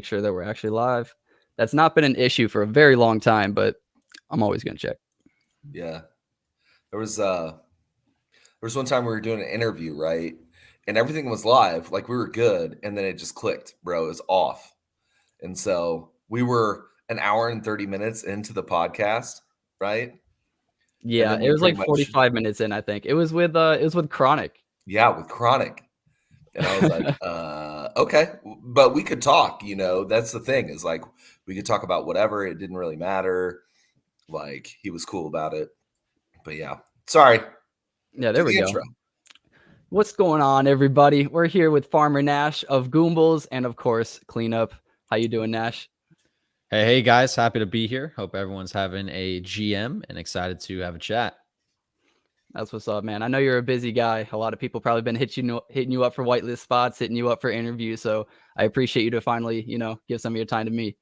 sure that we're actually live. That's not been an issue for a very long time, but I'm always going to check. Yeah. There was one time we were doing an interview, right? And everything was live, like we were good, and then it just clicked, bro. It was off. And so we were an hour and 30 minutes into the podcast, right? And Yeah, then it we was pretty like much 45 minutes in, I think. It was with Chronic. yeah, with Chronic. And I was like, okay. But we could talk, that's the thing, is like we could talk about whatever. It didn't really matter. Like he was cool about it. But yeah. Sorry. Yeah, Do there we the go. intro. What's going on, everybody? We're here with Farmer Nash of Goombles and, of course, Cleanup. How you doing, Nash? Hey guys, happy to be here. Hope everyone's having a GM and excited to have a chat. That's what's up, man. I know you're a busy guy. A lot of people probably been hitting you up for whitelist spots, hitting you up for interviews. So I appreciate you to finally, give some of your time to me.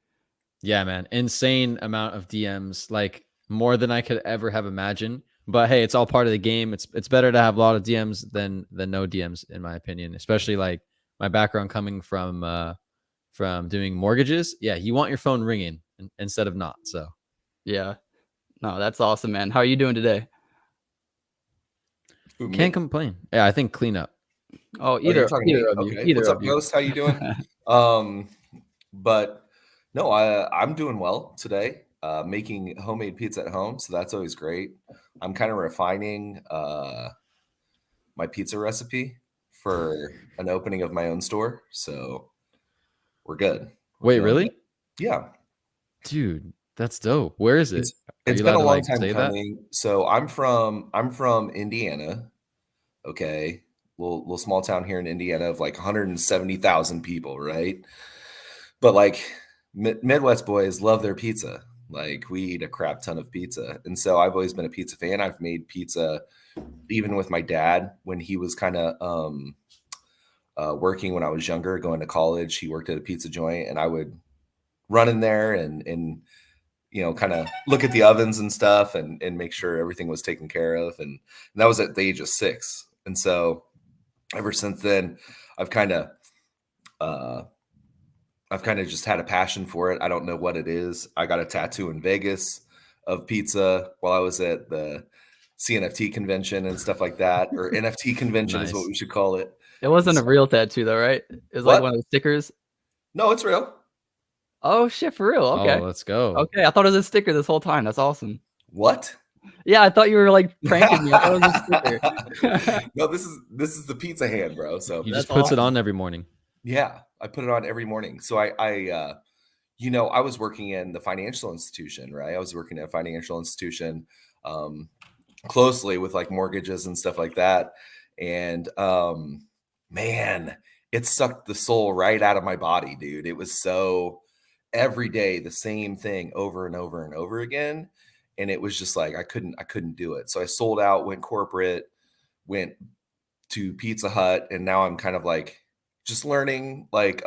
Yeah, man. Insane amount of DMs, like more than I could ever have imagined. But hey, it's all part of the game. It's better to have a lot of DMs than no DMs, in my opinion. Especially like my background coming from doing mortgages. Yeah, you want your phone ringing instead of not. So yeah, no, that's awesome, man. How are you doing today? Can't complain. Yeah, I think cleanup. Oh, either talking to me? of you. Okay. Either What's of up, you. Ghost? How you doing? But no, I'm doing well today. Making homemade pizza at home, so that's always great. I'm kind of refining my pizza recipe for an opening of my own store, so we're good. We're Wait, feeling really? good. Yeah, Dude, that's dope. Where is it? it's you been allowed a to long like time say that? coming. So I'm from Indiana. Okay, little small town here in Indiana of like 170,000 people, right? But like Midwest boys love their pizza. Like we eat a crap ton of pizza, and so I've always been a pizza fan. I've made pizza even with my dad when he was kind of working when I was younger, going to college. He worked at a pizza joint, and I would run in there and kind of look at the ovens and stuff and make sure everything was taken care of. And that was at the age of 6. And so ever since then, I've kind of just had a passion for it. I don't know what it is. I got a tattoo in Vegas of pizza while I was at the CNFT convention and stuff like that, or NFT convention is what Nice. we should call it. It wasn't a real tattoo, though, right? It was like What? one of the stickers. No, it's real. Oh, shit, for real? Okay. Oh, let's go. Okay, I thought it was a sticker this whole time. That's awesome. What? Yeah, I thought you were, like, pranking me. I thought it was a sticker. No, this is the pizza hand, bro. So He That's just puts it awesome. on every morning. yeah, I put it on every morning. So I was working in the financial institution, right? I was working at a financial institution closely with like mortgages and stuff like that. And man, it sucked the soul right out of my body, dude. It was so every day the same thing over and over and over again. And it was just like I couldn't do it. So I sold out, went corporate, went to Pizza Hut, and now I'm kind of like just learning like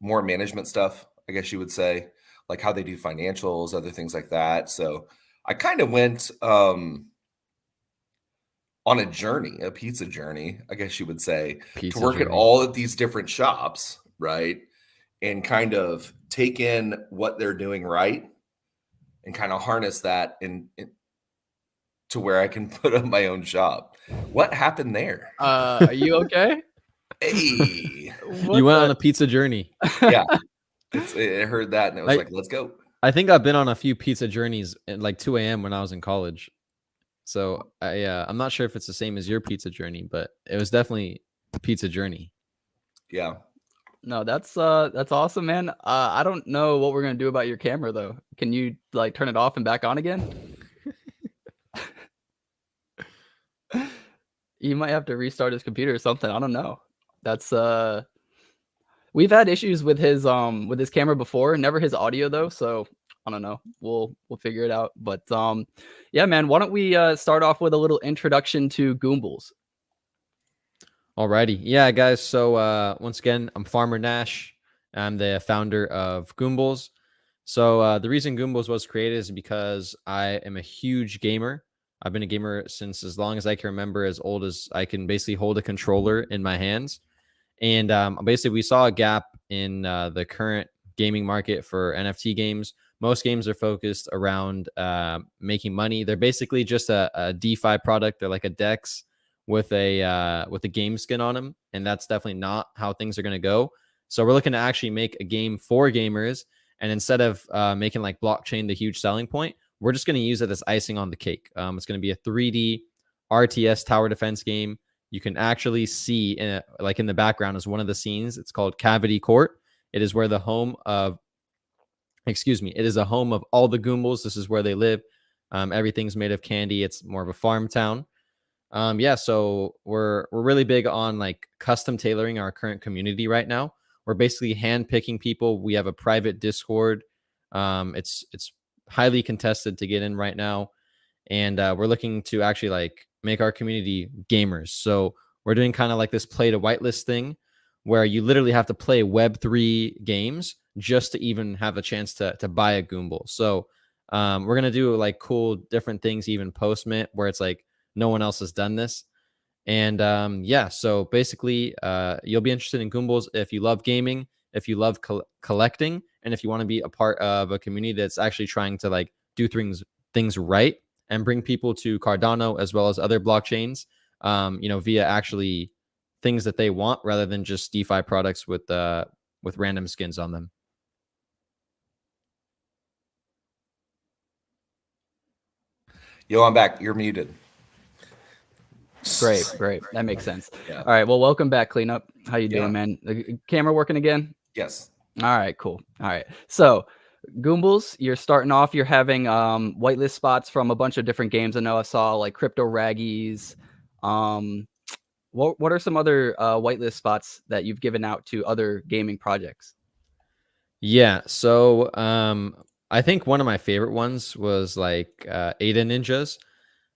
more management stuff, I guess you would say, like how they do financials, other things like that. So I kind of went on a journey, a pizza journey, I guess you would say, Pizza to work at journey. all of these different shops, right? And kind of take in what they're doing right and kind of harness that to where I can put up my own shop. What happened there? Are you okay? Hey. You went on a pizza journey. Yeah. I heard that and it was like, let's go. I think I've been on a few pizza journeys at like 2 a.m. when I was in college. So I'm not sure if it's the same as your pizza journey, but it was definitely a pizza journey. Yeah. No, that's awesome, man. I don't know what we're gonna do about your camera though. Can you like turn it off and back on again? You might have to restart his computer or something. I don't know. That's we've had issues with his camera before, never his audio though, so I don't know. We'll figure it out. But yeah, man, why don't we start off with a little introduction to Goombles? Alrighty. Yeah, guys. So once again, I'm Farmer Nash. I'm the founder of Goombles. So the reason Goombles was created is because I am a huge gamer. I've been a gamer since as long as I can remember, as old as I can basically hold a controller in my hands. And basically, we saw a gap in the current gaming market for NFT games. Most games are focused around making money. They're basically just a DeFi product. They're like a DEX with a game skin on them, and that's definitely not how things are going to go. So we're looking to actually make a game for gamers, and instead of making like blockchain the huge selling point, we're just going to use it as icing on the cake. It's going to be a 3D RTS tower defense game. You can actually see in the background is one of the scenes. It's called Cavity Court. It is where the home of, excuse me, it is a home of all the Goombles. This is where they live. Everything's made of candy. It's more of a farm town. Yeah, so we're really big on like custom tailoring our current community right now. We're basically hand picking people. We have a private Discord. It's highly contested to get in right now, and we're looking to actually like make our community gamers. So we're doing kind of like this play to whitelist thing, where you literally have to play Web3 games just to even have a chance to buy a Goomble. So we're gonna do like cool different things, even post mint, where it's like no one else has done this. And yeah, so basically, you'll be interested in Goombles if you love gaming, if you love collecting, and if you want to be a part of a community that's actually trying to like do things right and bring people to Cardano as well as other blockchains, via actually things that they want rather than just DeFi products with random skins on them. Yo, I'm back. You're muted. Great. That makes sense. Yeah. All right. Well, welcome back, Cleanup. How you Yeah. doing, man? The camera working again? Yes. All right, cool. All right. So Goombles, you're starting off, you're having whitelist spots from a bunch of different games. I know I saw like Crypto Raggies. What are some other whitelist spots that you've given out to other gaming projects? Yeah, so I think one of my favorite ones was like Ada Ninjas.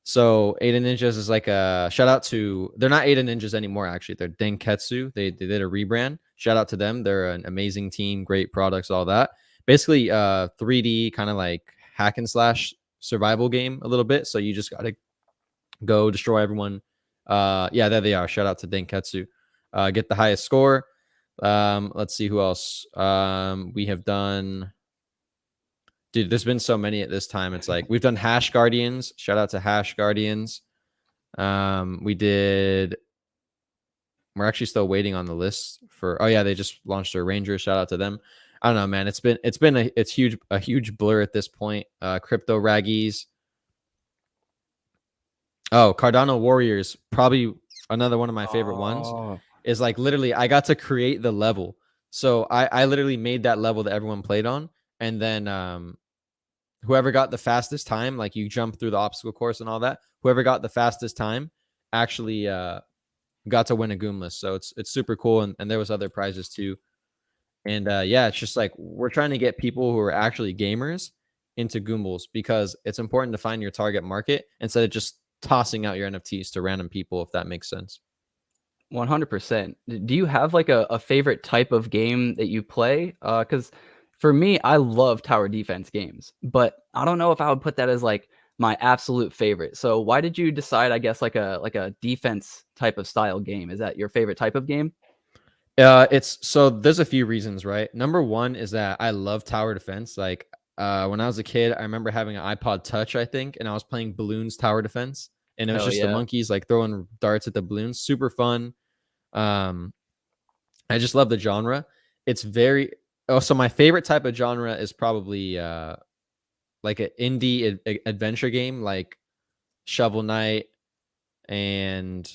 So Ada Ninjas is like a shout out to, they're not Ada Ninjas anymore, actually. They're Denketsu. They did a rebrand. Shout out to them. They're an amazing team, great products, all that. Basically 3D kind of like hack and slash survival game a little bit. So you just gotta go destroy everyone. Yeah, there they are. Shout out to Denketsu. Get the highest score. Let's see who else. We have done. Dude, there's been so many at this time. It's like we've done Hash Guardians. Shout out to Hash Guardians. We did. We're actually still waiting on the list for. Oh yeah, they just launched their Rangers. Shout out to them. I don't know, man. It's a huge blur at this point. Crypto Raggies. Oh, Cardano Warriors, probably another one of my favorite ones. Is like literally I got to create the level. So I literally made that level that everyone played on. And then whoever got the fastest time, like you jump through the obstacle course and all that, whoever got the fastest time actually got to win a Goomless. So it's super cool. And there was other prizes too. And yeah, it's just like we're trying to get people who are actually gamers into Goombles because it's important to find your target market instead of just tossing out your NFTs to random people, if that makes sense. 100%. Do you have like a favorite type of game that you play? Because for me, I love tower defense games, but I don't know if I would put that as like my absolute favorite. So why did you decide, I guess, like a defense type of style game? Is that your favorite type of game? There's a few reasons, right? Number one is that I love tower defense. Like when I was a kid, I remember having an iPod Touch, I think, and I was playing Balloons Tower Defense, and it was just the monkeys like throwing darts at the balloons. Super fun. I just love the genre. It's very so my favorite type of genre is probably like an indie adventure game like Shovel Knight and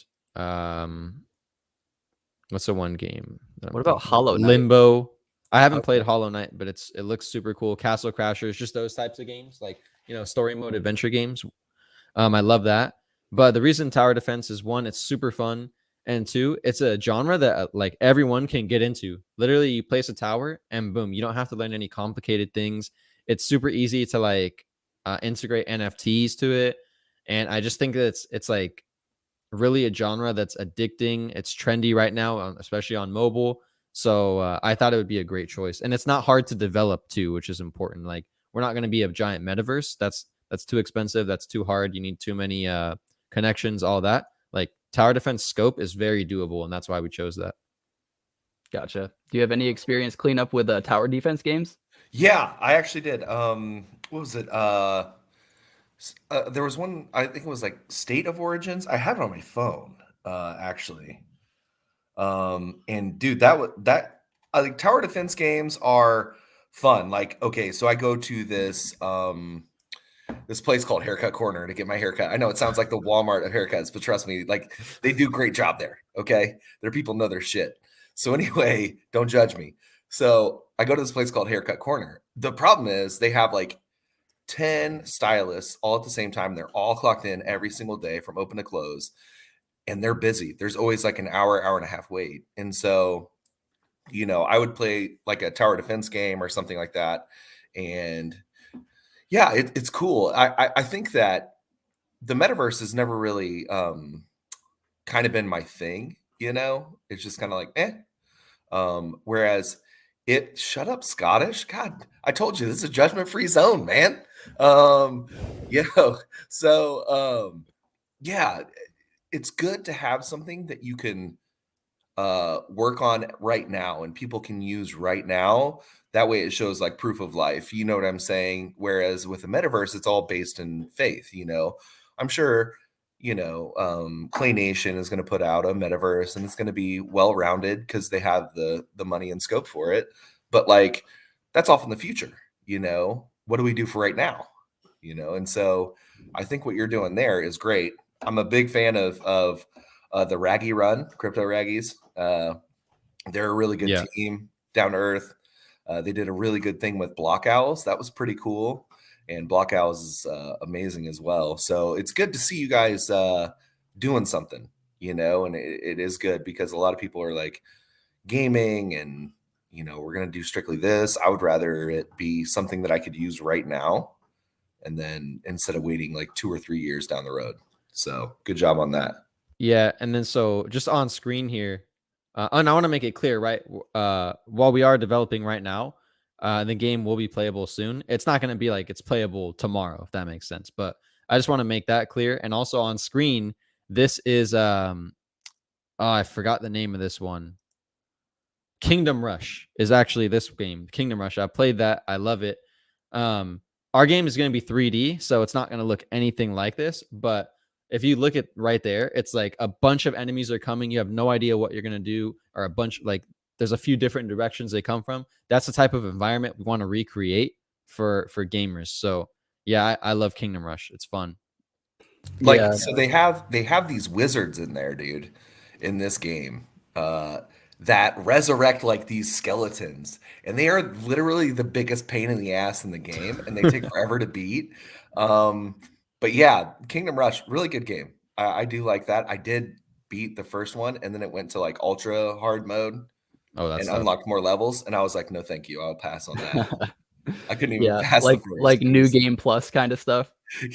what's the one game? What about Hollow Knight? Limbo. I haven't played Hollow Knight, but it looks super cool. Castle Crashers, just those types of games, like story mode adventure games. I love that. But the reason tower defense is one, it's super fun, and two, it's a genre that like everyone can get into. Literally, you place a tower, and boom, you don't have to learn any complicated things. It's super easy to like integrate NFTs to it, and I just think that it's like really a genre that's addicting. It's trendy right now, especially on mobile. So I thought it would be a great choice, and it's not hard to develop too, which is important. Like we're not going to be a giant metaverse. That's too expensive. That's too hard. You need too many connections, all that. Like tower defense scope is very doable, and that's why we chose that. Gotcha. Do you have any experience clean up with tower defense games? Yeah, I actually did. What was it? There was one. I think it was like State of Origins. I have it on my phone, actually. And dude, I think tower defense games are fun. Like, okay, so I go to this place called Haircut Corner to get my haircut. I know it sounds like the Walmart of haircuts, but trust me, like they do a great job there. Okay, their people know their shit. So anyway, don't judge me. So I go to this place called Haircut Corner. The problem is they have like 10 stylists all at the same time. They're all clocked in every single day from open to close, and they're busy. There's always like an hour and a half wait. And so, I would play like a tower defense game or something like that. And yeah, it's cool. I think that the metaverse has never really kind of been my thing, It's just kind of like, eh. Whereas shut up, Scottish. God, I told you this is a judgment-free zone, man. Um, you know, so yeah, it's good to have something that you can work on right now and people can use right now. That way it shows like proof of life. You know what I'm saying? Whereas with the metaverse, it's all based in faith. I'm sure, Clay Nation is going to put out a metaverse and it's going to be well-rounded because they have the money and scope for it. But like that's off in the future. What do we do for right now? And so I think what you're doing there is great. I'm a big fan of the Raggy Run, Crypto Raggies. They're a really good Yeah. team, down to earth. They did a really good thing with Block Owls. That was pretty cool. And Block Owls is amazing as well. So it's good to see you guys doing something, and it is good because a lot of people are like gaming and, we're going to do strictly this. I would rather it be something that I could use right now. And then instead of waiting like 2 or 3 years down the road. So good job on that. Yeah, and then so just on screen here, and I want to make it clear, right? While we are developing right now, the game will be playable soon. It's not going to be like it's playable tomorrow, if that makes sense. But I just want to make that clear. And also on screen, this is oh, I forgot the name of this one. Kingdom Rush is actually this game. Kingdom Rush. I played that. I love it. Our game is going to be 3D, so it's not going to look anything like this. But if you look at right there, it's like a bunch of enemies are coming. You have no idea what you're going to do, or a bunch like there's a few different directions they come from. That's the type of environment we want to recreate for gamers. So yeah, I love Kingdom Rush. It's fun. Like, Yeah. so they have these wizards in there, dude, in this game, that resurrect like these skeletons, and they are literally the biggest pain in the ass in the game, and they take forever to beat. But yeah, Kingdom Rush, really good game. I do like that. I did beat the first one, and then it went to like ultra hard mode Oh, that's and tough. unlocked more levels, and I was like, no, thank you, I'll pass on that. I couldn't even Yeah, pass the like first. new game plus kind of stuff.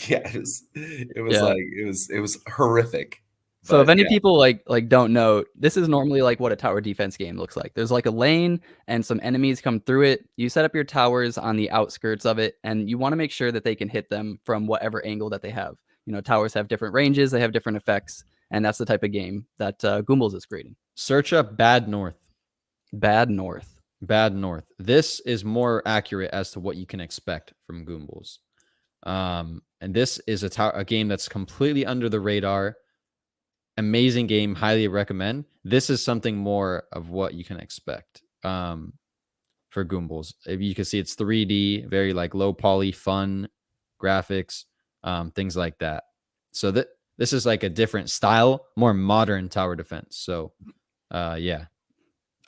Yeah, it was Yeah. like it was horrific. So if But any yeah. people like don't know, this is normally like what a tower defense game looks like. There's like a lane and some enemies come through it. You set up your towers on the outskirts of it, and you want to make sure that they can hit them from whatever angle that they have. Towers have different ranges, they have different effects, and that's the type of game that Goombles is creating. Search up Bad North. Bad North. Bad North. This is more accurate as to what you can expect from Goombles. And this is a game that's completely under the radar. Amazing game, highly recommend. This is something more of what you can expect for Goombles. If you can see, it's 3D, very like low poly, fun graphics, things like that. So this is like a different style, more modern tower defense. So yeah.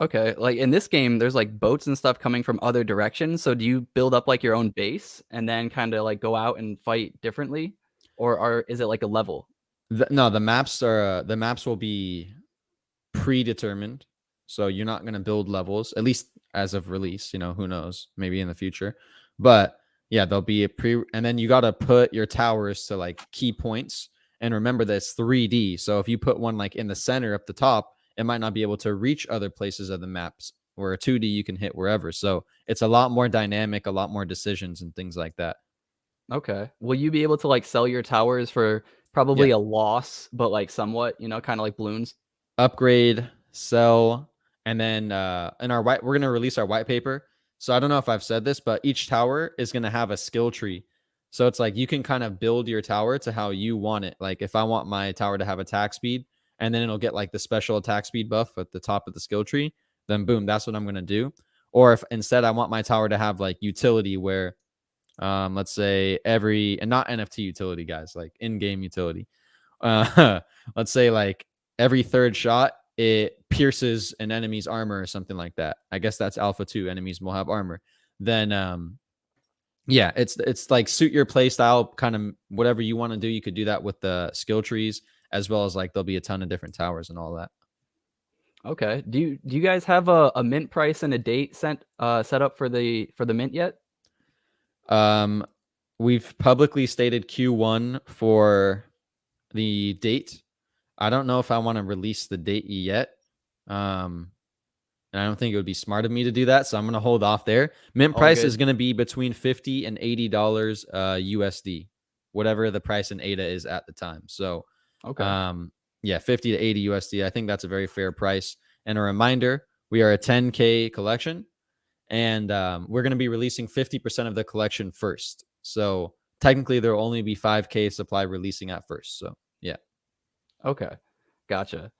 Okay, like in this game, there's like boats and stuff coming from other directions. So do you build up like your own base and then kind of like go out and fight differently, or is it like a level? No, the maps will be predetermined, so you're not going to build levels, at least as of release. Who knows, maybe in the future. But yeah, there'll be and then you got to put your towers to like key points. And remember that it's 3D, so if you put one like in the center up the top, it might not be able to reach other places of the maps. Where 2D, you can hit wherever. So it's a lot more dynamic, a lot more decisions and things like that. Okay. Will you be able to like sell your towers for probably a loss, but like somewhat, kind of like balloons? Upgrade, sell, And then in our we're going to release our white paper. So I don't know if I've said this, but each tower is going to have a skill tree. So it's like you can kind of build your tower to how you want it. Like if I want my tower to have attack speed, and then it'll get like the special attack speed buff at the top of the skill tree, then boom, that's what I'm going to do. Or if instead I want my tower to have like utility where let's say and not NFT utility, guys, like in-game utility. Let's say like every third shot it pierces an enemy's armor or something like that. I guess that's alpha 2. Enemies will have armor. Then yeah, it's like suit your play style, kind of whatever you want to do. You could do that with the skill trees, as well as like there'll be a ton of different towers and all that. Okay. Do you guys have a mint price and a date set up for the mint yet? We've publicly stated Q1 for the date. I don't know if I want to release the date yet. And I don't think it would be smart of me to do that, so I'm going to hold off there. Mint All price good. is going to be between $50 and $80 USD, whatever the price in ADA is at the time. So, Okay. yeah, 50 to 80 USD. I think that's a very fair price. And a reminder, we are a 10K collection, and we're going to be releasing 50% of the collection first. So technically, there will only be 5K supply releasing at first. So yeah. Okay. Gotcha.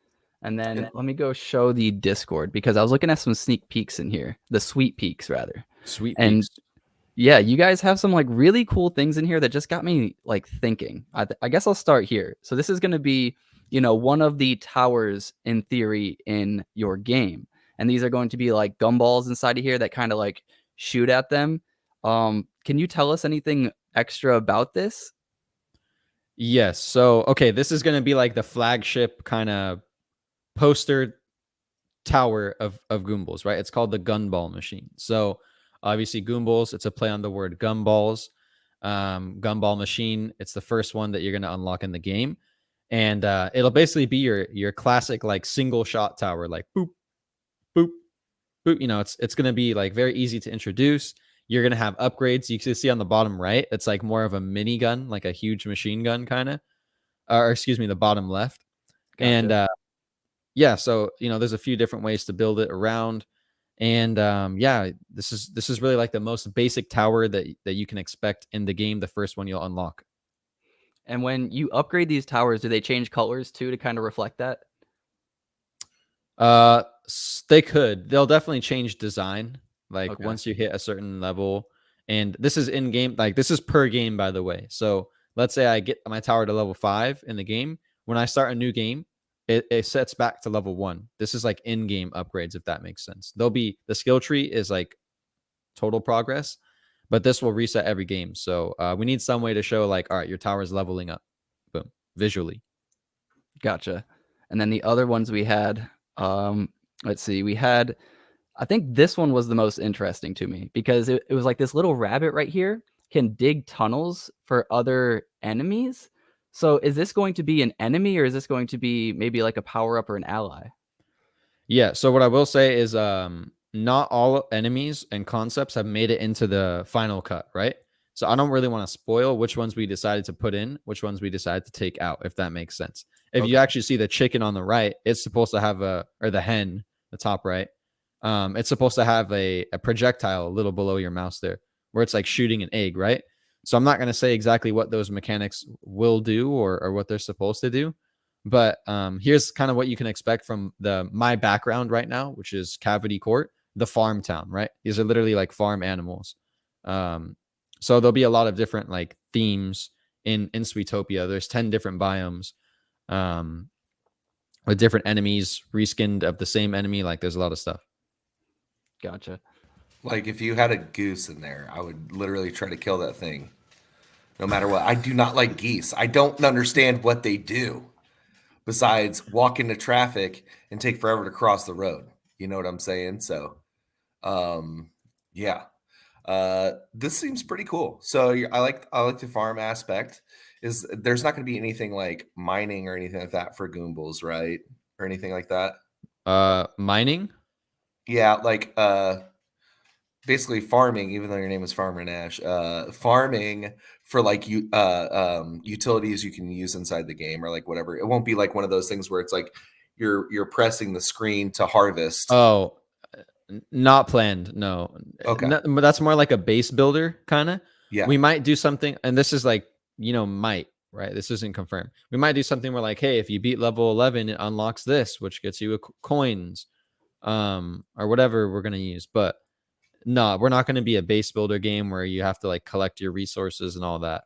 And then let me go show the Discord, because I was looking at some sneak peeks in here, the sweet peeks rather. Sweet And peaks. yeah, you guys have some like really cool things in here that just got me like thinking. I guess I'll start here. So this is going to be, one of the towers in theory in your game. And these are going to be like gumballs inside of here that kind of like shoot at them. Can you tell us anything extra about this? Yes. So, okay, this is going to be like the flagship kind of poster tower of Goombles, right? It's called the Gunball Machine. So, obviously, Goombles, it's a play on the word gumballs. Gumball Machine, it's the first one that you're going to unlock in the game. And it'll basically be your classic like single shot tower, like boop, boop, boop. It's going to be like very easy to introduce. You're going to have upgrades. You can see on the bottom right, it's like more of a mini gun, like a huge machine gun kind of. Or excuse me, the bottom left. Gotcha. And yeah, so there's a few different ways to build it around. And yeah, this is really like the most basic tower that you can expect in the game, the first one you'll unlock. And when you upgrade these towers, do they change colors too to kind of reflect that? They could. They'll definitely change design. Like Okay. once you hit a certain level, and this is in game. Like this is per game, by the way. So let's say I get my tower to level 5 in the game. When I start a new game, it sets back to level 1. This is like in-game upgrades, if that makes sense. The skill tree is like total progress, but this will reset every game. So we need some way to show like, all right, your tower is leveling up, boom, visually. Gotcha. And then the other ones we had, let's see, I think this one was the most interesting to me, because it was like this little rabbit right here can dig tunnels for other enemies. So is this going to be an enemy, or is this going to be maybe like a power up or an ally? Yeah. So what I will say is, not all enemies and concepts have made it into the final cut, right? So I don't really want to spoil which ones we decided to put in, which ones we decided to take out, if that makes sense. If you Okay. actually see the chicken on the right, it's supposed to have or the hen, the top right, it's supposed to have a projectile a little below your mouse there, where it's like shooting an egg, right? So I'm not going to say exactly what those mechanics will do or what they're supposed to do. But here's kind of what you can expect from my background right now, which is Cavity Court, the farm town, right? These are literally like farm animals. So there'll be a lot of different like themes in Sweetopia. There's 10 different biomes with different enemies reskinned of the same enemy. Like there's a lot of stuff. Gotcha. Like if you had a goose in there, I would literally try to kill that thing, no matter what. I do not like geese. I don't understand what they do besides walk into traffic and take forever to cross the road. You know what I'm saying? So, yeah, this seems pretty cool. So I like the farm aspect. Is there's not going to be anything like mining or anything like that for Goombles, right? Or anything like that? Mining. Yeah, like basically farming, even though your name is Farmer Nash, farming for like utilities you can use inside the game or like whatever. It won't be like one of those things where it's like you're pressing the screen to harvest. Oh, not planned. No. Okay. But that's more like a base builder kind of. Yeah. We might do something, and this is like, might, right? This isn't confirmed. We might do something where like, hey, if you beat level 11, it unlocks this, which gets you coins, or whatever we're gonna use. But no, we're not gonna be a base builder game where you have to like collect your resources and all that.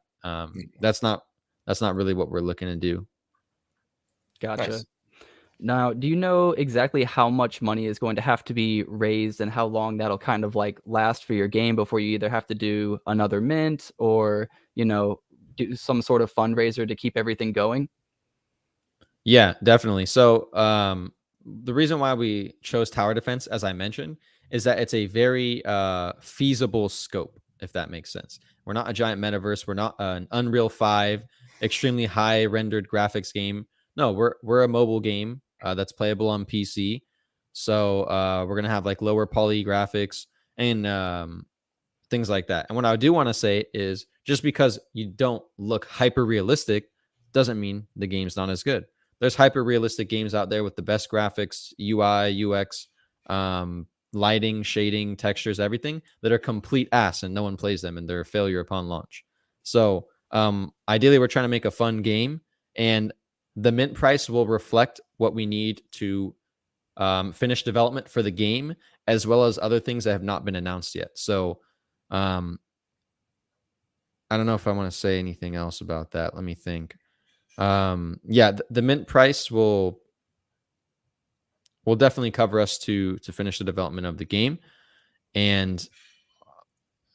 That's not really what we're looking to do. Gotcha. Nice. Now, do you know exactly how much money is going to have to be raised and how long that'll kind of like last for your game before you either have to do another mint or, do some sort of fundraiser to keep everything going? Yeah, definitely. So, the reason why we chose tower defense, as I mentioned, is that it's a very feasible scope, if that makes sense. We're not a giant metaverse. We're not an Unreal 5, extremely high rendered graphics game. No, we're a mobile game that's playable on PC. So we're gonna have like lower poly graphics and things like that. And what I do want to say is, just because you don't look hyper realistic doesn't mean the game's not as good. There's hyper realistic games out there with the best graphics, UI, UX, lighting, shading, textures, everything that are complete ass and no one plays them and they're a failure upon launch. So ideally, we're trying to make a fun game, and the mint price will reflect what we need to finish development for the game, as well as other things that have not been announced yet. So I don't know if I want to say anything else about that. Let me think. Yeah, the mint price will definitely cover us to finish the development of the game. And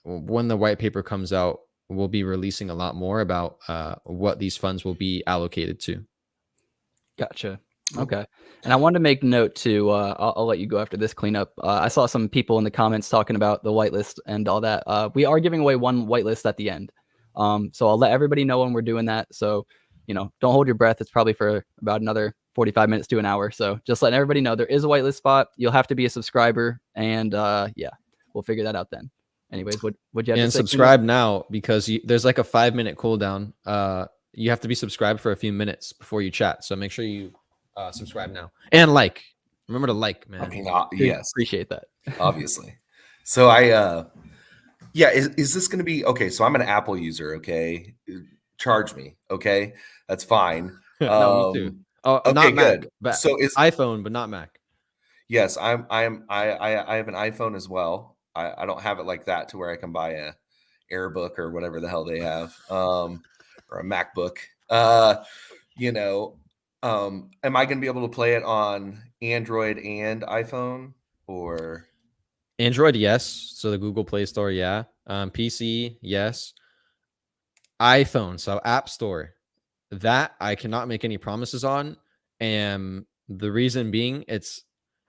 when the white paper comes out, we'll be releasing a lot more about what these funds will be allocated to. Gotcha. Okay. And I wanted to make note too, I'll let you go after this cleanup. I saw some people in the comments talking about the whitelist and all that. We are giving away one whitelist at the end. So I'll let everybody know when we're doing that. So, don't hold your breath. It's probably for about another 45 minutes to an hour. So just letting everybody know there is a whitelist spot. You'll have to be a subscriber, and yeah, we'll figure that out then. Anyways, what you have to say? Subscribe now, because there's like a 5-minute cooldown. You have to be subscribed for a few minutes before you chat. So make sure you subscribe now and like. Remember to like, man. I mean, yes, appreciate that. Obviously. So yeah, is this going to be okay? So I'm an Apple user. Okay, charge me. Okay, that's fine. No, me too. Oh, okay, not Mac, good. but So is iPhone, but not Mac. Yes, I have an iPhone as well. I don't have it like that to where I can buy a AirBook or whatever the hell they have, or a MacBook. Am I going to be able to play it on Android and iPhone, or Android? Yes. So the Google Play Store, yeah. PC, yes. iPhone, so App Store, that I cannot make any promises on. And the reason being,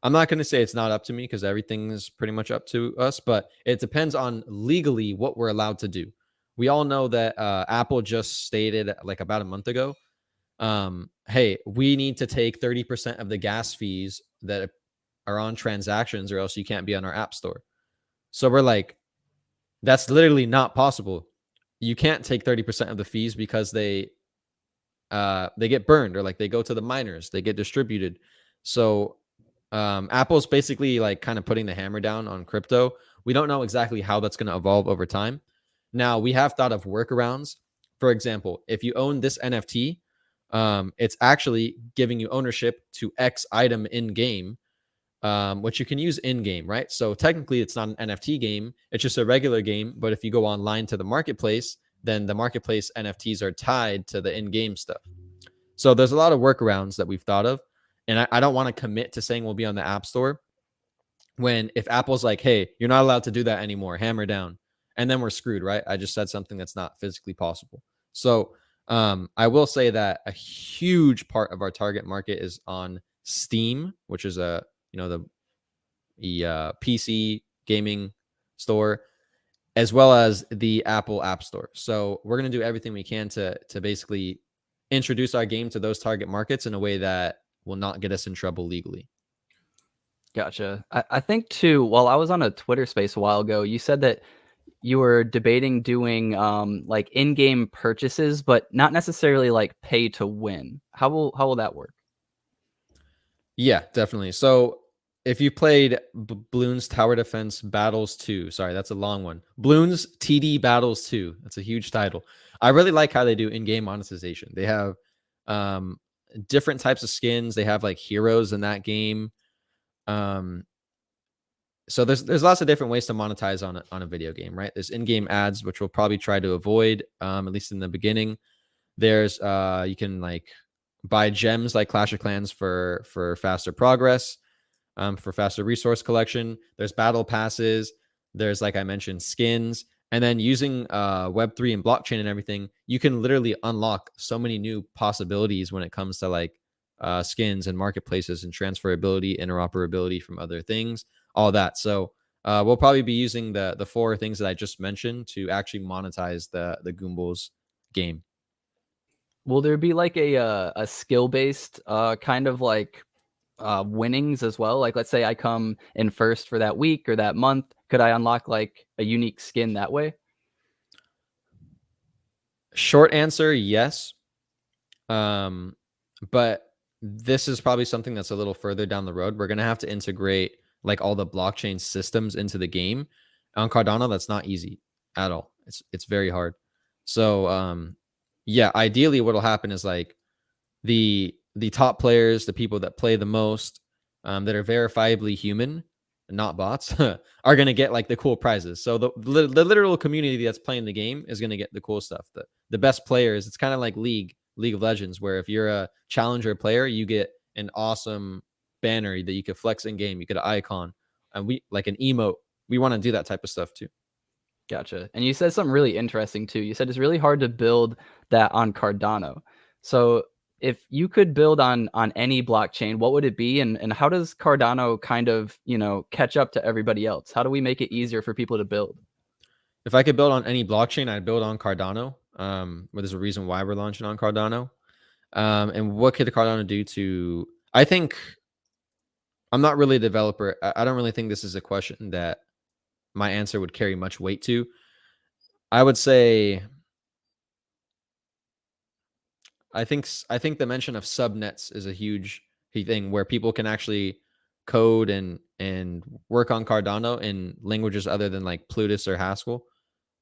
I'm not going to say it's not up to me, because everything is pretty much up to us, but it depends on legally what we're allowed to do. We all know that Apple just stated like about a month ago, hey, we need to take 30% of the gas fees that are on transactions, or else you can't be on our App Store. So we're like, that's literally not possible. You can't take 30% of the fees, because they get burned, or like they go to the miners, they get distributed. So Apple's basically like kind of putting the hammer down on crypto. We don't know exactly how that's going to evolve over time. Now, we have thought of workarounds. For example, if you own this NFT, it's actually giving you ownership to X item in game, which you can use in game, right? So technically, it's not an NFT game; it's just a regular game. But if you go online to the marketplace, then the marketplace NFTs are tied to the in-game stuff. So there's a lot of workarounds that we've thought of, and I don't want to commit to saying we'll be on the App Store when, if Apple's like, hey, you're not allowed to do that anymore, hammer down, and then we're screwed, right? I just said something that's not physically possible. So I will say that a huge part of our target market is on Steam, which is the PC gaming store, as well as the Apple App Store. So we're going to do everything we can to basically introduce our game to those target markets in a way that will not get us in trouble legally. Gotcha. I think too, while I was on a Twitter space a while ago, you said that you were debating doing like in-game purchases, but not necessarily like pay to win. How will that work? Yeah, definitely. So if you played Bloons Tower Defense Battles 2, sorry, that's a long one. Bloons TD Battles 2. That's a huge title. I really like how they do in-game monetization. They have um different types of skins. They have like heroes in that game. Um so there's lots of different ways to monetize on a video game, right? There's in-game ads, which we'll probably try to avoid, at least in the beginning. There's you can like buy gems like Clash of Clans for faster progress, for faster resource collection. There's battle passes. There's, like I mentioned, skins. And then using Web3 and blockchain and everything, you can literally unlock so many new possibilities when it comes to like skins and marketplaces and transferability, interoperability from other things, all that. So we'll probably be using the four things that I just mentioned to actually monetize the Goombles game. Will there be like a skill based kind of like winnings as well? Like, let's say I come in first for that week or that month. Could I unlock like a unique skin that way? Short answer, yes. But this is probably something that's a little further down the road. We're gonna have to integrate like all the blockchain systems into the game. On Cardano, that's not easy at all. It's very hard. So yeah, ideally what'll happen is like the top players, the people that play the most, that are verifiably human, not bots, are gonna get like the cool prizes. So the literal community that's playing the game is gonna get the cool stuff. The best players, it's kind of like League of Legends, where if you're a challenger player, you get an awesome banner that you could flex in game. You get an icon, and we like an emote. We want to do that type of stuff too. Gotcha. And you said something really interesting too. You said it's really hard to build that on Cardano. So if you could build on any blockchain, what would it be? And how does Cardano kind of, catch up to everybody else? How do we make it easier for people to build? If I could build on any blockchain, I'd build on Cardano. But there's a reason why we're launching on Cardano. And what could Cardano do to? I think I'm not really a developer. I don't really think this is a question that my answer would carry much weight to. I would say I think the mention of subnets is a huge thing where people can actually code and work on Cardano in languages other than like Plutus or Haskell.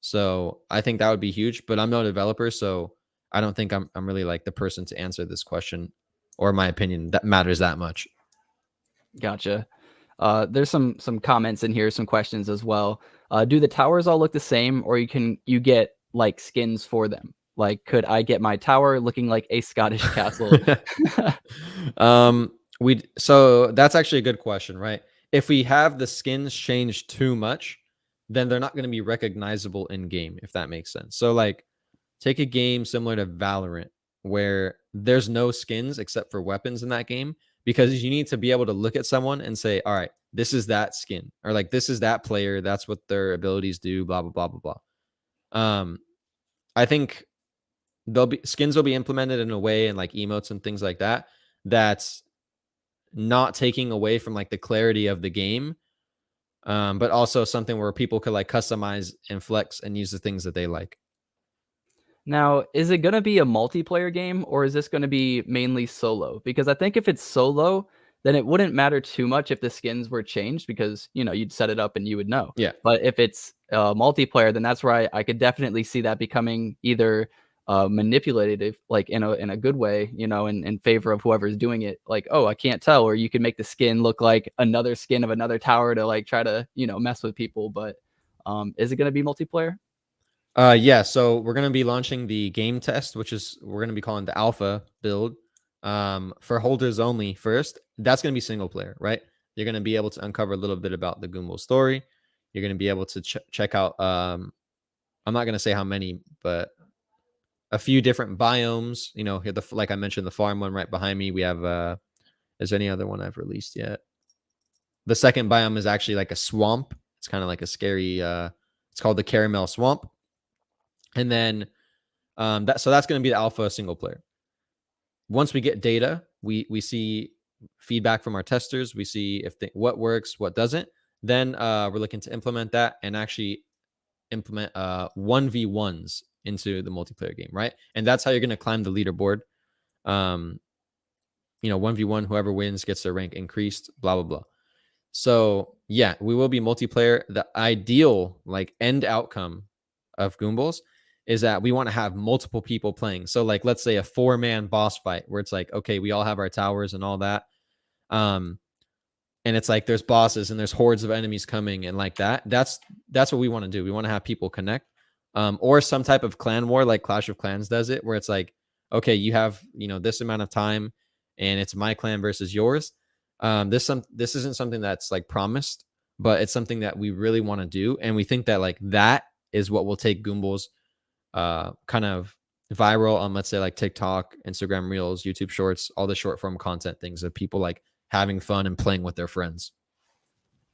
So I think that would be huge, but I'm no developer, so I don't think I'm really like the person to answer this question, or my opinion that matters that much. Gotcha. There's some comments in here, some questions as well. Do the towers all look the same, or you get like skins for them? Like, could I get my tower looking like a Scottish castle? So that's actually a good question, right? If we have the skins change too much, then they're not going to be recognizable in game, if that makes sense. So like take a game similar to Valorant where there's no skins except for weapons in that game, because you need to be able to look at someone and say, all right, this is that skin, or like this is that player, that's what their abilities do, blah blah blah blah blah. I think they'll be skins will be implemented in a way, and like emotes and things like that, that's not taking away from like the clarity of the game, but also something where people could like customize and flex and use the things that they like. Now, is it going to be a multiplayer game, or is this going to be mainly solo? Because I think if it's solo, then it wouldn't matter too much if the skins were changed, because you'd set it up and you would know. Yeah. But if it's multiplayer, then that's where I could definitely see that becoming either manipulated, like in a good way, in favor of whoever's doing it. Like, oh, I can't tell, or you can make the skin look like another skin of another tower to like try to mess with people. But is it going to be multiplayer? Yeah, so we're gonna be launching the game test, which is we're gonna be calling the alpha build, for holders only first. That's gonna be single player, right? You're gonna be able to uncover a little bit about the Goomble story. You're gonna be able to check out. I'm not gonna say how many, but a few different biomes. Here like I mentioned, the farm one right behind me. We have is there any other one I've released yet? The second biome is actually like a swamp. It's kind of like a scary. It's called the Caramel Swamp. And then that's going to be the alpha single player. Once we get data, we see feedback from our testers. We see if what works, what doesn't. Then we're looking to implement that and actually implement 1v1s into the multiplayer game, right? And that's how you're going to climb the leaderboard. 1v1, whoever wins gets their rank increased, blah blah blah. So yeah, we will be multiplayer. The ideal like end outcome of Goombles is that we want to have multiple people playing. So like, let's say a 4-man boss fight where it's like, okay, we all have our towers and all that. And it's like there's bosses and there's hordes of enemies coming and like that. That's what we want to do. We want to have people connect, or some type of clan war like Clash of Clans does it, where it's like, okay, you have this amount of time, and it's my clan versus yours. This isn't something that's like promised, but it's something that we really want to do, and we think that like that is what will take Goombles kind of viral on, let's say, like TikTok, Instagram Reels, YouTube Shorts, all the short form content things of people like having fun and playing with their friends.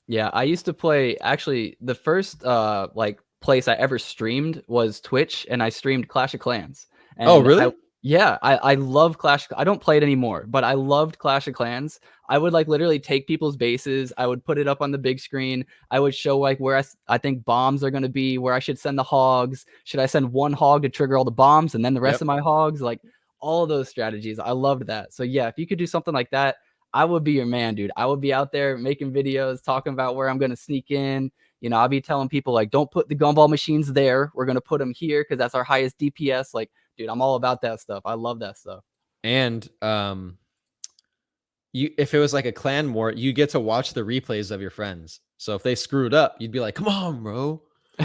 Yeah, I used to play, actually the first like place I ever streamed was Twitch, and I streamed Clash of Clans. Oh, And really? I love Clash. I don't play it anymore, but I loved Clash of Clans. I would like literally take people's bases. I would put it up on the big screen. I would show like where I think bombs are going to be, where I should send the hogs. Should I send one hog to trigger all the bombs and then the rest of my hogs? Like all of those strategies. I loved that. So yeah, if you could do something like that, I would be your man, dude. I would be out there making videos, talking about where I'm going to sneak in. I'll be telling people like, don't put the gumball machines there. We're going to put them here because that's our highest DPS. Like, dude, I'm all about that stuff. I love that stuff. And if it was like a clan war, you get to watch the replays of your friends. So if they screwed up, you'd be like, come on, bro.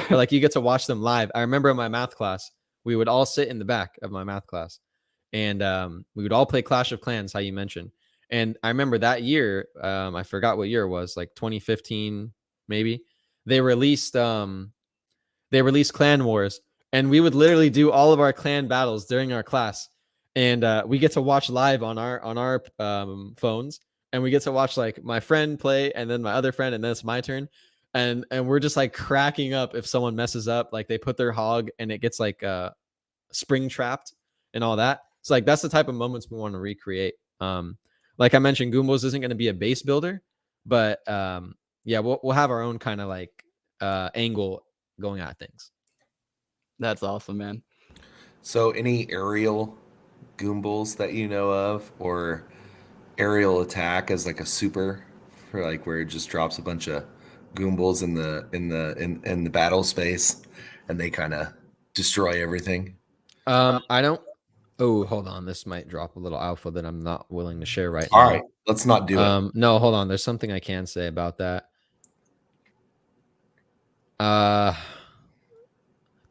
Or like you get to watch them live. I remember in my math class, we would all sit in the back of my math class, and we would all play Clash of Clans, how you mentioned. And I remember that year, I forgot what year it was, like 2015 maybe. They released Clan Wars, and we would literally do all of our clan battles during our class, and we get to watch live on our phones, and we get to watch like my friend play, and then my other friend, and then it's my turn, and we're just like cracking up if someone messes up, like they put their hog and it gets like spring trapped and all that. So like that's the type of moments we want to recreate. Like I mentioned, Goombles isn't going to be a base builder, but yeah, we'll have our own kind of like angle going at things. That's awesome, man. So, any aerial Goombles that you know of, or aerial attack as like a super for like where it just drops a bunch of Goombles in the battle space, and they kind of destroy everything? I don't. Oh, hold on. This might drop a little alpha that I'm not willing to share right All now. right, let's not do it. No, hold on. There's something I can say about that.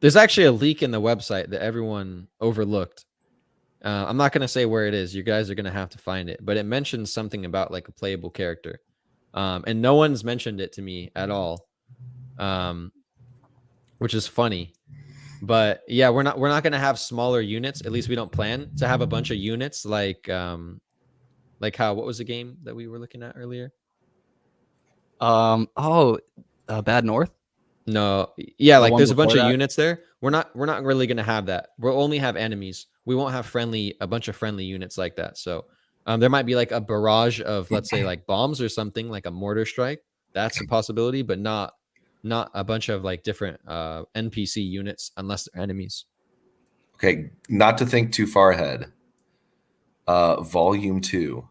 There's actually a leak in the website that everyone overlooked. I'm not going to say where it is. You guys are going to have to find it, but it mentions something about like a playable character. And no one's mentioned it to me at all. Which is funny. But yeah, we're not going to have smaller units. At least we don't plan to have a bunch of units like how, what was the game that we were looking at earlier? Bad North. No, yeah, The like one there's a bunch before of that? units there. We're not really gonna have that. We'll only have enemies. We won't have a bunch of friendly units like that. So there might be like a barrage of, let's say, like bombs or something, like a mortar strike. That's a possibility, but not a bunch of like different NPC units unless they're enemies. Okay, not to think too far ahead. Volume 2,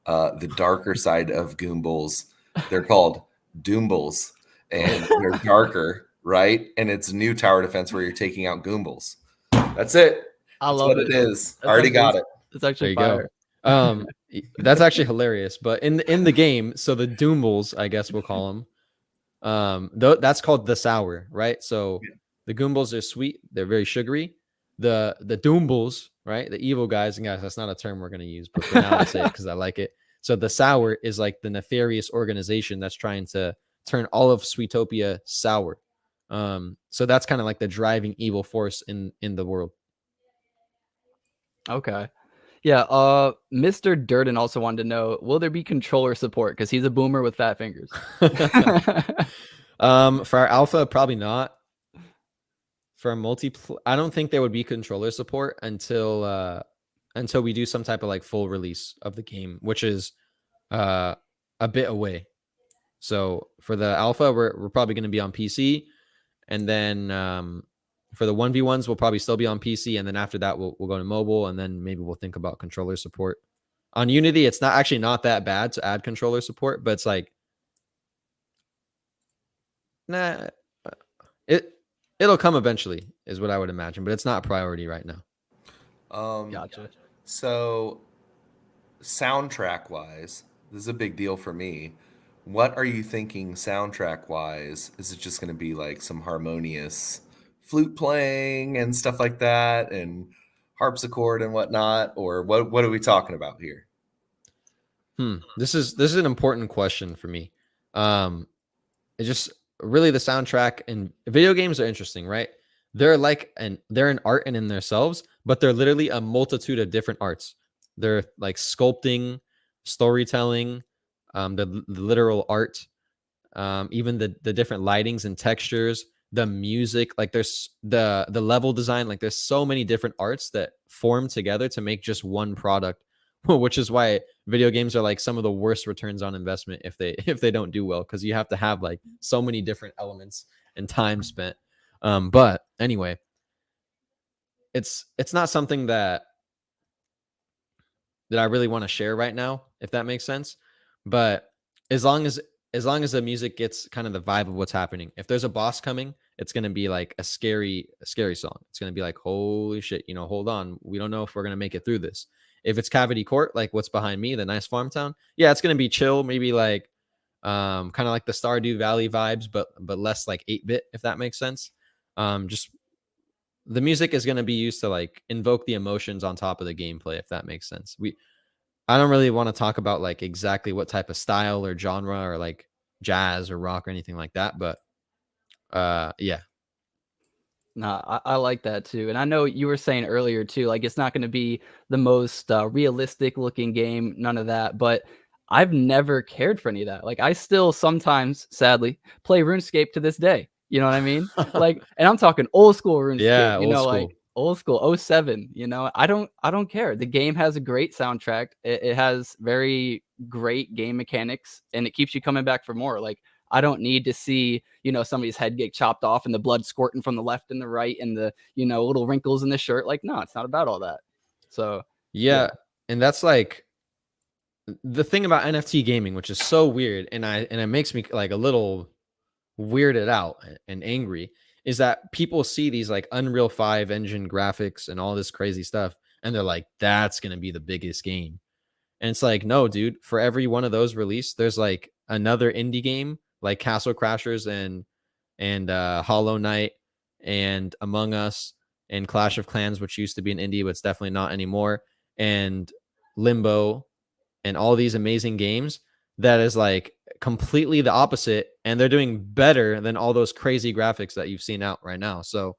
the darker side of Goombles. They're called Doombles, and they're darker, right? And it's new tower defense where you're taking out Goombles. That's it. I That's love what it. it is. That's Already actually, got it. It's There actually you fire. go. That's actually hilarious. But in the game, so the Doombles, I guess we'll call them. That's called the sour, right? So the Goombles are sweet. They're very sugary. The Doombles, right? The evil guys, and guys, that's not a term we're gonna use, but for now I'll say it because I like it. So the sour is like the nefarious organization that's trying to turn all of Sweetopia sour. So that's kind of like the driving evil force in the world. Okay. Yeah, Mr. Durden also wanted to know, will there be controller support? Because he's a boomer with fat fingers. For our alpha, probably not. For a I don't think there would be controller support until we do some type of like full release of the game, which is a bit away. So for the alpha, we're probably going to be on PC, and then for the 1v1s, we'll probably still be on PC, and then after that, we'll go to mobile, and then maybe we'll think about controller support. On Unity, it's not that bad to add controller support, but it's like, nah, it'll come eventually, is what I would imagine, but it's not a priority right now. Gotcha. So soundtrack wise, this is a big deal for me. What are you thinking soundtrack wise? Is it just going to be like some harmonious flute playing and stuff like that, and harpsichord and whatnot, or what are we talking about here? This is an important question for me. It's just really the soundtrack, and video games are interesting, right? They're an art in themselves, but they're literally a multitude of different arts. They're like sculpting, storytelling, the literal art, even the different lightings and textures, the music, like there's the level design, like there's so many different arts that form together to make just one product, which is why video games are like some of the worst returns on investment if they don't do well, because you have to have like so many different elements and time spent. But anyway, it's not something that I really want to share right now, if that makes sense. But as long as the music gets kind of the vibe of what's happening, if there's a boss coming, it's gonna be like a scary song. It's gonna be like, holy shit, hold on, we don't know if we're gonna make it through this. If it's Cavity Court, like what's behind me, the nice farm town, yeah, it's gonna be chill, maybe like kind of like the Stardew Valley vibes, but less like 8-bit, if that makes sense. Just the music is going to be used to like invoke the emotions on top of the gameplay, if that makes sense. I don't really want to talk about like exactly what type of style or genre or like jazz or rock or anything like that, but yeah. Nah, I like that too. And I know you were saying earlier too, like it's not going to be the most realistic looking game, none of that. But I've never cared for any of that. Like I still sometimes, sadly, play RuneScape to this day. You know what I mean? Like, and I'm talking old school RuneScape. Yeah, You old know, school. like old school 07. You know, I don't care. The game has a great soundtrack. It has very great game mechanics, and it keeps you coming back for more. Like I don't need to see, somebody's head get chopped off and the blood squirting from the left and the right and the, little wrinkles in the shirt. Like, no, it's not about all that. So, Yeah, and that's like the thing about NFT gaming, which is so weird, and it makes me like a little weirded out and angry, is that people see these like Unreal 5 engine graphics and all this crazy stuff, and they're like, that's gonna be the biggest game. And it's like, no, dude, for every one of those released, there's like another indie game like Castle Crashers and Hollow Knight and Among Us and Clash of Clans, which used to be an indie, but it's definitely not anymore, and Limbo and all these amazing games that is like completely the opposite, and they're doing better than all those crazy graphics that you've seen out right now. So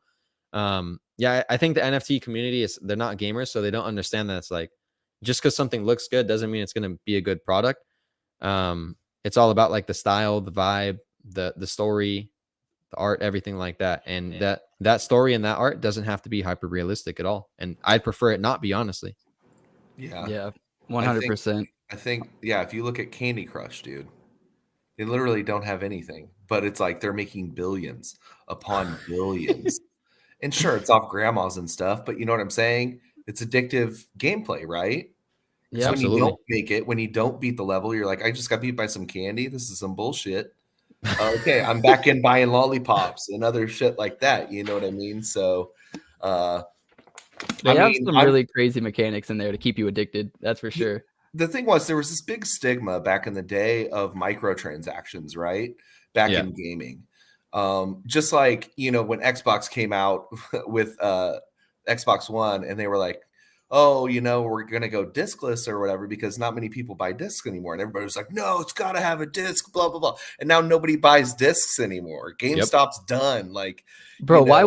yeah, I think the NFT community they're not gamers, so they don't understand that it's like just because something looks good doesn't mean it's going to be a good product. It's all about like the style, the vibe, the story, the art, everything like that. And that story and that art doesn't have to be hyper realistic at all. And I'd prefer it not be, honestly. Yeah. 100%. I think, yeah, if you look at Candy Crush, dude, they literally don't have anything, but it's like they're making billions upon billions. And sure, it's off grandmas and stuff, but you know what I'm saying? It's addictive gameplay, right? Because Yep. when you Absolutely. don't make it, when you don't beat the level, you're like, I just got beat by some candy. This is some bullshit. Okay, I'm back in buying lollipops and other shit like that. You know what I mean? So, uh, They have some really crazy mechanics in there to keep you addicted. That's for sure. the thing was, there was this big stigma back in the day of microtransactions, right? Back Yeah. in gaming. Just like, when Xbox came out with Xbox One, and they were like, oh, we're going to go discless or whatever because not many people buy discs anymore. And everybody was like, no, it's got to have a disc, blah, blah, blah. And now nobody buys discs anymore. GameStop's done. Like, Bro, why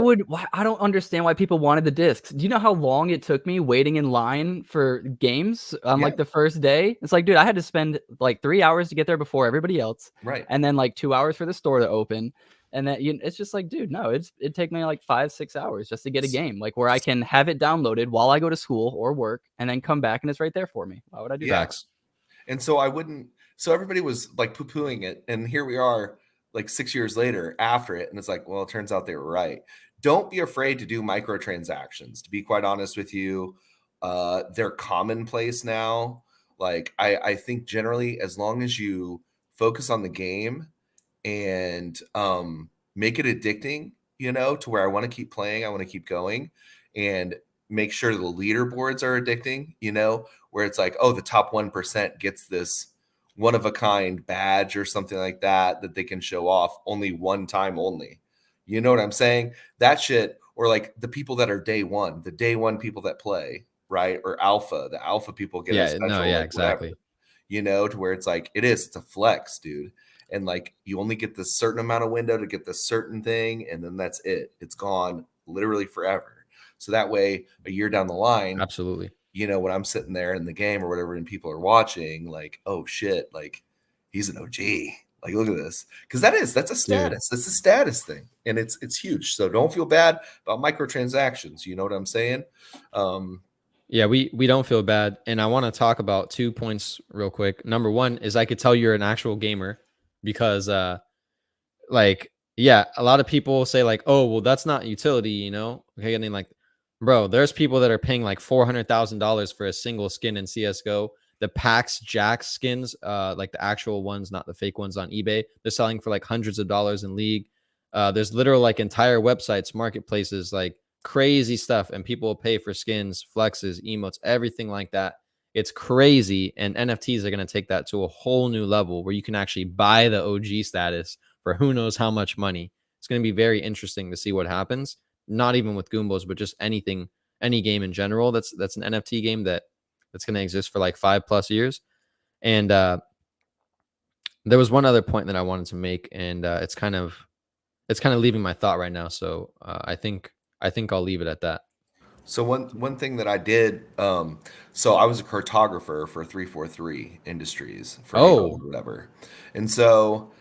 I don't understand why people wanted the discs. Do you know how long it took me waiting in line for games on Yeah. like the first day? It's like, dude, I had to spend like 3 hours to get there before everybody else. Right. And then like 2 hours for the store to open. And then it's just like, dude, no, it'd take me like 5-6 hours just to get a game, like where I can have it downloaded while I go to school or work and then come back and it's right there for me. Why would I do that? Facts. And so so everybody was like poo-pooing it. And here we are like 6 years later after it. And it's like, well, it turns out they were right. Don't be afraid to do microtransactions. To be quite honest with you, they're commonplace now. Like I think generally, as long as you focus on the game and make it addicting, you know, to where I want to keep playing, I want to keep going, and make sure the leaderboards are addicting, you know, where it's like, oh, the top 1% gets this one of a kind badge or something like that that they can show off only one time only. You know what I'm saying? That shit, or like the people that are day one, the day one people that play, right? Or alpha, the alpha people get a Yeah, no, special, yeah, like whatever, exactly. you know, to where it's like, it's a flex, dude. And like, you only get this certain amount of window to get this certain thing. And then that's it. It's gone literally forever. So that way, a year down the line, Absolutely. you know, when I'm sitting there in the game or whatever, and people are watching, like, oh shit, like he's an OG. Like, look at this. Because that's a Dude. status. That's a status thing. And it's huge. So don't feel bad about microtransactions. You know what I'm saying? Yeah, we don't feel bad. And I want to talk about 2 points real quick. Number one is I could tell you're an actual gamer because like, yeah, a lot of people say like, oh, well, that's not utility, you know? Okay, and then like, bro, there's people that are paying like $400,000 for a single skin in CS:GO. The Pax Jax skins, like the actual ones, not the fake ones on eBay, they're selling for like hundreds of dollars in League. There's literal like entire websites, marketplaces, like crazy stuff, and people will pay for skins, flexes, emotes, everything like that. It's crazy, and NFTs are going to take that to a whole new level where you can actually buy the OG status for who knows how much money. It's going to be very interesting to see what happens. Not even with Goombles, but just anything, any game in general. That's an NFT game that's going to exist for like 5+ years. And there was one other point that I wanted to make, and it's kind of leaving my thought right now. So I think I'll leave it at that. So one thing that I did, so I was a cartographer for 343 Industries for Halo or Oh, whatever, and so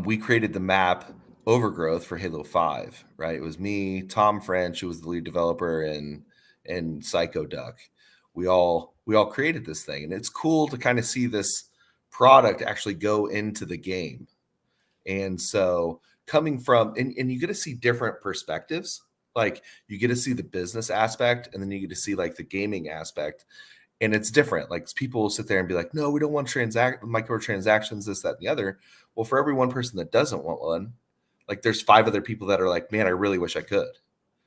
we created the map Overgrowth for Halo 5. Right, it was me, Tom French, who was the lead developer, and Psycho Duck. We all created this thing, and it's cool to kind of see this product actually go into the game. And so coming from, and you get to see different perspectives. Like you get to see the business aspect, and then you get to see like the gaming aspect. And it's different. Like people will sit there and be like, no, we don't want microtransactions, this, that, and the other. Well, for every one person that doesn't want one, like there's 5 other people that are like, man, I really wish I could.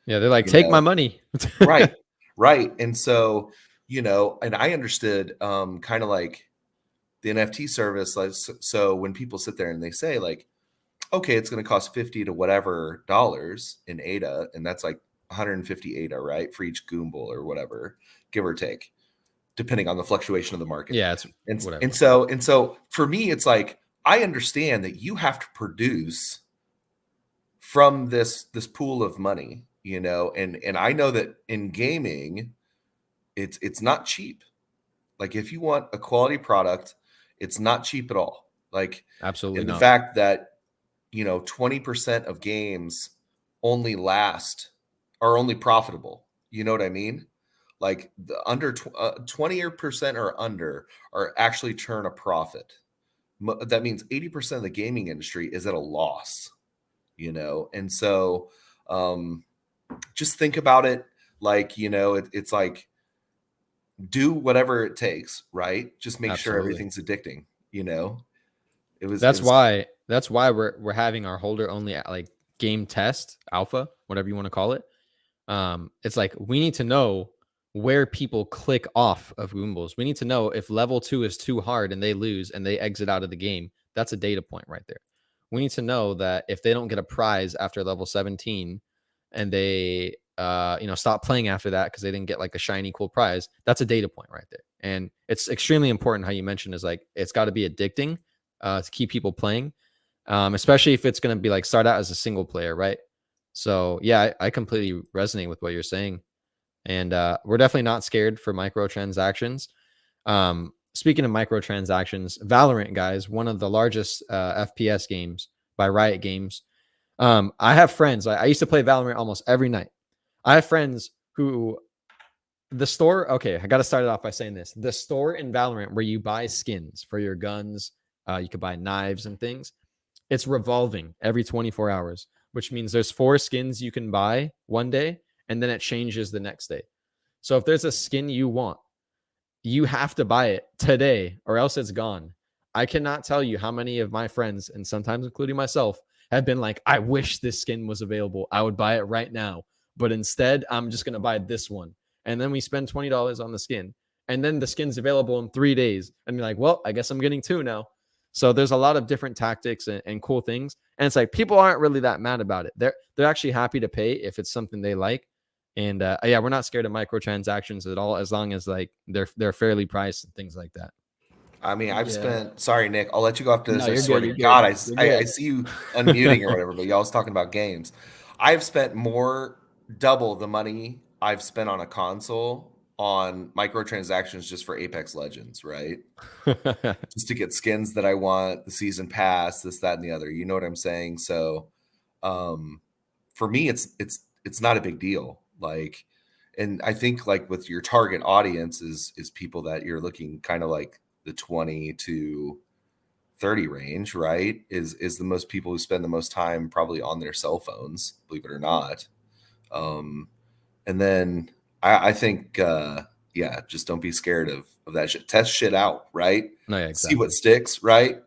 yeah, they're like, You take my know? money. Right. Right. And so, you know, and I understood kind of like the NFT service. Like, so when people sit there and they say like, okay, it's going to cost 50 to whatever dollars in ADA, and that's like 150 ADA, right, for each Goomble or whatever, give or take, depending on the fluctuation of the market. Yeah, it's And whatever. and so for me, it's like I understand that you have to produce from this pool of money, you know, and I know that in gaming, it's not cheap. Like if you want a quality product, it's not cheap at all. Like, Absolutely and the not. fact that 20% of games only last are only profitable. You know what I mean? Like the under 20% or under are actually turn a profit. That means 80% of the gaming industry is at a loss, And so just think about it like, it's like do whatever it takes, right? Just make sure Absolutely. everything's addicting, you know? It That's was why we're having our holder only like game test alpha, whatever you want to call it. It's like we need to know where people click off of Goombles. We need to know if level 2 is too hard and they lose and they exit out of the game. That's a data point right there. We need to know that if they don't get a prize after level 17 and they stop playing after that because they didn't get like a shiny cool prize, that's a data point right there. And it's extremely important how you mentioned is like it's got to be addicting to keep people playing, especially if it's going to be like start out as a single player, right? So yeah, I completely resonate with what you're saying, and we're definitely not scared for microtransactions. Speaking of microtransactions, Valorant, guys, one of the largest FPS games by Riot Games. I have friends. I used to play Valorant almost every night. I have friends who the store. Okay, I got to start it off by saying this: the store in Valorant where you buy skins for your guns, you could buy knives and things. It's revolving every 24 hours, which means there's 4 skins you can buy one day, and then it changes the next day. So if there's a skin you want, you have to buy it today or else it's gone. I cannot tell you how many of my friends, and sometimes including myself, have been like, I wish this skin was available. I would buy it right now. But instead, I'm just going to buy this one. And then we spend $20 on the skin. And then the skin's available in 3 days. And you're like, well, I guess I'm getting two now. So there's a lot of different tactics and cool things. And it's like people aren't really that mad about it. They're actually happy to pay if it's something they like. And yeah, we're not scared of microtransactions at all, as long as like they're fairly priced and things like that. I mean, I've Yeah. spent. Sorry, Nick. I'll let you go after this. No, I you're swear good. to You're God, good. You're I good. see you unmuting or whatever. But y'all was talking about games. I've spent double the money I've spent on a console on microtransactions just for Apex Legends, right? Just to get skins that I want, the season pass, this, that, and the other. You know what I'm saying? So, for me, it's not a big deal. Like, and I think like with your target audience is people that you're looking kind of like the 20 to 30 range, right? Is the most people who spend the most time probably on their cell phones, believe it or not. And then I think yeah, just don't be scared of that shit. Test shit out, right? No, yeah, See what exactly. sticks, right?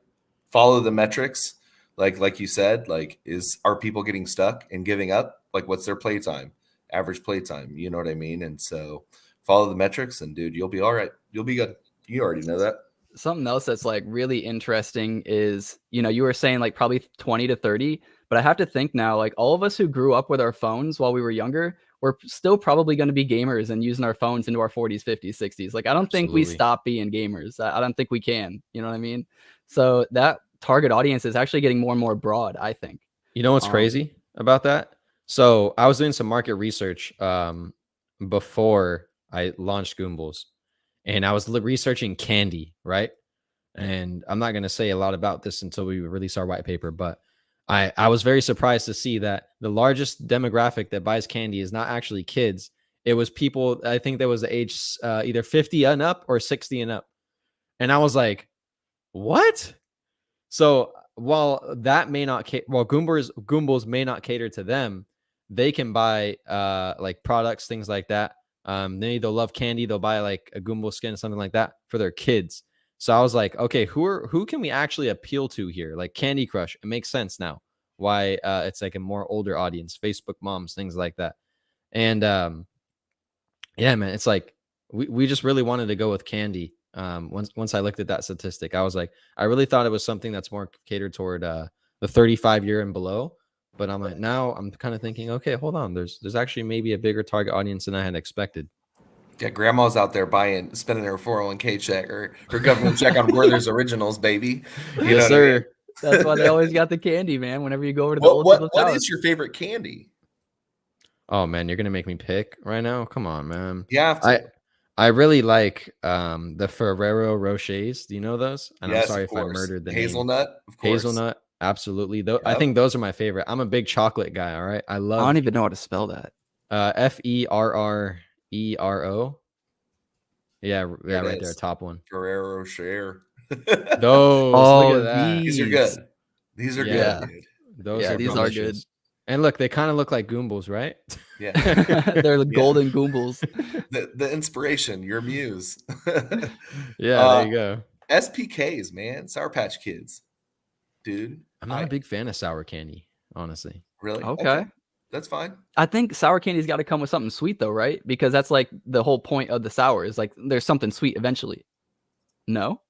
Follow the metrics. Like you said, like are people getting stuck and giving up? Like what's their playtime? Average playtime, you know what I mean? And so follow the metrics and dude, you'll be all right. You'll be good. You already know that. Something else that's like really interesting is, you were saying like probably 20 to 30, but I have to think now, like all of us who grew up with our phones while we were younger, we're still probably going to be gamers and using our phones into our 40s, 50s, 60s. Like I don't think we Absolutely. stop being gamers. I don't think we can. You know what I mean? So that target audience is actually getting more and more broad, I think. You know what's Um, crazy about that? So I was doing some market research before I launched Goombles, and I was researching candy, right? And I'm not going to say a lot about this until we release our white paper, but I was very surprised to see that the largest demographic that buys candy is not actually kids. It was people, I think there was the age either 50 and up or 60 and up. And I was like, what? So while that may not, while Goombles may not cater to them, they can buy like products, things like that. They'll love candy. They'll buy like a Goomble skin, something like that for their kids. So I was like, okay, who can we actually appeal to here? Like Candy Crush, it makes sense now why it's like a more older audience, Facebook moms, things like that. And yeah, man, it's like we just really wanted to go with candy. Once I looked at that statistic, I was like, I really thought it was something that's more catered toward the 35-year and below. But I'm like, now I'm kind of thinking, okay, hold on. There's actually maybe a bigger target audience than I had expected. Yeah, grandma's out there spending her 401k check or her government check on Werther's Originals, baby. You know Yes, what I mean? sir. that's why they always got the candy, man. Whenever you go over to the old people's What house. is your favorite candy? Oh man, you're gonna make me pick right now. Come on, man. You have I to. I really like the Ferrero Rochers. Do you know those? And I'm Yes, sorry of if I course. murdered the name. Hazelnut, of course. Hazelnut, absolutely. Though I Yep. think those are my favorite. I'm a big chocolate guy. All right, I I love don't even know how to spell that. Ferrero. Yeah, There yeah, it right there, is. top one. Ferrero Rocher. Those, look Oh, at that. These are these. good. These are Yeah, good, Yeah. dude. those Yeah, are these are good. delicious. And look, they kind of look like Goombas, right? Yeah. They're the Yeah. golden Goombles. The inspiration, your muse. Yeah, there you go. SPKs, man. Sour Patch Kids. Dude. I'm not a big fan of sour candy, honestly. Really? Okay. Okay. That's fine. I think sour candy's got to come with something sweet though, right? Because that's like the whole point of the sour is like there's something sweet eventually. No?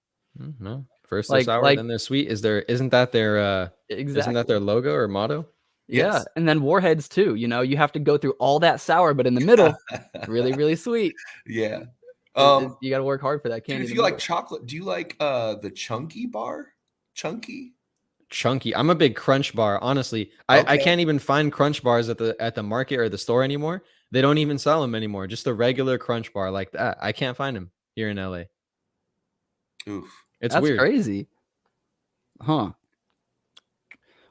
No, first they're Like sour, like then they're sweet. Isn't that their exactly. logo or motto? Yeah, Yes. and then warheads too, you have to go through all that sour, but in the middle, really, really sweet. Yeah. You got to work hard for that Dude, candy if in you the like middle. chocolate, do you like the chunky bar? Chunky? Chunky. I'm a big Crunch bar. Honestly, I Okay. can't even find Crunch bars at the market or the store anymore. They don't even sell them anymore. Just a regular Crunch bar like that. I can't find them here in LA. Oof. It's That's weird. crazy. Huh.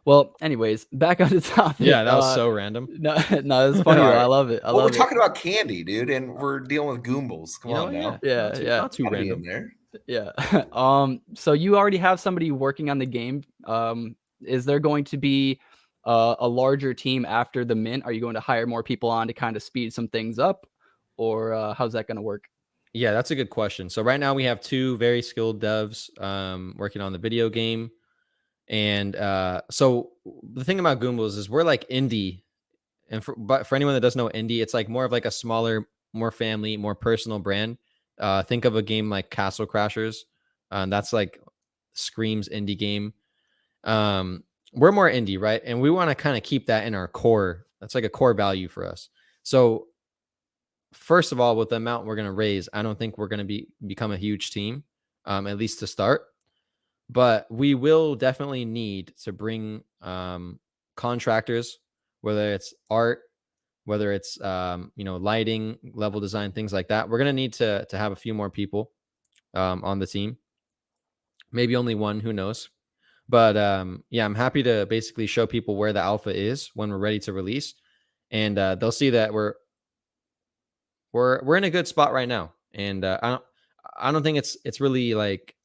Well, anyways, back on the topic. Yeah, that was so random. No, no, it's All funny though. I right. love it. I Well, we're love it. talking about candy, dude, and we're dealing with Goombles. Come You know on what? Yeah, now. Yeah, yeah, not too Gotta be in random. there. yeah. So you already have somebody working on the game. Is there going to be a larger team after the mint? Are you going to hire more people on to kind of speed some things up, or how's that going to work? Yeah, that's a good question. So right now we have 2 very skilled devs working on the video game. And so the thing about Goombles is we're like indie. And but for anyone that doesn't know indie, it's like more of like a smaller, more family, more personal brand. Think of a game like Castle Crashers. That's like Scream's indie game. We're more indie, right? And we want to kind of keep that in our core. That's like a core value for us. So first of all, with the amount we're going to raise, I don't think we're going to become a huge team, at least to start. But we will definitely need to bring contractors, whether it's art, whether it's lighting, level design, things like that. We're going to need to have a few more people on the team. Maybe only one, who knows? But yeah, I'm happy to basically show people where the alpha is when we're ready to release, and they'll see that we're in a good spot right now. And I don't think it's really like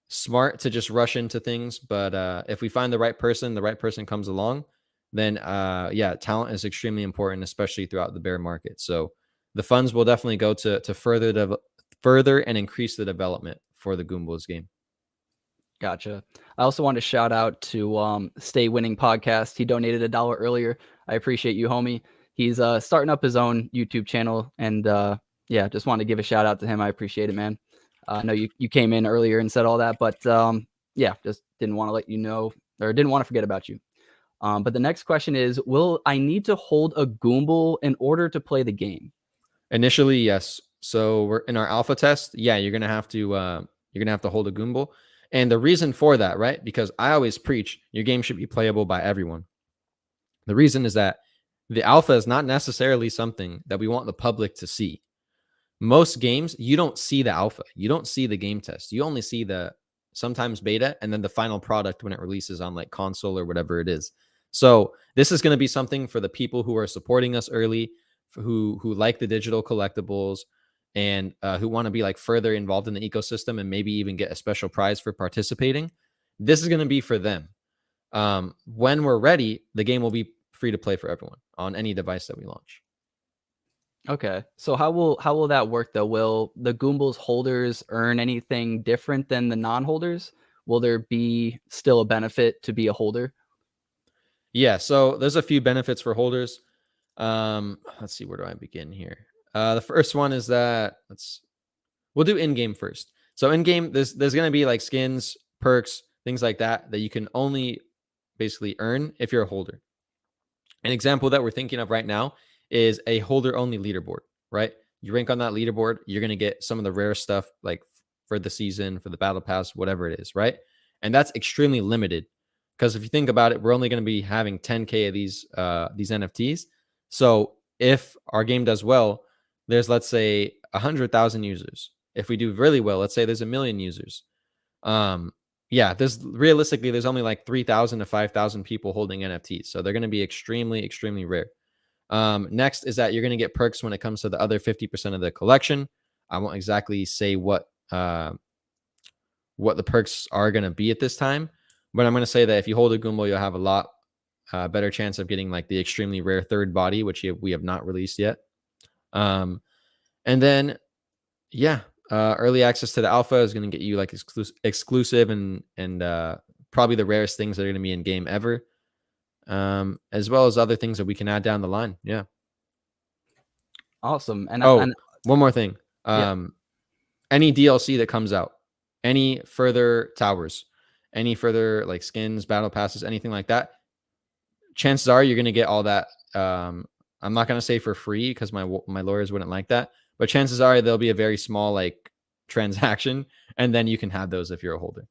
smart to just rush into things. But if we find the right person comes along, then yeah, talent is extremely important, especially throughout the bear market. So the funds will definitely go to further and increase the development for the Goombles game. Gotcha. I also want to shout out to Stay Winning Podcast. He donated $1 earlier. I appreciate you, homie. He's starting up his own YouTube channel, and yeah, just wanted to give a shout out to him. I appreciate it, man. I know you came in earlier and said all that, but yeah, just didn't want to let you know, or didn't want to forget about you. But the next question is, will I need to hold a Goomble in order to play the game? Initially, yes. So we're in our alpha test. Yeah, you're gonna have to hold a Goomble. And the reason for that, right? Because I always preach your game should be playable by everyone. The reason is that the alpha is not necessarily something that we want the public to see. Most games, you don't see the alpha. You don't see the game test. You only see the sometimes beta and then the final product when it releases on like console or whatever it is. So this is going to be something for the people who are supporting us early, who like the digital collectibles, and who want to be like further involved in the ecosystem and maybe even get a special prize for participating. This is going to be for them. When we're ready, the game will be free to play for everyone on any device that we launch. Okay. So how will that work though? Will the Goombles holders earn anything different than the non-holders? Will there be still a benefit to be a holder? Yeah, so there's a few benefits for holders. Let's see, where do I begin here? The first one is that we'll do in-game first. So in-game, there's going to be like skins, perks, things like that you can only basically earn if you're a holder. An example that we're thinking of right now is a holder-only leaderboard, right? You rank on that leaderboard, you're going to get some of the rare stuff like for the season, for the battle pass, whatever it is, right? And that's extremely limited because if you think about it, we're only going to be having 10K of these NFTs. So if our game does well, there's, let's say, 100,000 users. If we do really well, let's say there's 1 million users. Yeah, there's only like 3,000 to 5,000 people holding NFTs. So they're going to be extremely, extremely rare. Next is that you're going to get perks when it comes to the other 50% of the collection. I won't exactly say what the perks are going to be at this time, but I'm going to say that if you hold a Goomble, you'll have a lot better chance of getting like the extremely rare third body, which we have not released yet. And then, yeah, early access to the alpha is going to get you like exclusive and probably the rarest things that are going to be in game ever, as well as other things that we can add down the line. Yeah. Awesome. And one more thing. Yeah. Any DLC that comes out, any further towers, any further like skins, battle passes, anything like that, chances are you're going to get all that. I'm not going to say for free because my lawyers wouldn't like that, but chances are there'll be a very small like transaction, and then you can have those if you're a holder.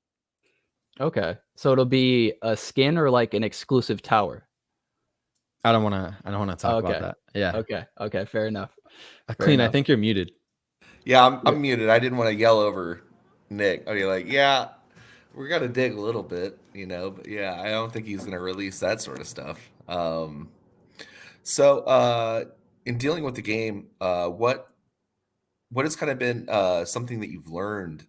Okay. So it'll be a skin or like an exclusive tower? I don't want to talk about that. Yeah. Okay. Fair enough. Clean, I think you're muted. Yeah, I'm muted. I didn't want to yell over Nick. Okay, like, yeah, we're gonna dig a little bit, but yeah, I don't think he's gonna release that sort of stuff. So in dealing with the game, what has kind of been something that you've learned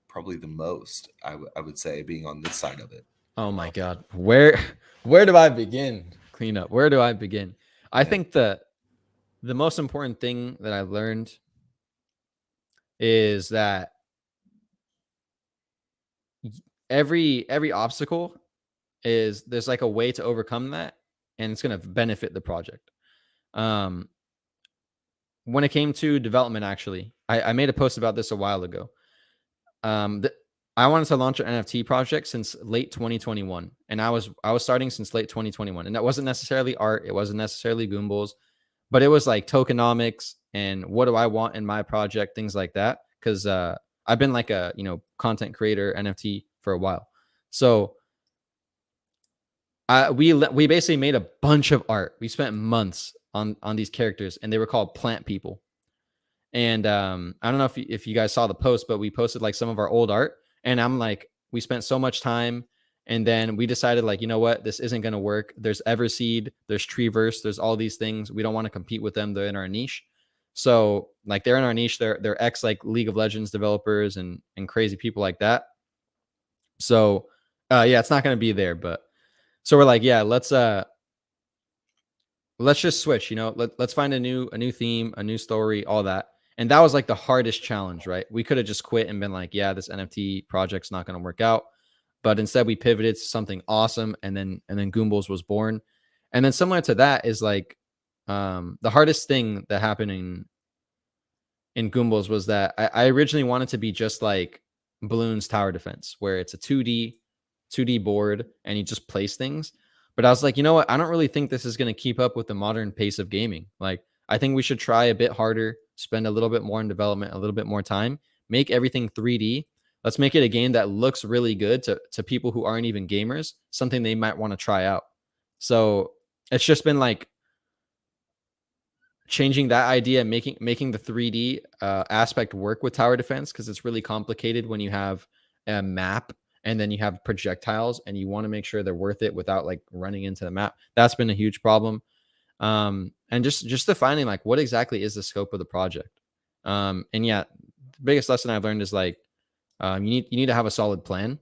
probably the most? I would say, being on this side of it. Oh my God, where do I begin? Clean up. Where do I begin? I think the most important thing that I learned is that every obstacle is there's like a way to overcome that, and it's going to benefit the project. When it came to development, actually, I made a post about this a while ago. I wanted to launch an NFT project since late 2021, and I was starting since late 2021, and that wasn't necessarily art, it wasn't necessarily Goombles, but it was like tokenomics and what do I want in my project, things like that. Because I've been like a content creator NFT for a while, so we basically made a bunch of art. We spent months on these characters, and they were called plant people. And I don't know if you guys saw the post, but we posted like some of our old art, and I'm like, we spent so much time, and then we decided like, you know what, this isn't going to work. There's Everseed, there's Treeverse, there's all these things. We don't want to compete with them. They're in our niche. So like they're in our niche. They're ex like League of Legends developers and crazy people like that. So yeah, it's not going to be there. But so we're like, yeah, let's just switch. Let's find a new theme, a new story, all that. And that was like the hardest challenge, right? We could have just quit and been like, yeah, this NFT project's not going to work out. But instead we pivoted to something awesome. And then Goombles was born. And then similar to that is like the hardest thing that happened in Goombles was that I originally wanted to be just like Balloon's Tower Defense, where it's a 2D board and you just place things. But I was like, you know what? I don't really think this is going to keep up with the modern pace of gaming. Like, I think we should try a bit harder, spend a little bit more in development, a little bit more time, make everything 3D. Let's make it a game that looks really good to people who aren't even gamers, something they might want to try out. So it's just been like changing that idea, making the 3D aspect work with tower defense, because it's really complicated when you have a map and then you have projectiles and you want to make sure they're worth it without like running into the map. That's been a huge problem. And just defining like what exactly is the scope of the project. And yeah, the biggest lesson I've learned is like you need to have a solid plan.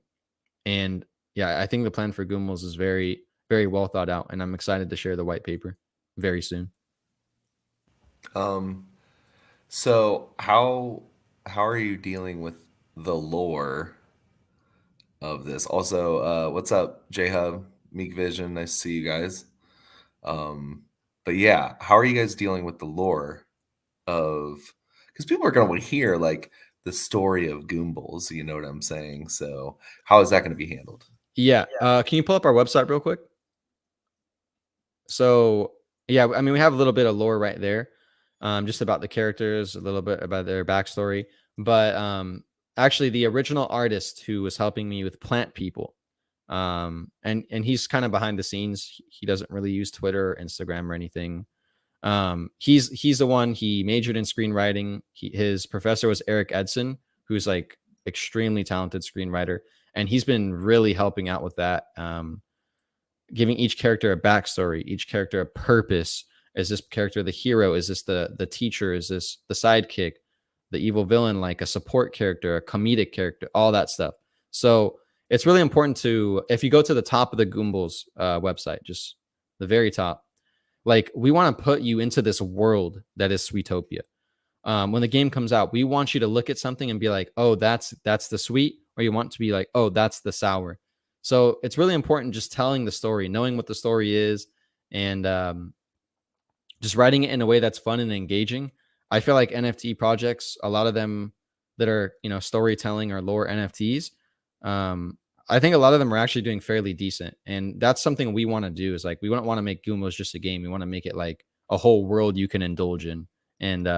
And yeah, I think the plan for Goombles is very, very well thought out, and I'm excited to share the white paper very soon. So how are you dealing with the lore of this? Also, what's up, J-Hub, Meek Vision? Nice to see you guys. But yeah, how are you guys dealing with the lore of, because people are going to want to hear like the story of Goombles, you know what I'm saying? So how is that going to be handled? Yeah. Can you pull up our website real quick? So yeah, I mean, we have a little bit of lore right there, just about the characters, a little bit about their backstory. But actually, the original artist who was helping me with Plant People, and he's kind of behind the scenes. He doesn't really use Twitter or Instagram or anything. He's the one. He majored in screenwriting. His professor was Eric Edson, who's like extremely talented screenwriter, and he's been really helping out with that. Giving each character a backstory, each character a purpose. Is this character the hero? Is this the teacher? Is this the sidekick, the evil villain, like a support character, a comedic character, all that stuff. So it's really important to, if you go to the top of the Goombles website, just the very top, like we want to put you into this world that is Sweetopia. When the game comes out, we want you to look at something and be like, oh, that's the sweet, or you want to be like, oh, that's the sour. So it's really important just telling the story, knowing what the story is, and just writing it in a way that's fun and engaging. I feel like NFT projects, a lot of them that are, storytelling or lore NFTs, I think a lot of them are actually doing fairly decent. And that's something we want to do, is like, we don't want to make Goomos just a game. We want to make it like a whole world you can indulge in. And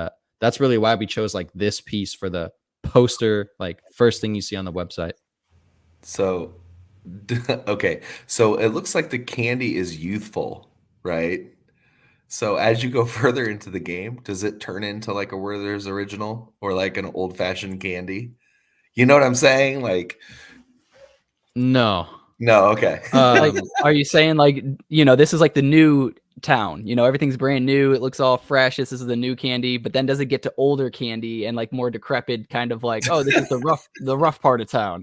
that's really why we chose like this piece for the poster, like first thing you see on the website. So, okay. So it looks like the candy is youthful, right? So as you go further into the game, does it turn into like a Werther's original or like an old fashioned candy? You know what I'm saying? Like, No. okay. Like, are you saying like, this is like the new town, everything's brand new, it looks all fresh, this is the new candy, but then does it get to older candy and like more decrepit, kind of like, oh, this is the rough part of town?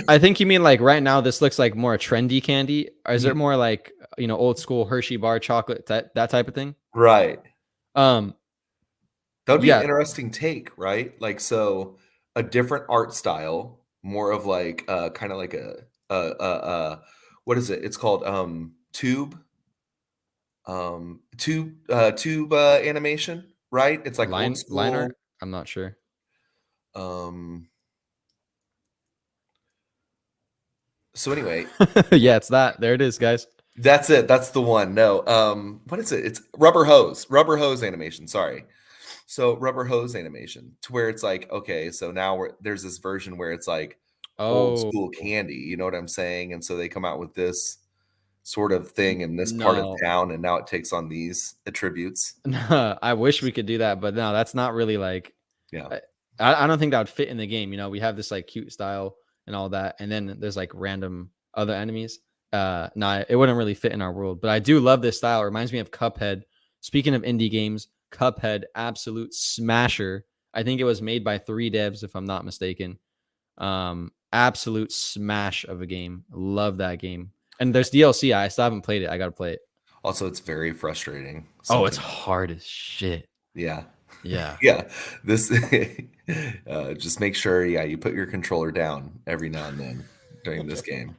I think you mean like right now this looks like more a trendy candy, or is it more like, old school Hershey bar chocolate, that type of thing? Right. That would be an Yeah, interesting take, right? Like, so a different art style, more of like kind of like what is it? It's called tube animation, right? It's like old line school. art. I'm not sure. Um, so anyway, Yeah, it's that. There it is, guys. that's it. That's the one. No, what is it? It's rubber hose animation. Sorry. So rubber hose animation to where it's like, okay, so now there's this version where it's like old Oh school candy. You know what I'm saying? And so they come out with this sort of thing in this part of no, town, and now it takes on these attributes. no. I wish we could do that, but no, that's not really like. Yeah. I, I don't think that would fit in the game. You know, we have this like cute style and all that, and then there's like random other enemies. No, it wouldn't really fit in our world. But I do love this style. It reminds me of Cuphead. Speaking of indie games, Cuphead, absolute smasher. I think it was made by 3 devs, if I'm not mistaken. Absolute smash of a game. Love that game. And there's DLC. I still haven't played it. I gotta play it. Also, it's very frustrating Oh, it's sometimes. hard as shit. Yeah. Yeah. Yeah. This just make sure, yeah, you put your controller down every now and then during this game.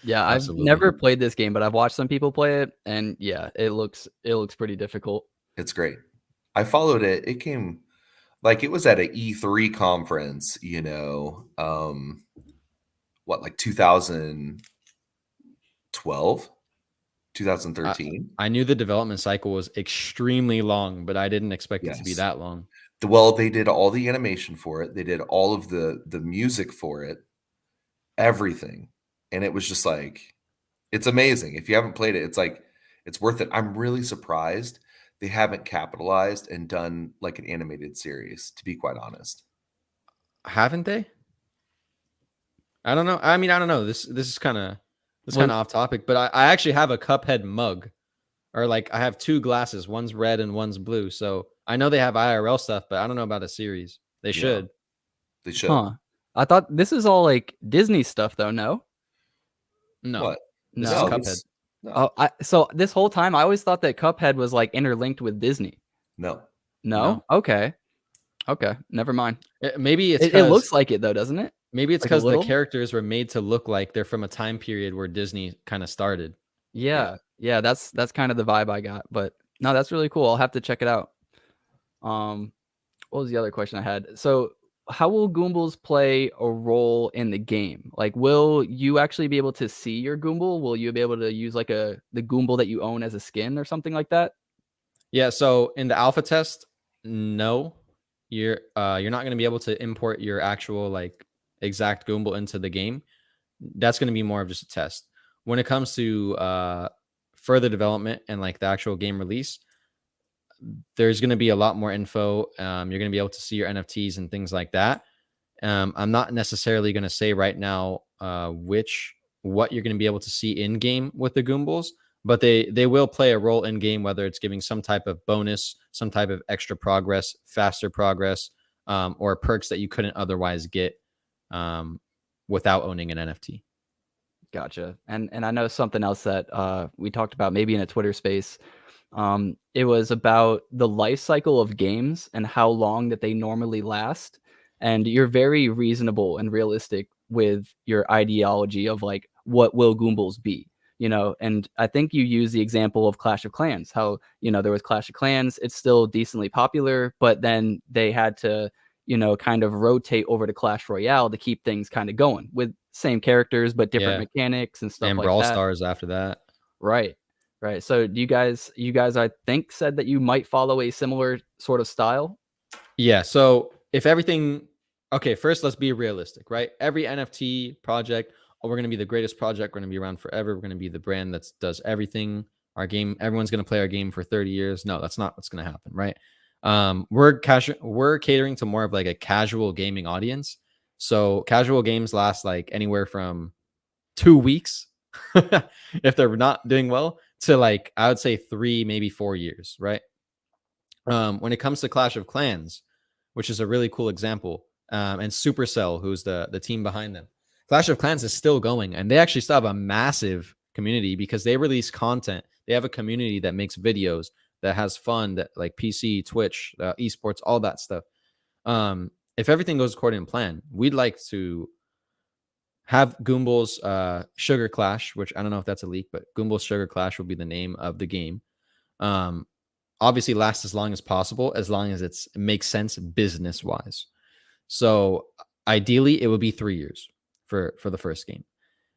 Yeah, I've Absolutely. never played this game, but I've watched some people play it, and yeah, it looks pretty difficult. It's great. I followed it. It came like it was at an E3 conference, what, like 2012, I, 2013? I knew the development cycle was extremely long, but I didn't expect it to be Yes. that long. Well, they did all the animation for it. They did all of the music for it, everything. And it was just like it's amazing. If you haven't played it, it's like it's worth it. I'm really surprised they haven't capitalized and done like an animated series, to be quite honest. Haven't they? I don't know. I mean, I don't know. This is kind of Well, off topic, but I actually have a Cuphead mug, or like I have 2 glasses. One's red and one's blue. So I know they have IRL stuff, but I don't know about a series. They Yeah, should. they should. huh? I thought this is all like Disney stuff, though. No, No, What? this is no. Cuphead. No, So this whole time I always thought that Cuphead was like interlinked with Disney. no. No, No. okay, never mind. Maybe it's It looks because like it though, doesn't it? maybe it's Like a because the little. characters were made to look like they're from a time period where Disney kind of started. Yeah, yeah. That's kind of the vibe I got. But no, that's really cool. I'll have to check it out. What was the other question I had? So, how will Goombles play a role in the game? Like, will you actually be able to see your Goomble? Will you be able to use like the Goomble that you own as a skin or something like that? Yeah. So in the alpha test, no, you're not going to be able to import your actual like exact Goomble into the game. That's going to be more of just a test. When it comes to further development and like the actual game release, there's going to be a lot more info. You're going to be able to see your NFTs and things like that. I'm not necessarily going to say right now what you're going to be able to see in game with the Goombles, but they will play a role in game, whether it's giving some type of bonus, some type of extra progress, faster progress, or perks that you couldn't otherwise get without owning an NFT. Gotcha. And I know something else that we talked about maybe in a Twitter space. It was about the life cycle of games and how long that they normally last. And you're very reasonable and realistic with your ideology of like what will Goombles be, and I think you use the example of Clash of Clans, how there was Clash of Clans, it's still decently popular, but then they had to kind of rotate over to Clash Royale to keep things kind of going with same characters but different Yeah, mechanics and stuff and like Brawl that. Stars after that. Right. Right. So you guys, I think, said that you might follow a similar sort of style. Yeah. So if everything, okay, first let's be realistic, right? Every NFT project, oh, we're going to be the greatest project. We're going to be around forever. We're going to be the brand that does everything. Our game, everyone's going to play our game for 30 years. No, that's not what's going to happen, right? We're catering to more of like a casual gaming audience. So casual games last like anywhere from 2 weeks, if they're not doing well, to like I would say 3, maybe 4 years, right? When it comes to Clash of Clans, which is a really cool example, and Supercell, who's the team behind them, Clash of Clans is still going, and they actually still have a massive community because they release content. They have a community that makes videos that has fun, that like PC, Twitch, esports, all that stuff. If everything goes according to plan, we'd like to have Goombles Sugar Clash, which I don't know if that's a leak, but Goombles Sugar Clash will be the name of the game. Obviously last as long as possible, as long as it makes sense business wise. So ideally it would be 3 years for the first game.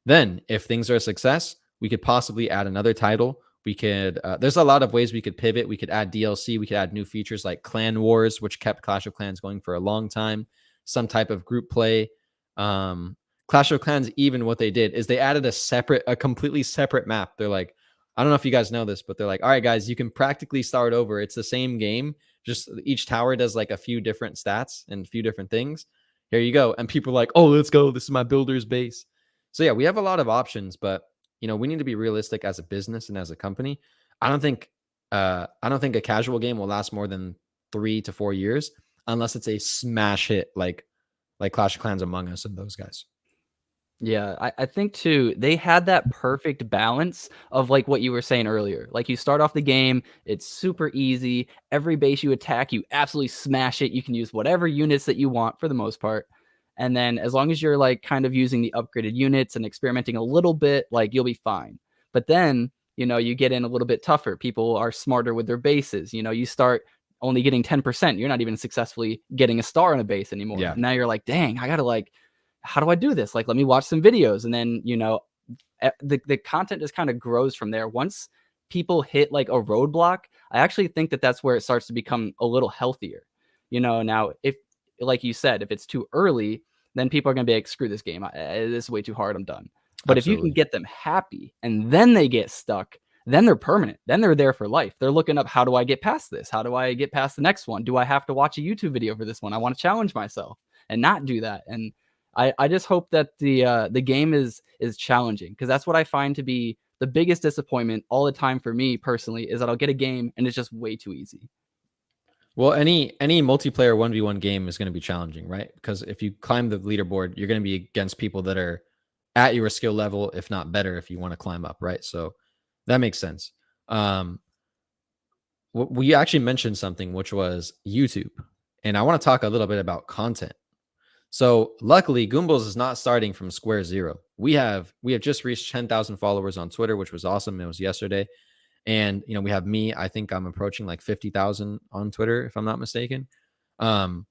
Then if things are a success, we could possibly add another title. We could, there's a lot of ways we could pivot. We could add DLC. We could add new features like Clan Wars, which kept Clash of Clans going for a long time. Some type of group play. Clash of Clans, even what they did is they added a completely separate map. They're like, I don't know if you guys know this, but they're like, all right, guys, you can practically start over. It's the same game. Just each tower does like a few different stats and a few different things. Here you go. And people are like, oh, let's go. This is my builder's base. So yeah, we have a lot of options, but we need to be realistic as a business and as a company. I don't think a casual game will last more than 3 to 4 years unless it's a smash hit like Clash of Clans, Among Us, and those guys. Yeah, I think too, they had that perfect balance of like what you were saying earlier. Like you start off the game, it's super easy. Every base you attack, you absolutely smash it. You can use whatever units that you want for the most part. And then as long as you're like kind of using the upgraded units and experimenting a little bit, like you'll be fine. But then, you get in a little bit tougher. People are smarter with their bases. You start only getting 10%. You're not even successfully getting a star on a base anymore. Yeah. Now you're like, dang, I got to like, how do I do this? Like, let me watch some videos. And then, the content just kind of grows from there. Once people hit like a roadblock, I actually think that that's where it starts to become a little healthier. Now if, like you said, if it's too early, then people are going to be like, screw this game. This is way too hard. I'm done. But If you can get them happy and then they get stuck, then they're permanent. Then they're there for life. They're looking up, how do I get past this? How do I get past the next one? Do I have to watch a YouTube video for this one? I want to challenge myself and not do that. And I just hope that the game is challenging, because that's what I find to be the biggest disappointment all the time for me personally, is that I'll get a game and it's just way too easy. Well, any multiplayer 1v1 game is going to be challenging, right? Because if you climb the leaderboard, you're going to be against people that are at your skill level, if not better, if you want to climb up, right? So that makes sense. We actually mentioned something, which was YouTube, and I want to talk a little bit about content. So luckily, Goombles is not starting from square zero. We have just reached 10,000 followers on Twitter, which was awesome. It was yesterday. And, we have me. I think I'm approaching like 50,000 on Twitter, if I'm not mistaken. And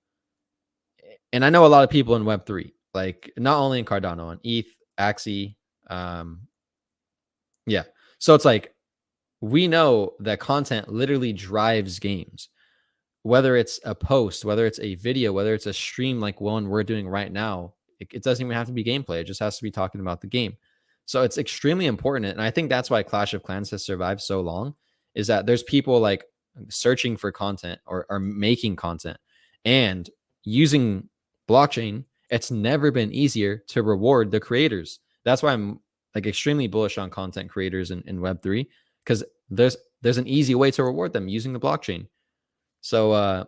I know a lot of people in Web3, like not only in Cardano, on ETH, Axie. Yeah. So it's like, we know that content literally drives games. Whether it's a post, whether it's a video, whether it's a stream like one we're doing right now, it doesn't even have to be gameplay. It just has to be talking about the game. So it's extremely important. And I think that's why Clash of Clans has survived so long, is that there's people like searching for content or making content and using blockchain. It's never been easier to reward the creators. That's why I'm like extremely bullish on content creators in Web3, because there's an easy way to reward them using the blockchain. So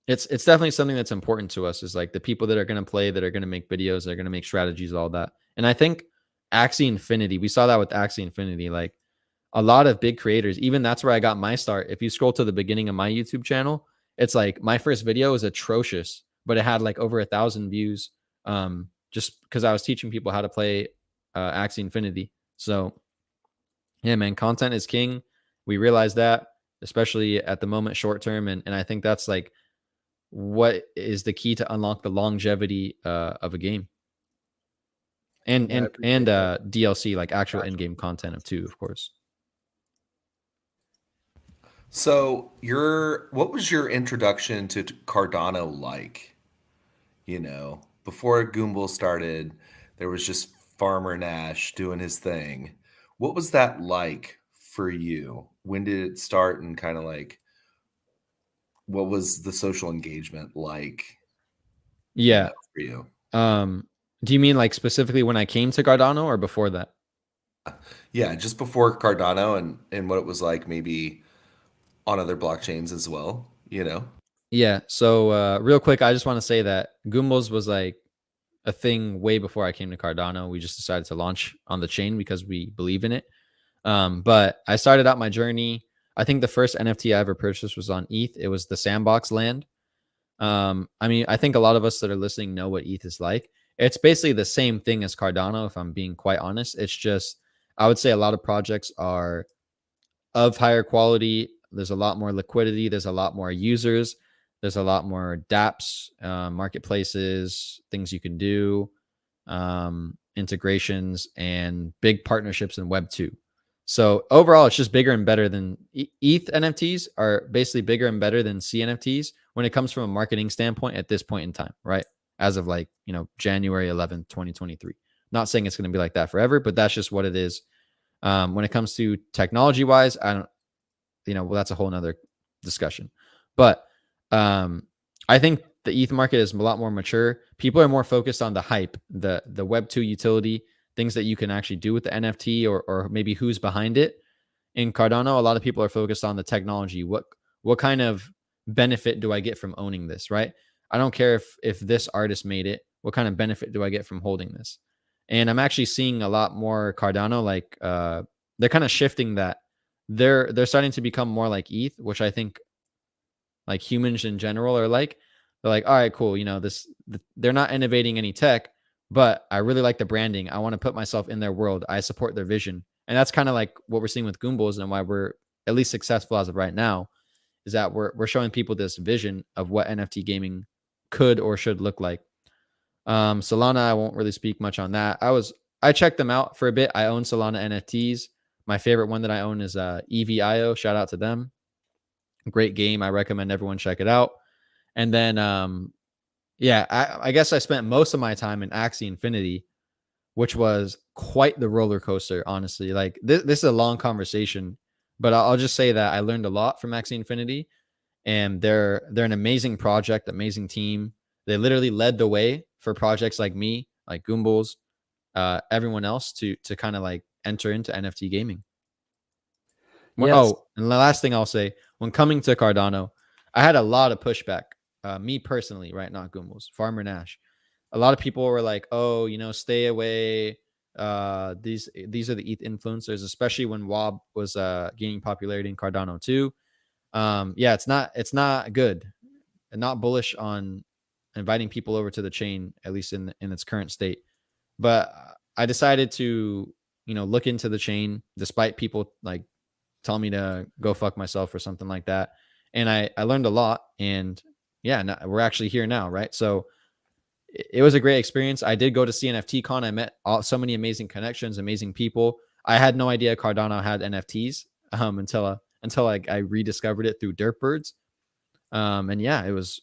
it's definitely something that's important to us, is like the people that are going to play, that are going to make videos, that are going to make strategies, all that. And I think Axie Infinity, we saw that with Axie Infinity, like a lot of big creators, even that's where I got my start. If you scroll to the beginning of my YouTube channel, it's like my first video was atrocious, but it had like over 1,000 views, just because I was teaching people how to play Axie Infinity. So yeah, man, content is king. We realize that, especially at the moment, short term. And I think that's like what is the key to unlock the longevity of a game. And DLC, like actual in-game content of too, of course. So what was your introduction to Cardano like? Before Goomble started, there was just Farmer Nash doing his thing. What was that like for you? When did it start, and kind of like, what was the social engagement like? Yeah. For you. Do you mean like specifically when I came to Cardano, or before that? Yeah, just before Cardano, and what it was like maybe on other blockchains as well, Yeah. So real quick, I just want to say that Goombles was like a thing way before I came to Cardano. We just decided to launch on the chain because we believe in it. But I started out my journey. I think the first NFT I ever purchased was on ETH. It was the Sandbox land. I mean, I think a lot of us that are listening know what ETH is like. It's basically the same thing as Cardano, if I'm being quite honest. It's just, I would say a lot of projects are of higher quality. There's a lot more liquidity. There's a lot more users. There's a lot more dApps, marketplaces, things you can do, integrations, and big partnerships in Web 2. So overall, it's just bigger and better than ETH NFTs are basically bigger and better than CNFTs when it comes from a marketing standpoint at this point in time, right? As of like, January 11th, 2023. Not saying it's going to be like that forever, but that's just what it is. When it comes to technology wise, I don't, well, that's a whole nother discussion. But I think the ETH market is a lot more mature. People are more focused on the hype, the Web 2 utility, things that you can actually do with the NFT, or maybe who's behind it. In Cardano, a lot of people are focused on the technology. What kind of benefit do I get from owning this, right? I don't care if this artist made it. What kind of benefit do I get from holding this? And I'm actually seeing a lot more Cardano, like they're kind of shifting that. They're starting to become more like ETH, which I think like humans in general are like. They're like, all right, cool. They're not innovating any tech, but I really like the branding. I want to put myself in their world. I support their vision. And that's kind of like what we're seeing with Goombles, and why we're at least successful as of right now, is that we're showing people this vision of what NFT gaming could or should look like. Solana, I won't really speak much on that. I checked them out for a bit. I own Solana NFTs. My favorite one that I own is EVIO. Shout out to them. Great game. I recommend everyone check it out. And then, I guess I spent most of my time in Axie Infinity, which was quite the roller coaster, honestly. Like this is a long conversation, but I'll just say that I learned a lot from Axie Infinity, and they're an amazing project, amazing team. They literally led the way for projects like me, like Goombles, everyone else to kind of like enter into NFT gaming. Yes. Oh, and the last thing I'll say, when coming to Cardano, I had a lot of pushback. Me personally, right? Not Goombles, Farmer Nash. A lot of people were like, "Oh, stay away. These are the ETH influencers," especially when Wob was gaining popularity in Cardano too. It's not good, and not bullish on inviting people over to the chain, at least in its current state. But I decided to look into the chain, despite people like telling me to go fuck myself or something like that. And I learned a lot, and we're actually here now, right? So it was a great experience. I did go to CNFT Con. I met so many amazing connections, amazing people. I had no idea Cardano had NFTs until I rediscovered it through Dirtbirds. And yeah, it was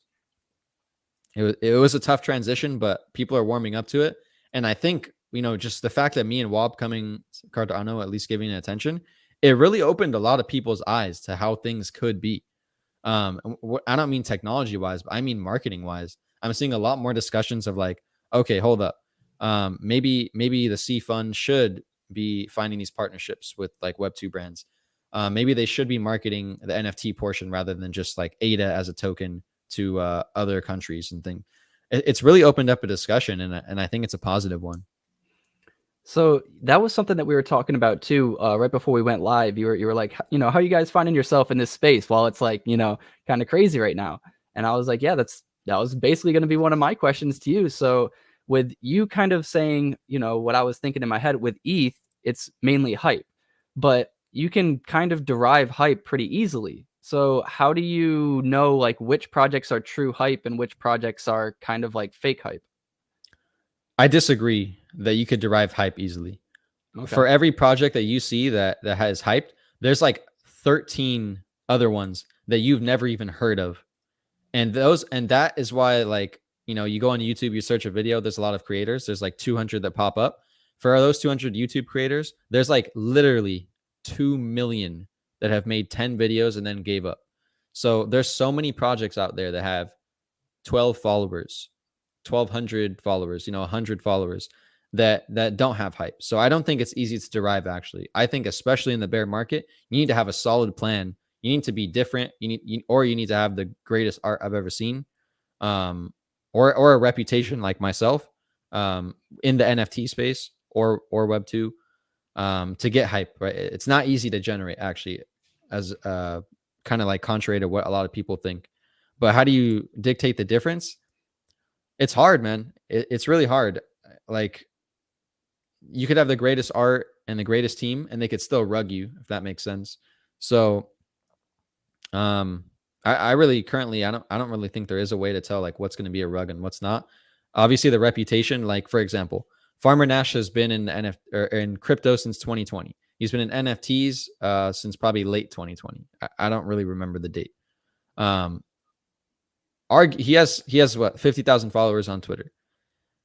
a tough transition, but people are warming up to it. And I think, just the fact that me and Wob coming to Cardano, at least giving it attention, it really opened a lot of people's eyes to how things could be. I don't mean technology wise, but I mean marketing wise. I'm seeing a lot more discussions of like, okay, hold up. Maybe the C fund should be finding these partnerships with like Web2 brands. Maybe they should be marketing the NFT portion rather than just like ADA as a token to other countries and things. It's really opened up a discussion, and I think it's a positive one. So that was something that we were talking about too, right before we went live. You were like, how are you guys finding yourself in this space while it's like, kind of crazy right now? And I was like, yeah, that was basically going to be one of my questions to you. So with you kind of saying, what I was thinking in my head with ETH, it's mainly hype, but you can kind of derive hype pretty easily. So how do you know like which projects are true hype and which projects are kind of like fake hype? I disagree that you could derive hype easily. Okay. For every project that you see that has hyped, there's like 13 other ones that you've never even heard of. And that is why, like, you go on YouTube, you search a video, there's a lot of creators. There's like 200 that pop up. For those 200 YouTube creators, there's like literally 2 million that have made 10 videos and then gave up. So there's so many projects out there that have 12 followers, 1,200 followers, 100 followers that don't have hype. So I don't think it's easy to derive, actually. I think especially in the bear market, you need to have a solid plan. You need to be different. You need to have the greatest art I've ever seen, or a reputation like myself, in the NFT space or Web2, to get hype. Right? It's not easy to generate, actually. kind of like contrary to what a lot of people think. But how do you dictate the difference? It's hard, man. It's really hard. Like, you could have the greatest art and the greatest team, and they could still rug you, if that makes sense. So, I really currently I don't really think there is a way to tell like what's going to be a rug and what's not. Obviously, the reputation, like for example, Farmer Nash has been in in crypto since 2020. He's been in NFTs since probably late 2020. I don't really remember the date. He has what, 50,000 followers on Twitter.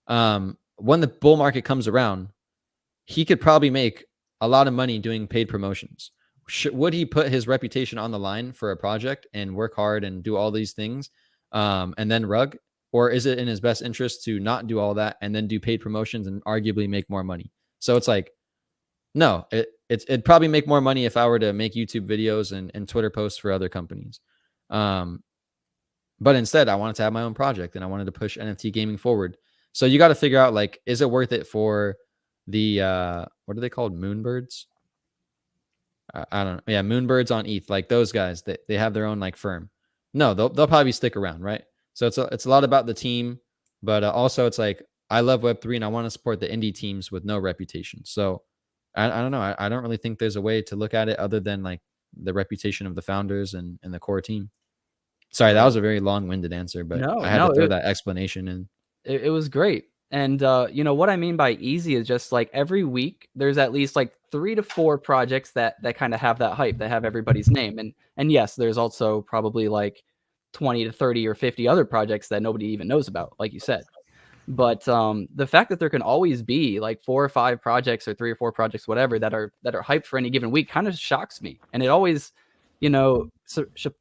When the bull market comes around, he could probably make a lot of money doing paid promotions. Would he put his reputation on the line for a project and work hard and do all these things and then rug? Or is it in his best interest to not do all that and then do paid promotions and arguably make more money? So it's like, no, it'd probably make more money if I were to make YouTube videos and Twitter posts for other companies. But instead, I wanted to have my own project and I wanted to push NFT gaming forward. So you got to figure out, like, is it worth it for the, what are they called? Moonbirds? I don't know. Yeah, Moonbirds on ETH, like those guys, they have their own like firm. No, they'll probably stick around, right? So it's a lot about the team, but also it's like, I love Web3 and I want to support the indie teams with no reputation. So I don't know. I don't really think there's a way to look at it other than like the reputation of the founders and the core team. Sorry, that was a very long-winded answer, but I had to throw that explanation in. It was great. And you know what I mean by easy is just like every week there's at least like 3 to 4 projects that kind of have that hype, that have everybody's name. And yes, there's also probably like 20 to 30 or 50 other projects that nobody even knows about, like you said. But the fact that there can always be like 4 or 5 projects or 3 or 4 projects, whatever, that are hyped for any given week kind of shocks me. And it always, you know,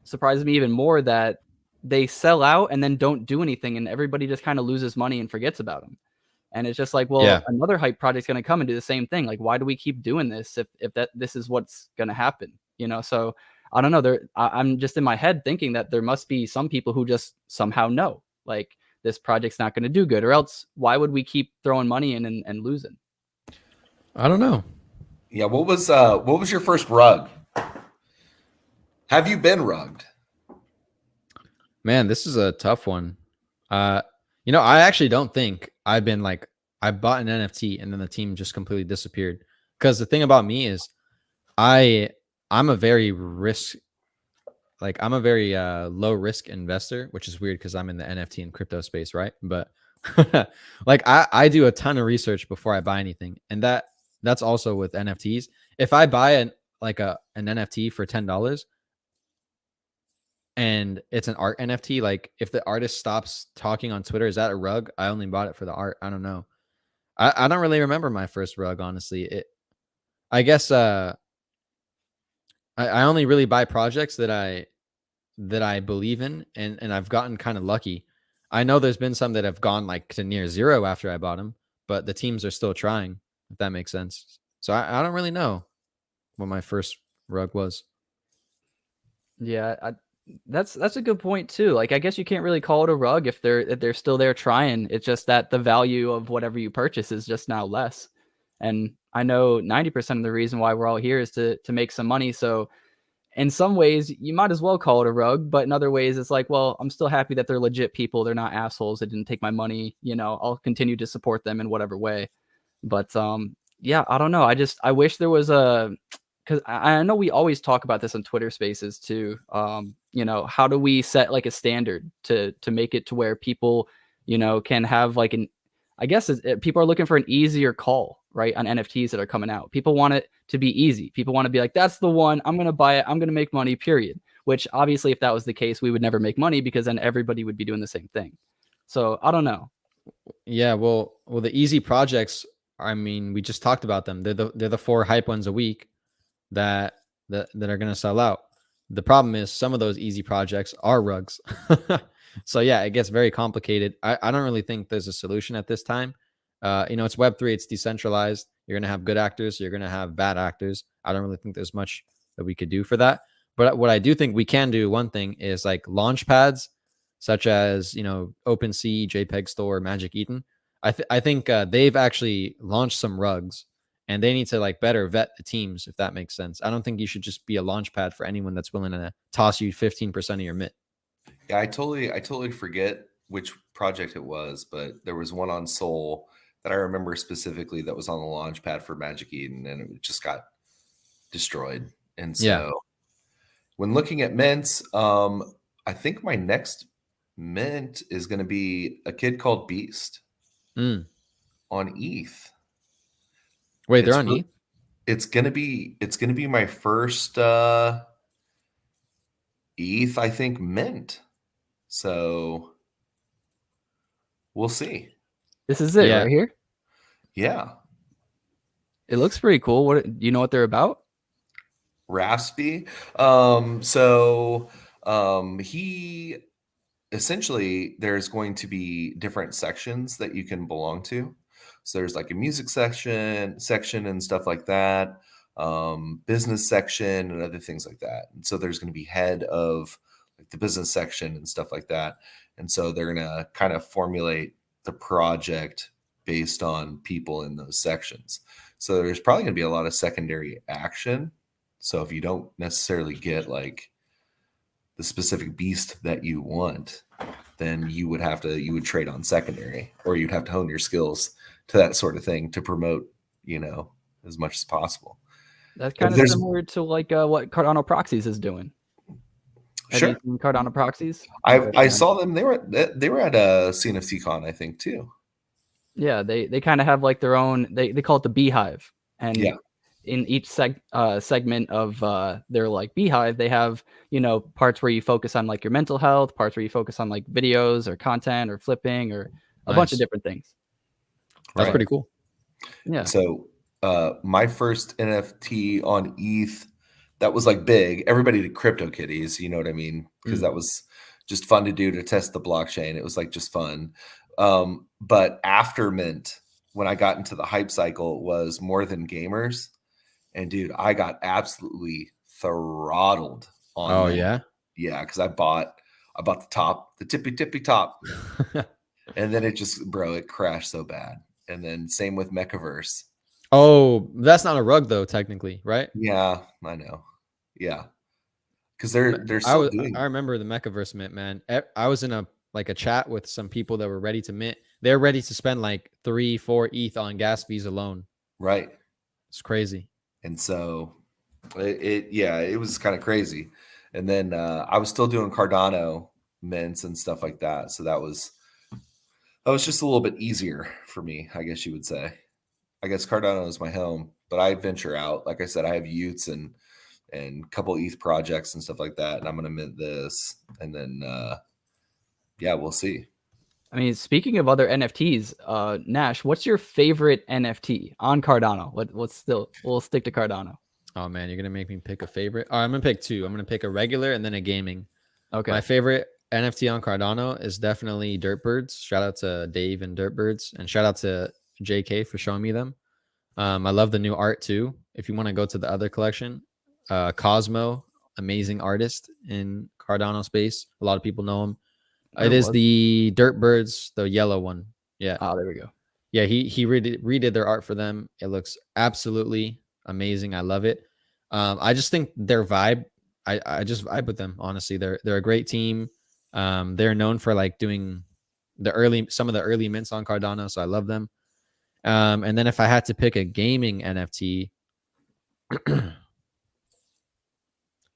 surprises me even more that they sell out and then don't do anything, and everybody just kind of loses money and forgets about them. And it's just like, well, Yeah. another hype project's going to come and do the same thing. Like, why do we keep doing this if this is what's going to happen? You know, so I don't know. I'm just in my head thinking that there must be some people who just somehow know, like, this project's not going to do good, or else why would we keep throwing money in and losing? I don't know. Yeah, what was your first rug? Have you been rugged? Man, this is a tough one. You know, I actually don't think I've been like, I bought an NFT and then the team just completely disappeared. Because the thing about me is I'm a very low risk investor, which is weird because I'm in the NFT and crypto space, right? But like I do a ton of research before I buy anything. And that's also with NFTs. If I buy an NFT for $10 and it's an art NFT, like if the artist stops talking on Twitter, is that a rug? I only bought it for the art. I don't know. I don't really remember my first rug, honestly. I guess I only really buy projects that I believe in, and I've gotten kind of lucky. I know there's been some that have gone like to near zero after I bought them, but the teams are still trying, if that makes sense. So I don't really know what my first rug was. Yeah, that's a good point too. Like, I guess you can't really call it a rug if they're still there trying. It's just that the value of whatever you purchase is just now less. And I know 90% of the reason why we're all here is to make some money. So in some ways, you might as well call it a rug, but in other ways, it's like, well, I'm still happy that they're legit people. They're not assholes. They didn't take my money. You know, I'll continue to support them in whatever way. But yeah, I don't know. I wish there was a, because I know we always talk about this on Twitter Spaces too. You know, how do we set like a standard to make it to where people, you know, can have like I guess people are looking for an easier call, right, on NFTs that are coming out. People want it to be easy. People want to be like, that's the one. I'm going to buy it. I'm going to make money, period. Which obviously, if that was the case, we would never make money because then everybody would be doing the same thing. So I don't know. Yeah, well, the easy projects, I mean, we just talked about them. They're the 4 hype ones a week that are going to sell out. The problem is some of those easy projects are rugs. So yeah, it gets very complicated. I don't really think there's a solution at this time. You know, it's Web3, it's decentralized. You're going to have good actors, you're going to have bad actors. I don't really think there's much that we could do for that. But what I do think we can do, one thing, is like launch pads, such as, you know, OpenSea, JPEG Store, Magic Eden. I think they've actually launched some rugs, and they need to like better vet the teams, if that makes sense. I don't think you should just be a launch pad for anyone that's willing to toss you 15% of your MIT. Yeah, I totally forget which project it was, but there was one on Soul that I remember specifically that was on the launch pad for Magic Eden, and it just got destroyed. And so when looking at mints, I think my next mint is going to be a kid called Beast on ETH. Wait, they're on ETH? It's gonna be my first ETH, I think, mint. So we'll see. This is it right here. Yeah. It looks pretty cool. What do you know what they're about? Raspy. He essentially, there's going to be different sections that you can belong to. So there's like a music section and stuff like that, business section and other things like that. And so there's going to be head of like the business section and stuff like that. And so they're going to kind of formulate the project based on people in those sections. So there's probably going to be a lot of secondary action. So if you don't necessarily get like the specific beast that you want, then you would trade on secondary, or you'd have to hone your skills to that sort of thing to promote, as much as possible. That's kind of similar to like what Cardano Proxies is doing. Sure. Have you seen Cardano Proxies? I saw them. They were at a CNFT Con, I think, too. Yeah, they kind of have like their own. They call it the Beehive, and in each segment of their like Beehive, they have parts where you focus on like your mental health, parts where you focus on like videos or content or flipping or a bunch of different things. That's pretty cool. Yeah. So my first NFT on ETH that was like big. Everybody did CryptoKitties, you know what I mean? Because that was just fun to do, to test the blockchain. It was like just fun. But after mint, when I got into the hype cycle, was More Than Gamers. And dude, I got absolutely throttled on. Oh, mint. yeah? Yeah, because I bought the top, the tippy top. And then it crashed so bad. And then same with Mechaverse. Oh, that's not a rug though, technically, right? Yeah, I know. Yeah. Because they're still doing. I remember the Mechaverse mint, man. I was in a chat with some people that were ready to mint. They're ready to spend like 3-4 ETH on gas fees alone. Right. It's crazy. And so it was kind of crazy. And then I was still doing Cardano mints and stuff like that. So that was just a little bit easier for me, I guess you would say. I guess Cardano is my home, but I venture out. Like I said, I have Utes and a couple ETH projects and stuff like that. And I'm going to mint this. And then, we'll see. I mean, speaking of other NFTs, Nash, what's your favorite NFT on Cardano? We'll stick to Cardano. Oh man, you're going to make me pick a favorite. All right, I'm going to pick two. I'm going to pick a regular and then a gaming. Okay. My favorite NFT on Cardano is definitely Dirtbirds. Shout out to Dave and Dirtbirds, and shout out to JK for showing me them. I love the new art too. If you want to go to the other collection, Cosmo, amazing artist in Cardano space. A lot of people know him. It is the Dirtbirds, the yellow one. Yeah. Oh, there we go. Yeah, he redid their art for them. It looks absolutely amazing. I love it. I just think their vibe. I just vibe with them. Honestly, they're a great team. They're known for like doing some of the early mints on Cardano, so I love them. And then if I had to pick a gaming NFT,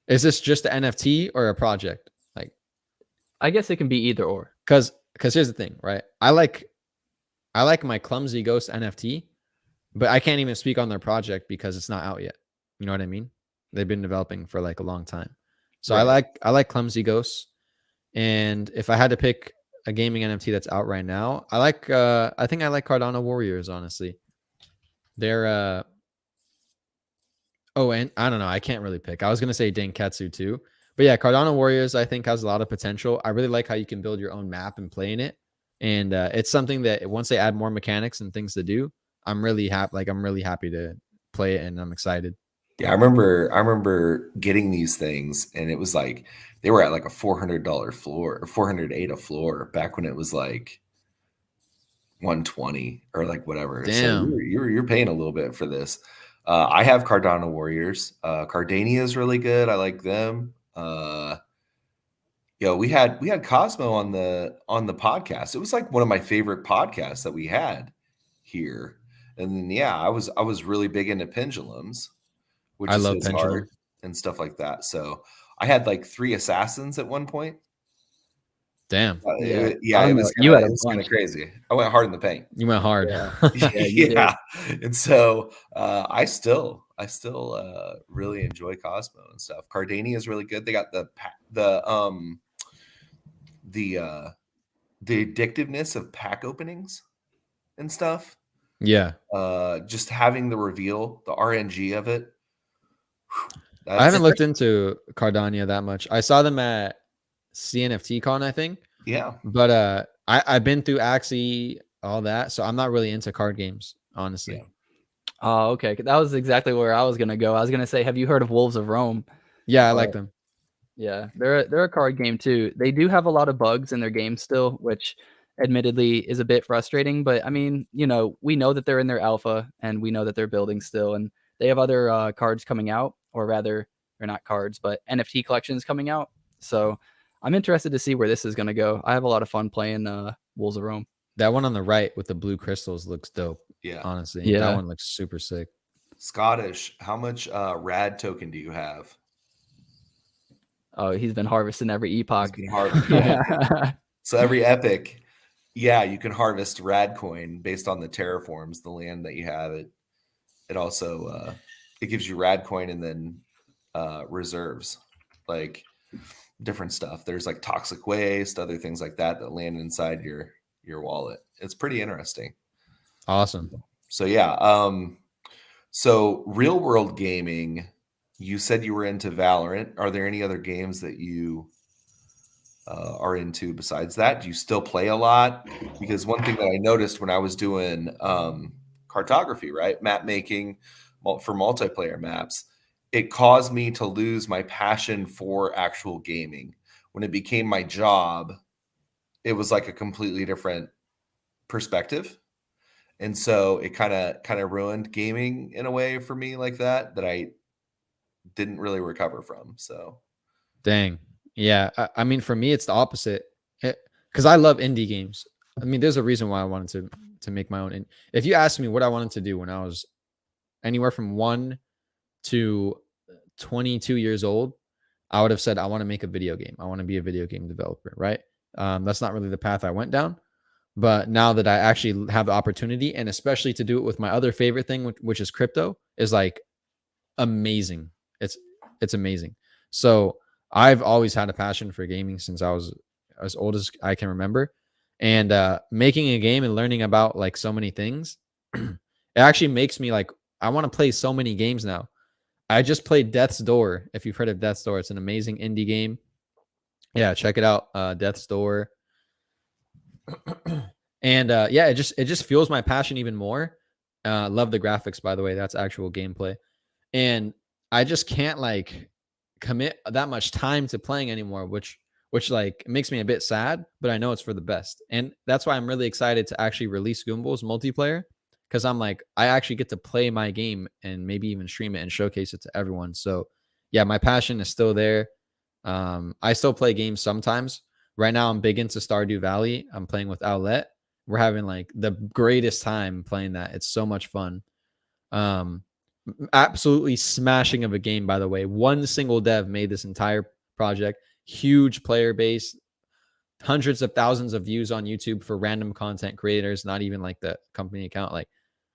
is this just an NFT or a project? Like, I guess it can be either or. Because here's the thing, right? I like my Clumsy Ghost NFT, but I can't even speak on their project because it's not out yet. You know what I mean? They've been developing for like a long time. So right. I like Clumsy Ghosts. And if I had to pick a gaming NFT that's out right now, I think I like Cardano Warriors, honestly. They're and I don't know, I can't really pick. I was gonna say Danketsu too. But yeah, Cardano Warriors I think has a lot of potential. I really like how you can build your own map and play in it. And it's something that once they add more mechanics and things to do, I'm really happy to play it, and I'm excited. Yeah, I remember getting these things, and it was like they were at like a $400 floor or $408 a floor back when it was like, 120 or like whatever. So Damn. you're paying a little bit for this. I have Cardano Warriors. Cardania is really good. I like them. We had Cosmo on the podcast. It was like one of my favorite podcasts that we had here. And then I was really big into pendulums, which I is love his pendulum. art and stuff like that. So I had like 3 assassins at one point. Damn. Yeah, It was you had a kind bunch. of crazy. I went hard in the paint. You went hard. Yeah, yeah, you did. And so I still really enjoy Cosmo and stuff. Cardania is really good. They got the addictiveness of pack openings and stuff. Yeah. Just having the reveal, the RNG of it. I haven't looked into Cardania that much. I saw them at CNFT Con, I think. Yeah. But I've been through Axie, all that, so I'm not really into card games, honestly. Yeah. Oh, okay. That was exactly where I was gonna go. I was gonna say, have you heard of Wolves of Rome? Yeah, I like them. Yeah, they're a card game too. They do have a lot of bugs in their game still, which admittedly is a bit frustrating. But I mean, we know that they're in their alpha, and we know that they're building still, and they have other cards coming out, or rather, they're not cards, but NFT collections coming out. So I'm interested to see where this is gonna go. I have a lot of fun playing Wolves of Rome. That one on the right with the blue crystals looks dope. Yeah. Honestly, Yeah. that one looks super sick. Scottish, how much rad token do you have? Oh, he's been harvesting every epoch. So every epic, you can harvest rad coin based on the terraforms, the land that you have. It also it gives you rad coin and then reserves, like different stuff. There's like toxic waste, other things like that land inside your wallet. It's pretty interesting. Awesome. So so real world gaming, you said you were into Valorant. Are there any other games that you are into besides that? Do you still play a lot? Because one thing that I noticed when I was doing cartography, right, map making for multiplayer maps, it caused me to lose my passion for actual gaming. When it became my job, it was like a completely different perspective. And so it kind of ruined gaming in a way for me like that I didn't really recover from. So dang. Yeah. I mean, for me, it's the opposite. Because I love indie games. I mean, there's a reason why I wanted to make my own. And if you asked me what I wanted to do when I was anywhere from 1 to 22 years old, I would have said, I want to make a video game. I want to be a video game developer, right? That's not really the path I went down. But now that I actually have the opportunity, and especially to do it with my other favorite thing, which is crypto, is like amazing. It's amazing. So I've always had a passion for gaming since I was as old as I can remember. And making a game and learning about like so many things, it actually makes me like, I want to play so many games now. I just played Death's Door. If you've heard of Death's Door, it's an amazing indie game. Yeah, check it out. Death's Door. And it just fuels my passion even more. Love the graphics, by the way. That's actual gameplay. And I just can't like commit that much time to playing anymore, which like makes me a bit sad, but I know it's for the best. And that's why I'm really excited to actually release Goombles multiplayer, because I'm like, I actually get to play my game and maybe even stream it and showcase it to everyone. So yeah, my passion is still there. I still play games sometimes. Right now, I'm big into Stardew Valley. I'm playing with Outlet. We're having like the greatest time playing that. It's so much fun. Absolutely smashing of a game, by the way. One single dev made this entire project. Huge player base, hundreds of thousands of views on YouTube for random content creators, not even like the company account. Like,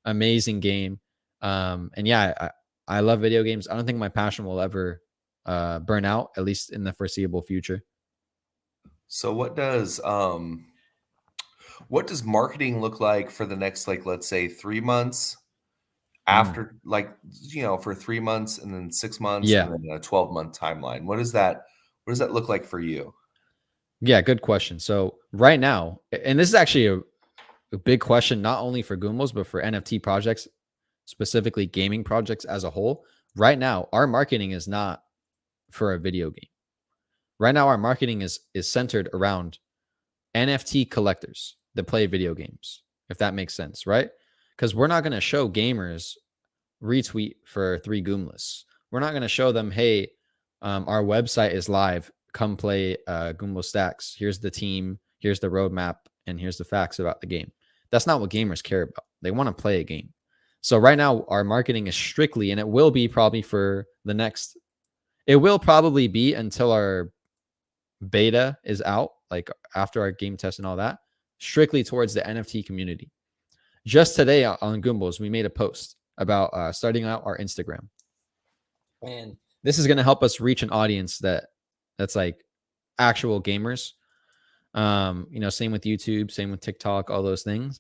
amazing game. And yeah, I love video games. I don't think my passion will ever burn out, at least in the foreseeable future. So what does marketing look like for the next, like, let's say 3 months after, like, for 3 months and then 6 months and then a 12-month timeline? What does that look like for you? Yeah, good question. So right now, and this is actually a big question, not only for Goombles, but for NFT projects, specifically gaming projects as a whole. Right now, our marketing is not for a video game. Right now, our marketing is centered around NFT collectors that play video games. if that makes sense, right? Because we're not going to show gamers retweet for 3 Goombles. We're not going to show them, hey, our website is live. Come play Goomble Stacks. Here's the team. Here's the roadmap. And here's the facts about the game. That's not what gamers care about. They want to play a game. So right now, our marketing is strictly, and it will be probably for the next, it will probably be until our beta is out, like after our game test and all that, strictly towards the NFT community. Just today on Goombles, we made a post about starting out our Instagram. And this is going to help us reach an audience that's like actual gamers. Same with YouTube, same with TikTok, all those things.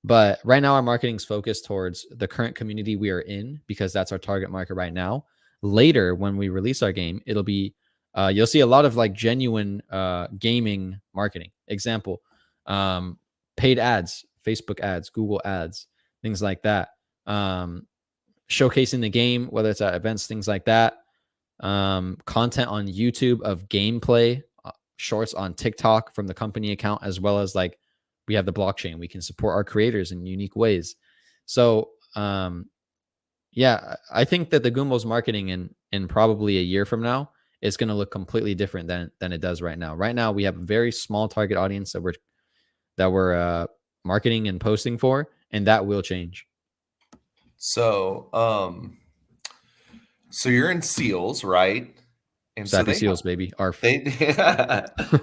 But right now, our marketing is focused towards the current community we are in, because that's our target market right now. Later, when we release our game, it'll be, you'll see a lot of like genuine gaming marketing. Example, paid ads, Facebook ads, Google ads, things like that. Showcasing the game, whether it's at events, things like that. Content on YouTube of gameplay, shorts on TikTok from the company account, as well as like we have the blockchain. We can support our creators in unique ways. So, yeah, I think that the Goombles marketing in probably a year from now is going to look completely different than it does right now. Right now, we have a very small target audience that we're marketing and posting for, and that will change. So, so you're in SEALs, right? And Sappy SEALs, baby. ARF.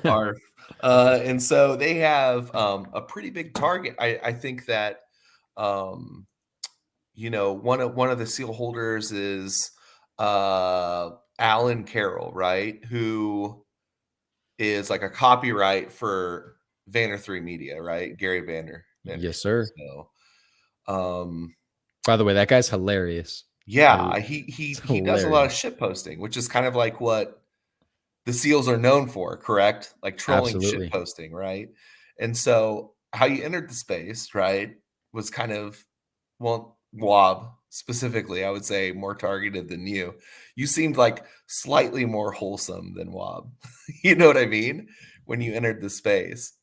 ARF. And so they have a pretty big target. I think that one of the SEAL holders is Alan Carroll, right? Who is like a copyright for Vayner3 Media, right? Gary Vayner. Yes, sir. So, by the way, that guy's hilarious. Yeah, he does a lot of shit posting, which is kind of like what the SEALs are known for, correct? Like trolling shit posting, right? And so how you entered the space, right, was kind of, well, Wob specifically, I would say more targeted than you. You seemed like slightly more wholesome than Wob. You know what I mean? When you entered the space.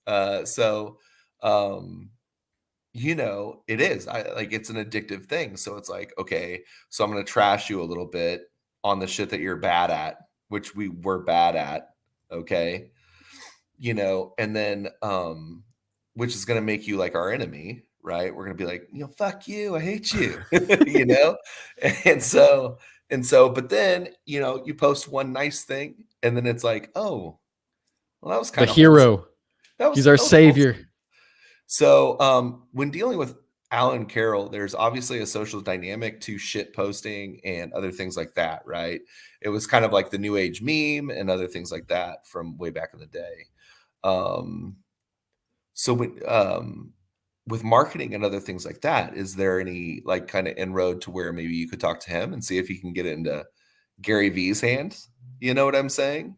It is it's an addictive thing. So it's like, okay, so I'm going to trash you a little bit on the shit that you're bad at, which we were bad at. Okay. And then, which is going to make you like our enemy, right? We're going to be like, fuck you. I hate you, And so, but then, you post one nice thing and then it's like, oh, well, that was kind of the hero. He's our savior. Wholesome. So when dealing with Alan Carroll, there's obviously a social dynamic to shit posting and other things like that, right? It was kind of like the new age meme and other things like that from way back in the day. So with marketing and other things like that, is there any like kind of inroad to where maybe you could talk to him and see if he can get it into Gary V's hands? You know what I'm saying?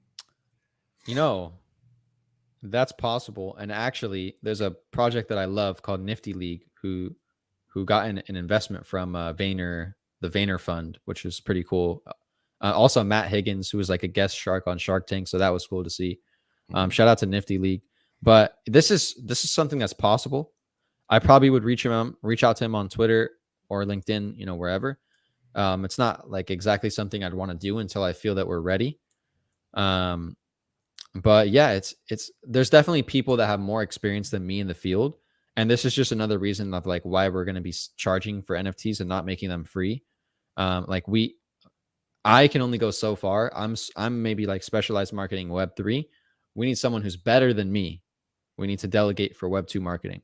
That's possible. And actually, there's a project that I love called Nifty League who got an investment from Vayner, the Vayner Fund, which is pretty cool. Also, Matt Higgins, who was like a guest shark on Shark Tank, so that was cool to see. Shout out to Nifty League. But this is something that's possible. I probably would reach out to him on Twitter or LinkedIn, wherever. It's not like exactly something I'd want to do until I feel that we're ready. But yeah, there's definitely people that have more experience than me in the field. And this is just another reason of like why we're going to be charging for NFTs and not making them free. I can only go so far. I'm maybe like specialized marketing Web3. We need someone who's better than me. We need to delegate for Web2 marketing,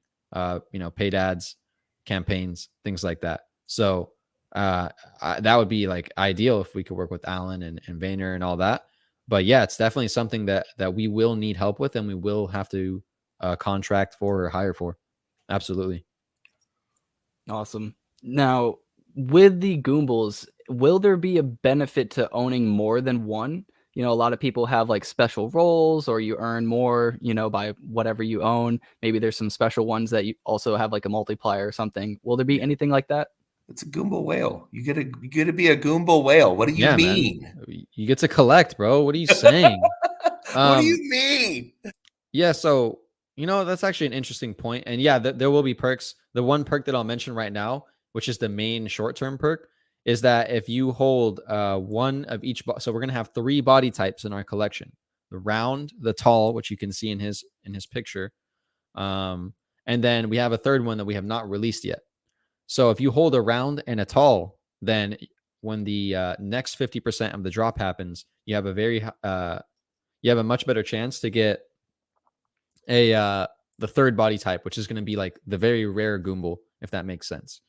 paid ads, campaigns, things like that. So that would be like ideal if we could work with Alan and Vayner and all that. But yeah, it's definitely something that we will need help with, and we will have to contract for or hire for. Absolutely. Awesome. Now, with the Goombles, will there be a benefit to owning more than one? A lot of people have like special roles, or you earn more, by whatever you own. Maybe there's some special ones that you also have like a multiplier or something. Will there be anything like that? It's a Goomble whale. You get to be a Goomble whale. What do you mean? Man. You get to collect, bro. What are you saying? What do you mean? Yeah, so You know, that's actually an interesting point. And yeah, there will be perks. The one perk that I'll mention right now, which is the main short-term perk, is that if you hold one of each, so we're gonna have 3 body types in our collection: the round, the tall, which you can see in his picture, and then we have a third one that we have not released yet. So if you hold a round and a tall, then when the next 50% of the drop happens, you have a much better chance to get the third body type, which is going to be like the very rare Goomble, if that makes sense.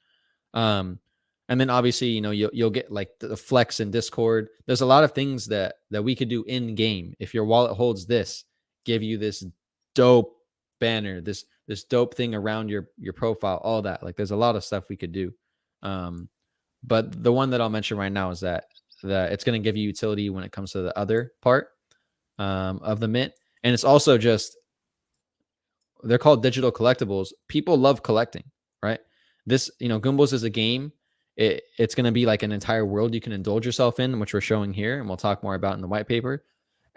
And then obviously, you know, you'll get like the flex in Discord. There's a lot of things that we could do in game. If your wallet holds this, give you this dope banner, this dope thing around your profile, all that. Like there's a lot of stuff we could do. But the one that I'll mention right now is that it's going to give you utility when it comes to the other part of the mint. And it's also just, they're called digital collectibles. People love collecting, right? This, you know, Goombles is a game. It's going to be like an entire world you can indulge yourself in, which we're showing here, and we'll talk more about in the white paper.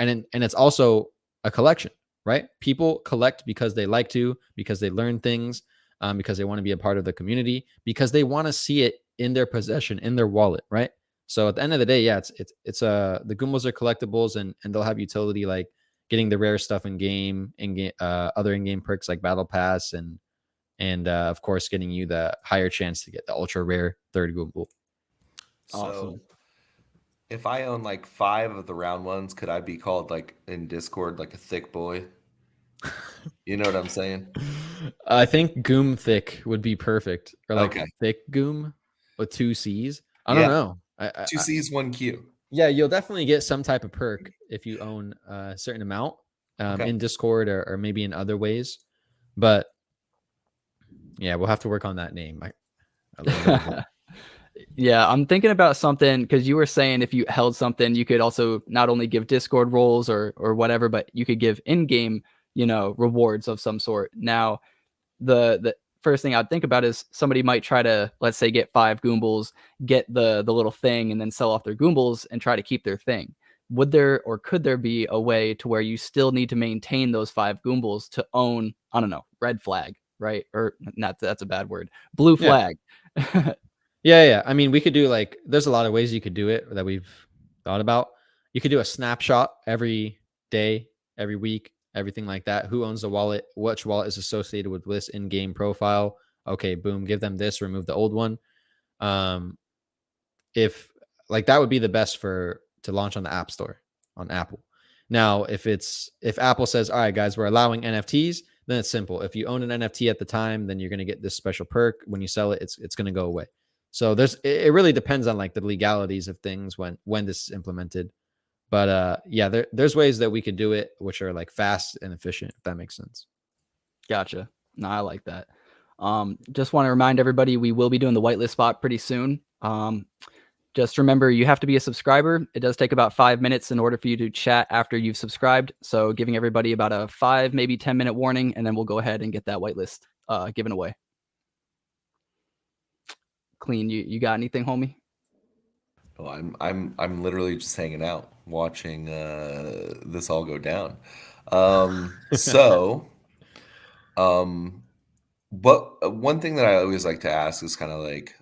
And it's also a collection, right? People collect because they like to, because they learn things, because they want to be a part of the community, because they want to see it in their possession, in their wallet, right? So at the end of the day, yeah, it's the Goombas are collectibles, and they'll have utility, like getting the rare stuff in game, other in-game perks like battle pass, and of course getting you the higher chance to get the ultra rare third Goomble. Awesome. So if I own like 5 of the round ones, could I be called like in Discord like a thick boy? You know what I'm saying? I think Goom Thick would be perfect, or like Okay. Thick Goom with 2 C's. I don't Yeah. know. 2 C's, 1 Q. Yeah, you'll definitely get some type of perk if you own a certain amount Okay. in Discord or maybe in other ways. But yeah, we'll have to work on that name. A little bit more. Yeah, I'm thinking about something because you were saying if you held something, you could also not only give Discord roles or whatever, but you could give in-game, you know, rewards of some sort. Now, the first thing I'd think about is somebody might try to, let's say, get 5 Goombles, get the little thing, and then sell off their Goombles and try to keep their thing. Would there or could there be a way to where you still need to maintain those 5 Goombles to own, I don't know, red flag, right? Or not, that's a bad word, blue Yeah. flag. Yeah. I mean, we could do like, there's a lot of ways you could do it that we've thought about. You could do a snapshot every day, every week, everything like that. Who owns the wallet? Which wallet is associated with this in-game profile? Okay, boom, give them this, remove the old one. If like that would be the best to launch on the App Store on Apple. Now, if Apple says, all right, guys, we're allowing NFTs, then it's simple. If you own an NFT at the time, then you're going to get this special perk. When you sell it, it's going to go away. So it really depends on like the legalities of things when this is implemented. But yeah, there's ways that we could do it, which are like fast and efficient, if that makes sense. Gotcha. No, I like that. Just want to remind everybody we will be doing the whitelist spot pretty soon. Just remember, you have to be a subscriber. It does take about 5 minutes in order for you to chat after you've subscribed. So giving everybody about a 5, maybe 10-minute warning, and then we'll go ahead and get that whitelist given away. Clean, you got anything, homie? Oh, I'm literally just hanging out, watching this all go down. So, but one thing that I always like to ask is kind of like,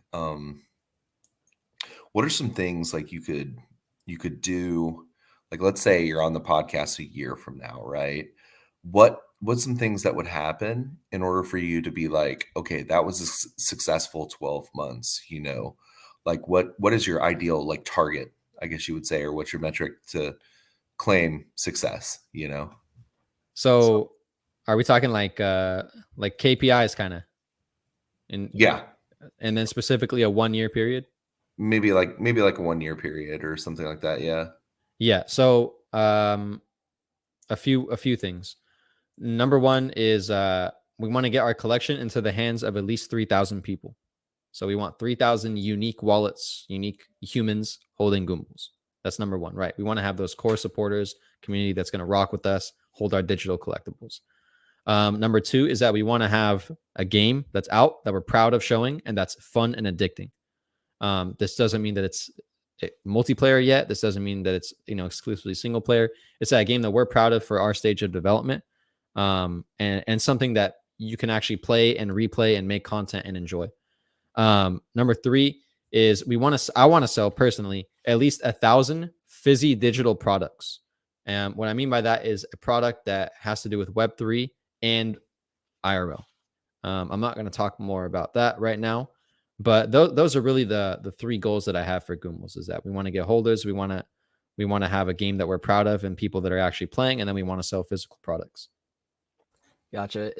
what are some things like you could do? Like, let's say you're on the podcast a year from now, right? What's some things that would happen in order for you to be like, okay, that was a successful 12 months, you know? Like what is your ideal like target, I guess you would say, or what's your metric to claim success, you know? So are we talking like KPIs kind of Yeah, and then specifically a 1-year period? maybe like a 1-year period or something like that. Yeah. Yeah. So a few things. Number one is we want to get our collection into the hands of at least 3,000 people. So we want 3,000 unique wallets, unique humans holding Goombles. That's number one, right? We want to have those core supporters, community that's going to rock with us, hold our digital collectibles. Number two is that we want to have a game that's out that we're proud of showing and that's fun and addicting. This doesn't mean that it's multiplayer yet. This doesn't mean that it's exclusively single player. It's that game that we're proud of for our stage of development. and something that you can actually play and replay and make content and enjoy. Number 3 is I want to sell personally at least 1,000 fizzy digital products. And what I mean by that is a product that has to do with Web3 and IRL. I'm not going to talk more about that right now, but those are really the 3 goals that I have for Goombles. Is that we want to get holders, we want to have a game that we're proud of and people that are actually playing, and then we want to sell physical products. Gotcha.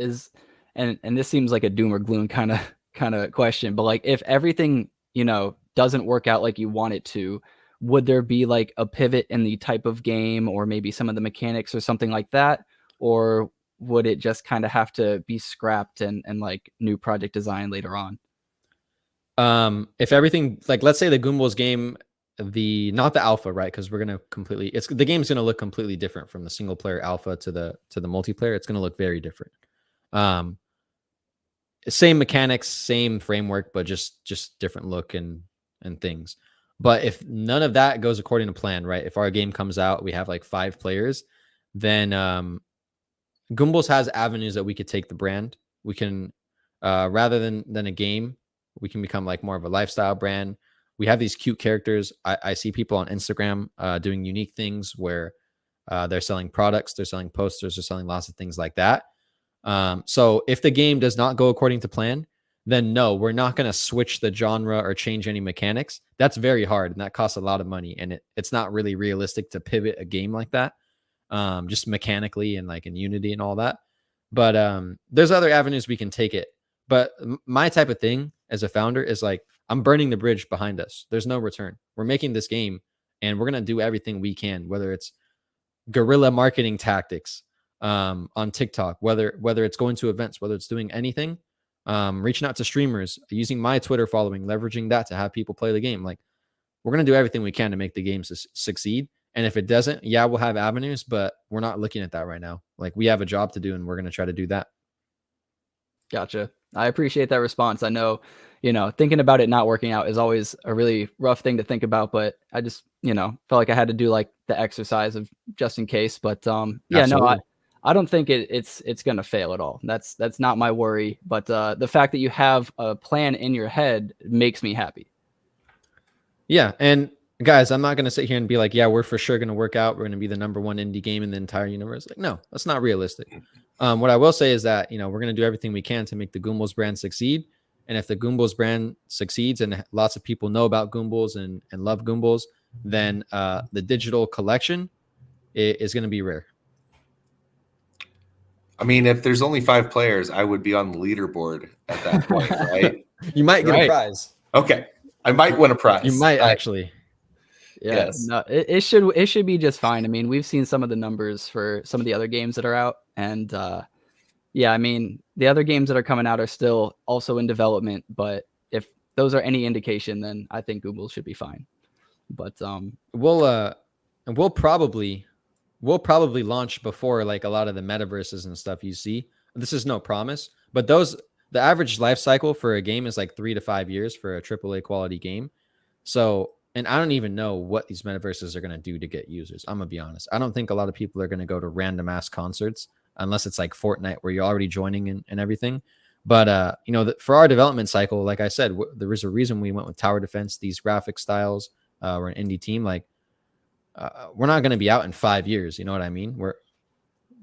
And this seems like a doom or gloom kind of question, but like if everything, doesn't work out like you want it to, would there be like a pivot in the type of game or maybe some of the mechanics or something like that? Or would it just kind of have to be scrapped and like new project design later on? If everything, like let's say the Goombles game, not the alpha, right? Because we're gonna the game's gonna look completely different from the single player alpha to the multiplayer. It's gonna look very different. Same mechanics, same framework, but just different look and things. But if none of that goes according to plan, right? If our game comes out, we have like 5 players, then Goombles has avenues that we could take the brand. We can, rather than a game, we can become like more of a lifestyle brand. We have these cute characters. I see people on Instagram doing unique things where they're selling products, they're selling posters, they're selling lots of things like that. So if the game does not go according to plan, then no, we're not going to switch the genre or change any mechanics. That's very hard, and that costs a lot of money, and it's not really realistic to pivot a game like that, just mechanically and like in Unity and all that. But there's other avenues we can take it. But my type of thing as a founder is like, I'm burning the bridge behind us. There's no return. We're making this game, and we're going to do everything we can, whether it's guerrilla marketing tactics on TikTok, whether it's going to events, whether it's doing anything, reaching out to streamers, using my Twitter following, leveraging that to have people play the game. Like, we're going to do everything we can to make the game succeed. And if it doesn't, yeah, we'll have avenues, but we're not looking at that right now. Like, we have a job to do, and we're going to try to do that. Gotcha. I appreciate that response. I know, thinking about it not working out is always a really rough thing to think about, but I just, felt like I had to do like the exercise of just in case. But yeah, Absolutely. no, I don't think it's going to fail at all. That's not my worry. But the fact that you have a plan in your head makes me happy. Yeah. And guys, I'm not going to sit here and be like, yeah, we're for sure going to work out. We're going to be the number 1 indie game in the entire universe. Like, no, that's not realistic. What I will say is that, we're going to do everything we can to make the Goombles brand succeed. And if the Goombles brand succeeds and lots of people know about Goombles and love Goombles, then the digital collection is going to be rare. I mean, if there's only 5 players, I would be on the leaderboard at that point, right? You might get a prize. Okay. I might win a prize. You might actually. Yeah, yes. No, it should be just fine. I mean, we've seen some of the numbers for some of the other games that are out, and yeah, I mean, the other games that are coming out are still also in development, but if those are any indication, then I think Google should be fine. But we'll probably launch before like a lot of the metaverses and stuff you see. This is no promise, but the average life cycle for a game is like 3 to 5 years for a AAA quality game. So, and I don't even know what these metaverses are going to do to get users. I'm going to be honest. I don't think a lot of people are going to go to random ass concerts unless it's like Fortnite where you're already joining and everything. But, for our development cycle, like I said, there was a reason we went with tower defense, these graphic styles. We're an indie team. Like, we're not going to be out in 5 years. You know what I mean? We're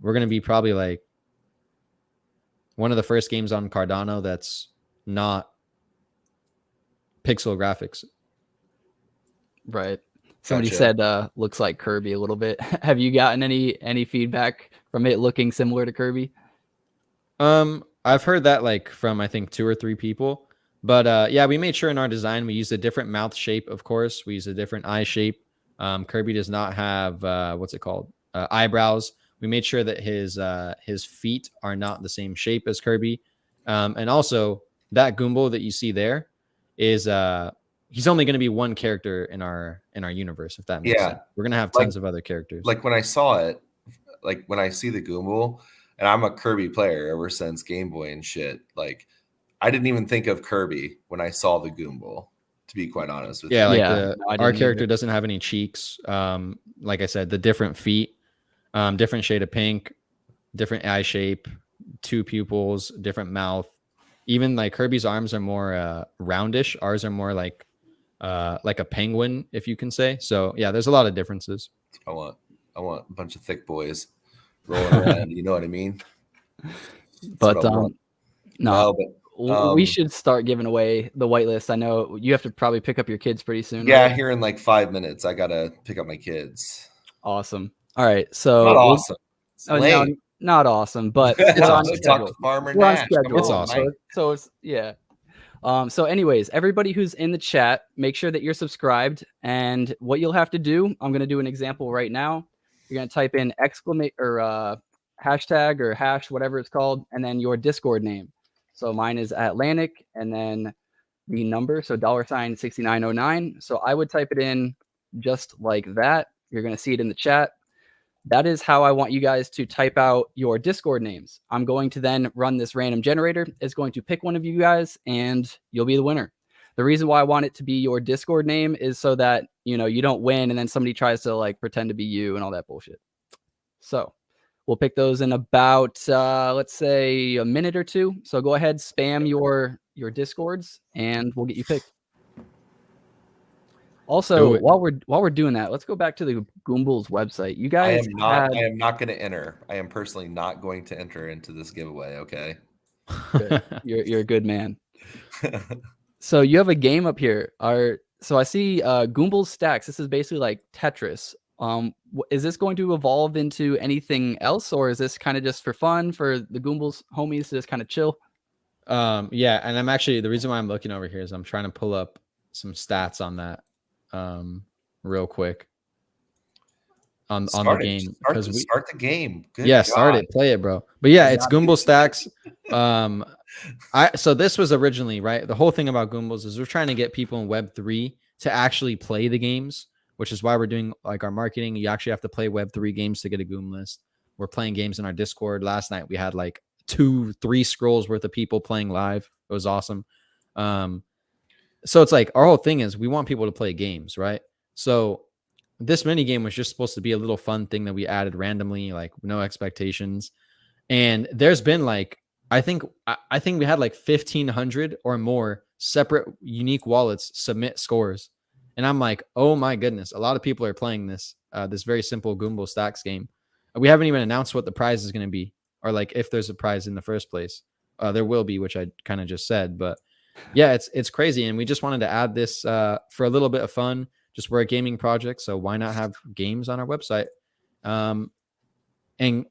going to be probably like one of the first games on Cardano that's not pixel graphics. Right. Somebody said looks like Kirby a little bit. Have you gotten any feedback from it looking similar to Kirby? I've heard that like from I think 2 or 3 people. But yeah, we made sure in our design we used a different mouth shape, of course. We used a different eye shape. Kirby does not have what's it called? Eyebrows. We made sure that his feet are not the same shape as Kirby. And also that Goomble that you see there is he's only going to be one character in our universe, if that makes sense. We're going to have tons of other characters. Like when I saw it, like when I see the Goomble, and I'm a Kirby player ever since Game Boy and shit, like I didn't even think of Kirby when I saw the Goomble, to be quite honest with you. Yeah, our character doesn't have any cheeks. Like I said, the different feet, different shade of pink. different eye shape, 2 pupils, different mouth. Even like Kirby's arms are more roundish. Ours are more like a penguin, if you can say. So yeah, there's a lot of differences. I want a bunch of thick boys rolling around. You know what I mean? That's what But I want. no, No, but we should start giving away the whitelist. I know you have to probably pick up your kids pretty soon, yeah, right? here in like 5 minutes, I gotta pick up my kids. Awesome. All right, Not so awesome. It's no, lame. not awesome, but It's we're on awesome. Talk schedule. to Farmer We're on Nash. Come schedule. It's on, awesome. Mike. So it's yeah. So anyways, everybody who's in the chat, make sure that you're subscribed. And what you'll have to do, I'm gonna do an example right now. You're gonna type in exclamation or hashtag or hash, whatever it's called, and then your Discord name. So mine is Atlanick, and then the number, so $6909. So I would type it in just like that. You're gonna see it in the chat. That is how I want you guys to type out your Discord names. I'm going to then run this random generator. It's going to pick one of you guys and you'll be the winner. The reason why I want it to be your Discord name is so that, you know, you don't win and then somebody tries to like pretend to be you and all that bullshit. So we'll pick those in about, let's say a minute or two. So go ahead, spam your Discords and we'll get you picked. Also, while we're doing that, let's go back to the Goombles website. You guys I am not going to enter. I am personally not going to enter into this giveaway. Okay. Good. You're a good man. So you have a game up here. So I see Goombles Stacks. This is basically like Tetris. Is this going to evolve into anything else, or is this kind of just for fun for the Goombles homies to just kind of chill? Yeah, and I'm actually, the reason why I'm looking over here is I'm trying to pull up some stats on that real quick on the game. Start the game. Good yeah, God. start it, play it, bro. But yeah, it's Goomble Stacks. So this was originally, right, the whole thing about Goombles is we're trying to get people in Web3 to actually play the games, which is why we're doing like our marketing. You actually have to play Web3 games to get a Goom list. We're playing games in our Discord. Last night we had like 2-3 scrolls worth of people playing live. It was awesome. So it's like our whole thing is we want people to play games, right? So this mini game was just supposed to be a little fun thing that we added randomly, like no expectations. And there's been like, I think we had like 1,500 or more separate unique wallets submit scores. And I'm like, oh my goodness, a lot of people are playing this very simple Goomble Stacks game. We haven't even announced what the prize is going to be, or like if there's a prize in the first place. There will be, which I kind of just said, but yeah, it's crazy. And we just wanted to add this for a little bit of fun. Just we're a gaming project, so why not have games on our website? And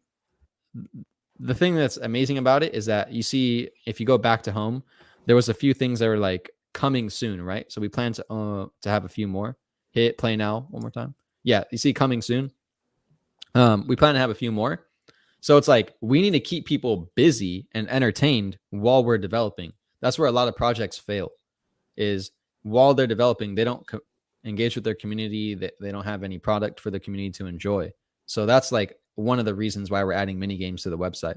the thing that's amazing about it is that you see, if you go back to home, there was a few things that were like coming soon, right? So we plan to have a few more. Hit play now one more time. Yeah, you see coming soon. We plan to have a few more. So it's like we need to keep people busy and entertained while we're developing. That's where a lot of projects fail, is while they're developing, they don't engage with their community. They don't have any product for the community to enjoy. So that's like one of the reasons why we're adding mini games to the website.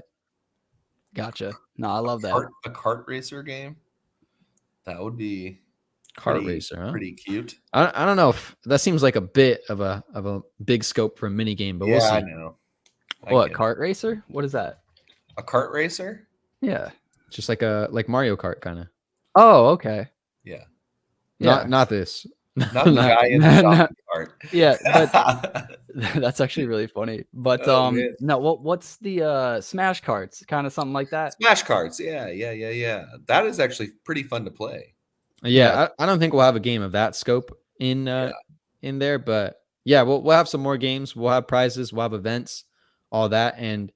Gotcha. No, I love that. A kart racer game. That would be Racer, huh? Pretty cute. I don't know if that seems like a bit of a big scope for a mini game, but we'll see. I know. What, kart racer? What is that? A kart racer? Yeah. Just like Mario Kart kind of. Oh, okay. Yeah. Not this. Not the guy in the shopping cart. Yeah, but that's actually really funny. But no, what's the Smash Carts? Kind of something like that. Smash Carts, yeah. That is actually pretty fun to play. Yeah. I don't think we'll have a game of that scope in there, but yeah, we'll have some more games. We'll have prizes. We'll have events, all that, and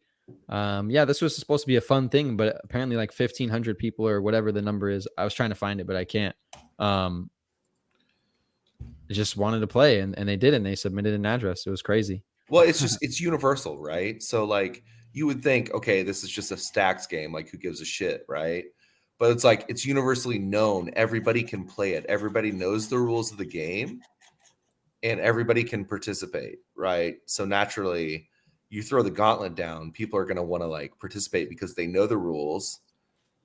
yeah, this was supposed to be a fun thing, but apparently like 1,500 people or whatever the number is. I was trying to find it, but I can't. Just wanted to play, and they did, and they submitted an address. It was crazy. Well, it's universal, right? So like you would think, okay, this is just a stacks game, like who gives a shit, right? But it's like it's universally known. Everybody can play it. Everybody knows the rules of the game, and everybody can participate, right? So naturally, you throw the gauntlet down, people are going to want to like participate because they know the rules,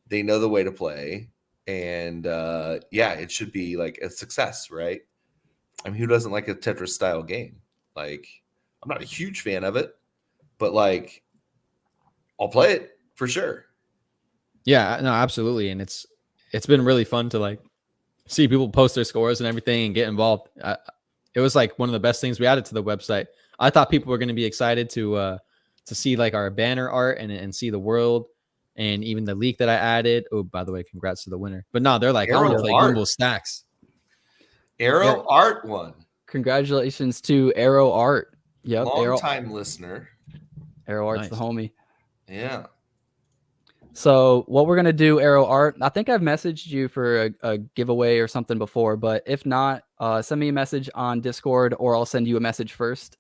they know the way to play, and yeah, it should be like a success, right? I mean, who doesn't like a Tetris style game? Like, I'm not a huge fan of it, but like, I'll play it for sure. Yeah, no, absolutely. And it's been really fun to like see people post their scores and everything and get involved. It was like one of the best things we added to the website. I thought people were going to be excited to see like our banner art and see the world and even the leak that I added. Oh, by the way, congrats to the winner. But no, they're like, I want to play Goombles stacks. Arrow Art won. Congratulations to Arrow Art. Yep, Long time listener. Arrow Art's the homie. Yeah. So what we're going to do, Arrow Art, I think I've messaged you for a giveaway or something before, but if not, send me a message on Discord or I'll send you a message first.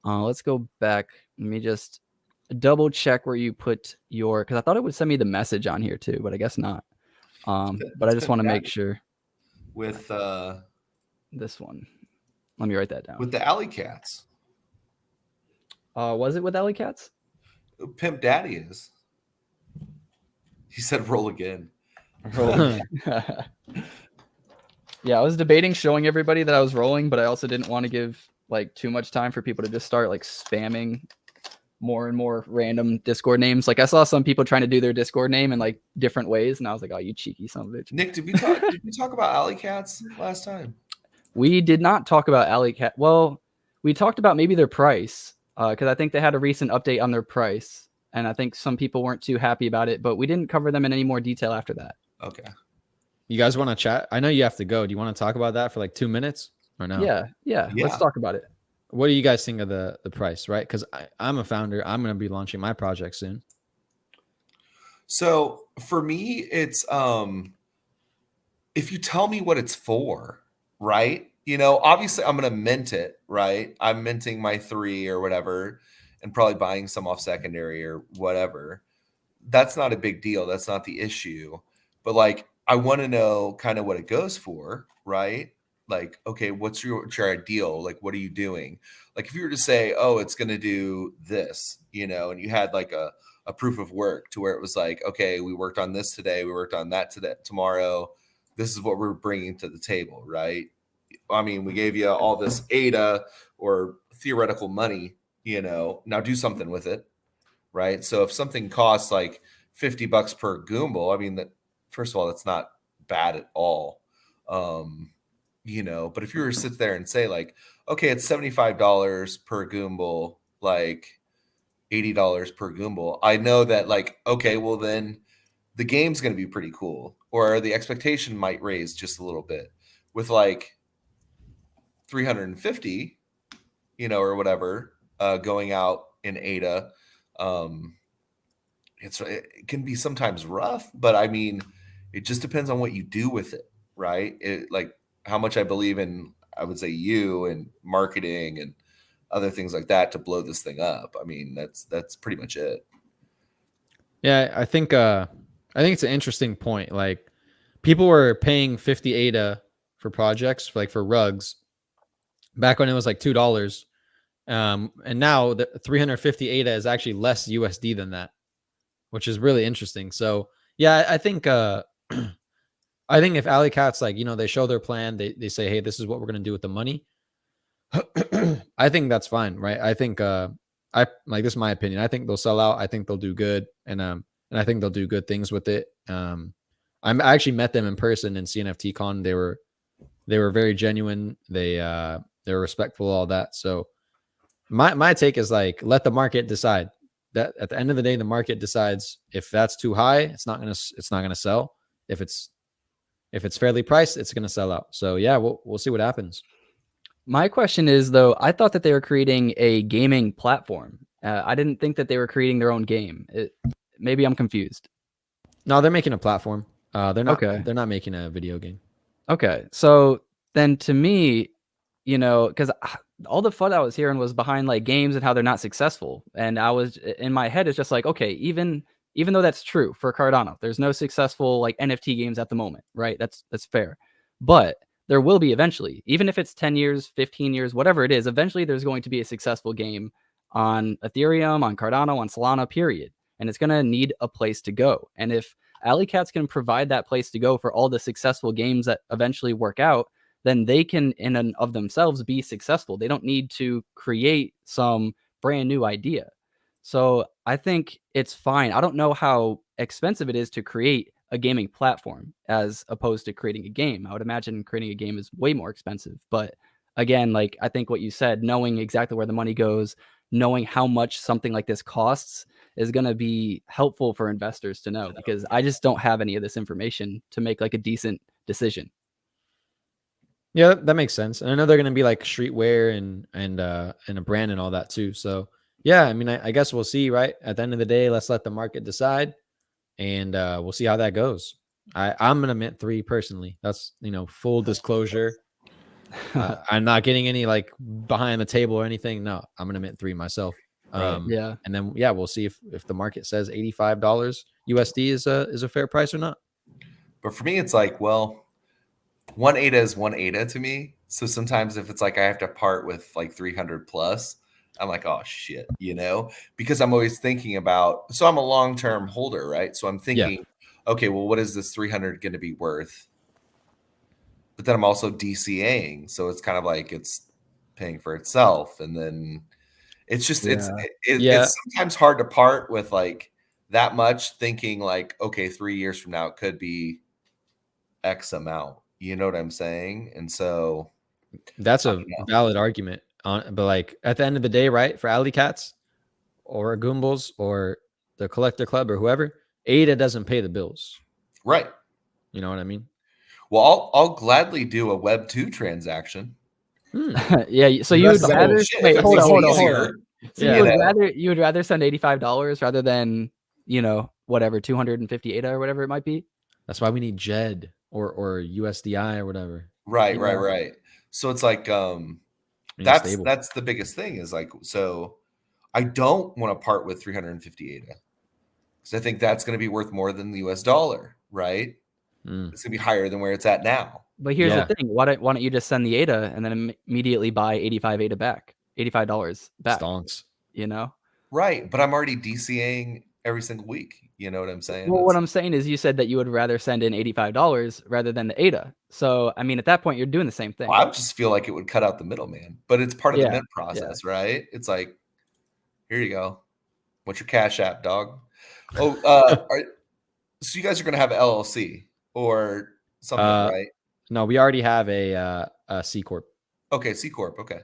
Let's go back. Let me just double check where you put your, because I thought it would send me the message on here too, but I guess not. But I just want to make sure. With this one. Let me write that down. With the Alley Cats. Was it with Alley Cats? Pimp Daddy is. He said roll again. Yeah, I was debating showing everybody that I was rolling, but I also didn't want to give like too much time for people to just start like spamming more and more random Discord names. Like I saw some people trying to do their Discord name in like different ways, and I was like, "Oh, you cheeky son of a bitch." Nick, did we talk about Alley Cats last time? We did not talk about Alley Cat. Well, we talked about maybe their price because I think they had a recent update on their price, and I think some people weren't too happy about it. But we didn't cover them in any more detail after that. Okay. You guys want to chat? I know you have to go. Do you want to talk about that for like 2 minutes or no? Yeah. Let's talk about it. What do you guys think of the price, right? Because I'm a founder. I'm going to be launching my project soon. So for me, it's if you tell me what it's for, right? You know, obviously I'm going to mint it, right? I'm minting my 3 or whatever and probably buying some off secondary or whatever. That's not a big deal. That's not the issue. But like, I want to know kind of what it goes for, right? Like, okay, what's your ideal? Like, what are you doing? Like, if you were to say, oh, it's going to do this, you know, and you had like a proof of work to where it was like, okay, we worked on this today, we worked on that today, tomorrow. This is what we're bringing to the table, right? I mean, we gave you all this ADA or theoretical money, you know, now do something with it, right? So if something costs like $50 per Goomble, I mean, that first of all, that's not bad at all. You know, but if you were to sit there and say like, okay, it's $75 per Goomble, like $80 per Goomble, I know that like, okay, well then the game's going to be pretty cool, or the expectation might raise just a little bit with like 350, you know, or whatever, going out in ADA. It can be sometimes rough, but I mean, it just depends on what you do with it, right? It like how much I believe in, I would say, you and marketing and other things like that to blow this thing up. I mean, that's pretty much it. Yeah, I think it's an interesting point. Like people were paying 50 ADA for projects, like for rugs, back when it was like $2. And now the 350 ADA is actually less USD than that, which is really interesting. So yeah, I think I think if Alley Cat's like, you know, they show their plan, they say, hey, this is what we're going to do with the money. I think that's fine, right? I think I like, this is my opinion. I think they'll sell out. I think they'll do good. And I think they'll do good things with it. I actually met them in person in CNFT Con. They were very genuine. They were respectful, all that. So my take is like, let the market decide. That at the end of the day, the market decides. If that's too high, it's not gonna sell. If it's fairly priced, it's gonna sell out. So yeah, we'll see what happens. My question is though, I thought that they were creating a gaming platform. I didn't think that they were creating their own game. Maybe I'm confused. No, they're making a platform. They're not. Okay. They're not making a video game. Okay, so then to me, you know, because all the fun I was hearing was behind like games and how they're not successful, and I was in my head, it's just like, okay, even though that's true for Cardano, there's no successful like NFT games at the moment, right? That's fair, but there will be eventually, even if it's 10 years, 15 years, whatever it is, eventually there's going to be a successful game on Ethereum, on Cardano, on Solana, period, and it's going to need a place to go. And if Alley Cats can provide that place to go for all the successful games that eventually work out, then they can in and of themselves be successful. They don't need to create some brand new idea. So I think it's fine. I don't know how expensive it is to create a gaming platform as opposed to creating a game. I would imagine creating a game is way more expensive. But again, like I think what you said, knowing exactly where the money goes, knowing how much something like this costs is going to be helpful for investors to know, because I just don't have any of this information to make like a decent decision. Yeah, that makes sense. And I know they're going to be like streetwear and a brand and all that too. So yeah, I mean, I guess we'll see, right? At the end of the day, let's let the market decide, and we'll see how that goes. I'm gonna mint 3 personally. That's, full disclosure. I'm not getting any like behind the table or anything. No, I'm gonna mint 3 myself. Right. Yeah. And then yeah, we'll see if the market says $85 USD is a fair price or not. But for me, it's like, well, one ADA is one ADA to me. So sometimes if it's like I have to part with like 300 plus, I'm like, oh shit, because I'm always thinking about, so I'm a long-term holder, right? So I'm Yeah, thinking, okay, well, what is this 300 going to be worth? But then I'm also DCAing. So it's kind of like it's paying for itself. And then it's just, Yeah. yeah. it's sometimes hard to part with like that much, thinking like, okay, 3 years from now, it could be X amount. You know what I'm saying? And so That's I a don't know. valid argument. But like at the end of the day, right? For alley cats or Goombles or the collector club or whoever, ADA doesn't pay the bills. Right. You know what I mean? Well, I'll gladly do a Web 2 transaction. Hmm. Yeah. So you That's would the whole rather shit. If wait, it hold makes on, it hold on, hold easier, on. So Yeah. you would rather send $85 rather than, whatever, 250 ADA or whatever it might be. That's why we need JED or USDI or whatever. right, right, Yeah. right. So it's like We need that's stable. that's the biggest thing is like, so I don't want to part with 350 ADA because I think that's going to be worth more than the US dollar, right? Mm. It's going to be higher than where it's at now. But here's the Yeah. thing. Why don't you just send the ADA and then immediately buy 85 ADA back, $85 back, Stonks. you know? Right, but I'm already DCAing every single week. You know what I'm saying? Well, what I'm saying is you said that you would rather send in $85 rather than the ADA. So, I mean, at that point, you're doing the same thing. I just feel like it would cut out the middleman, but it's part of the Yeah. mint process, right? It's like, here you go. What's your Cash App, dog? Oh, so you guys are going to have LLC or something, right? No, we already have a C corp, Okay, C corp. Okay,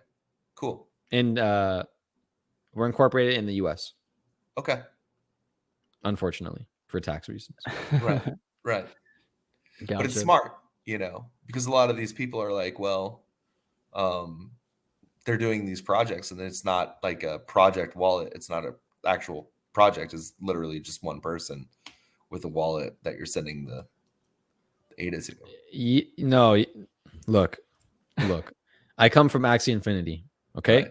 cool. and we're incorporated in the U.S. Okay, Unfortunately, for tax reasons. right, right. But it's Gotcha. smart, because a lot of these people are like, well, um, they're doing these projects, and it's not like a project wallet. It's not an actual project. It's literally just one person with a wallet that you're sending the ADA to. No, look. I come from Axie Infinity. Okay.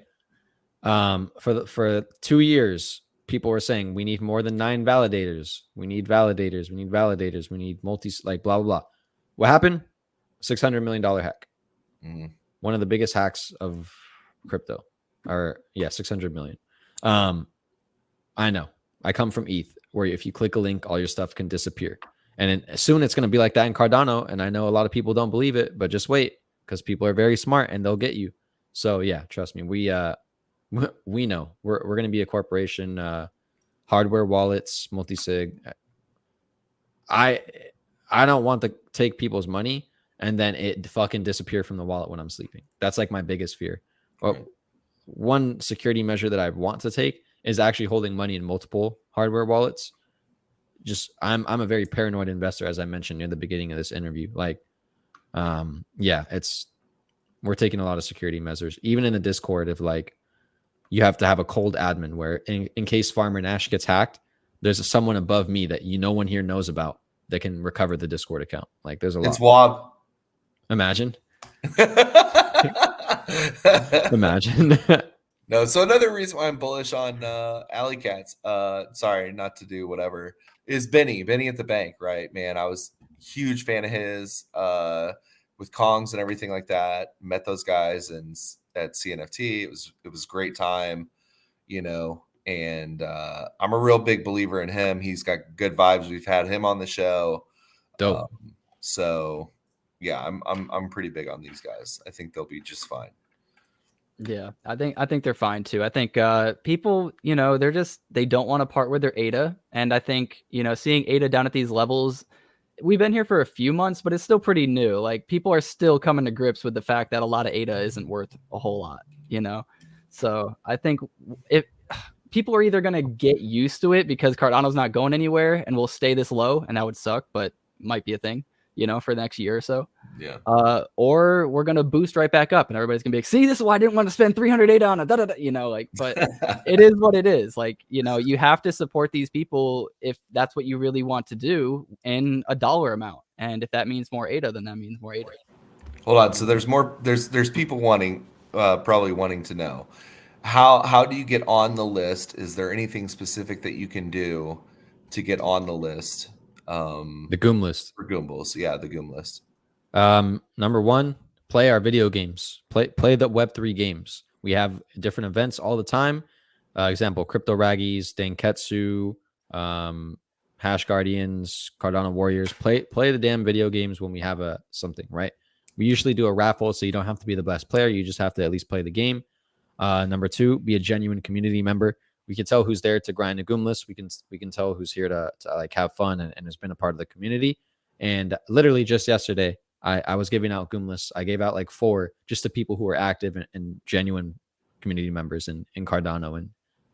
Right. For 2 years, people were saying we need more than 9 validators. We need validators. We need validators. We need like blah blah blah. What happened? $600 million hack. Mhm. One of the biggest hacks of crypto. Or yeah, 600 million. I know. I come from ETH, where if you click a link, all your stuff can disappear. And soon it's going to be like that in Cardano. And I know a lot of people don't believe it, but just wait, because people are very smart and they'll get you. So yeah, trust me. We know we're going to be a corporation, hardware wallets, multi-sig. I don't want to take people's money and then it fucking disappear from the wallet when I'm sleeping. That's like my biggest fear. Right. One security measure that I want to take is actually holding money in multiple hardware wallets. Just I'm a very paranoid investor, as I mentioned near the beginning of this interview. Like, yeah, we're taking a lot of security measures, even in the Discord. If like you have to have a cold admin where in case Farmer Nash gets hacked, there's someone above me that no one here knows about that can recover the Discord account. Like there's a lot. It's Wob. Imagine. Imagine. No, so another reason why I'm bullish on Alley Cats, sorry, not to do whatever, is Benny at the bank, right? Man, I was a huge fan of his with Kongs and everything like that. Met those guys and at CNFT. It was a great time, and I'm a real big believer in him. He's got good vibes. We've had him on the show. Dope. So yeah, I'm pretty big on these guys. I think they'll be just fine. Yeah, I think they're fine too. I think people, they don't want to part with their ADA, and I think seeing ADA down at these levels, we've been here for a few months, but it's still pretty new. Like people are still coming to grips with the fact that a lot of ADA isn't worth a whole lot. So I think if people are either gonna get used to it because Cardano's not going anywhere and will stay this low, and that would suck, but might be a thing, for the next year or so. Yeah. Or we're gonna boost right back up, and everybody's gonna be like, "See, this is why I didn't want to spend 300 on it." But it is what it is. Like, you have to support these people if that's what you really want to do in a dollar amount, and if that means more ADA, then that means more ADA. Hold on. So there's more. There's people probably wanting to know how do you get on the list? Is there anything specific that you can do to get on the list? The Goom list for Goombles, yeah, the Goom list. Number one, play our video games. Play the Web3 games. We have different events all the time. Example: Crypto Raggies, Danketsu, Hash Guardians, Cardano Warriors. Play the damn video games when we have something, right? We usually do a raffle, so you don't have to be the best player. You just have to at least play the game. Number two, be a genuine community member. We can tell who's there to grind a Goom list. We can tell who's here to like have fun and has been a part of the community. And literally just yesterday, I was giving out Goom lists. I gave out like 4 just to people who are active and genuine community members in Cardano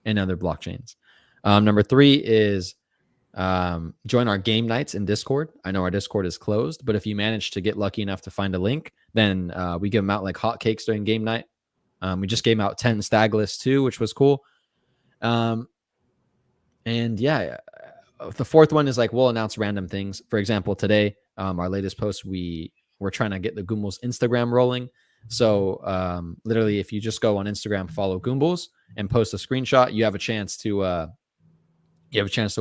and other blockchains. Number 3 is join our game nights in Discord. I know our Discord is closed, but if you manage to get lucky enough to find a link, then we give them out like hotcakes during game night. We just gave out 10 stag lists too, which was cool. And yeah, the 4th one is like we'll announce random things. For example, today, our latest post, we're trying to get the Goombles Instagram rolling. So literally, if you just go on Instagram, follow Goombles, and post a screenshot, you have a chance to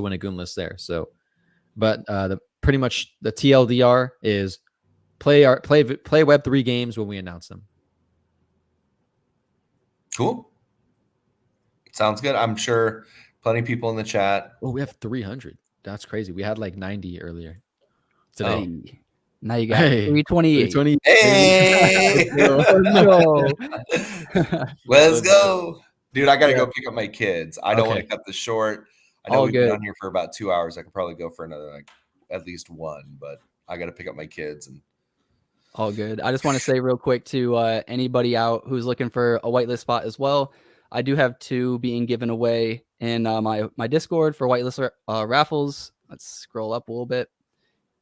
win a Goom list there. So, but pretty much the TLDR is play Web3 games when we announce them. Cool. Sounds good. I'm sure plenty of people in the chat. Oh, we have 300. That's crazy. We had like 90 earlier today. Oh. Now you got 328. 328. Hey! Let's go. Dude, I got to go pick up my kids. I don't want to cut this short. I know we've been on here for about 2 hours. I could probably go for another, like, at least one, but I got to pick up my kids. And all good. I just want to say real quick to anybody out who's looking for a whitelist spot as well. I do have 2 being given away in my Discord for whitelist raffles. Let's scroll up a little bit.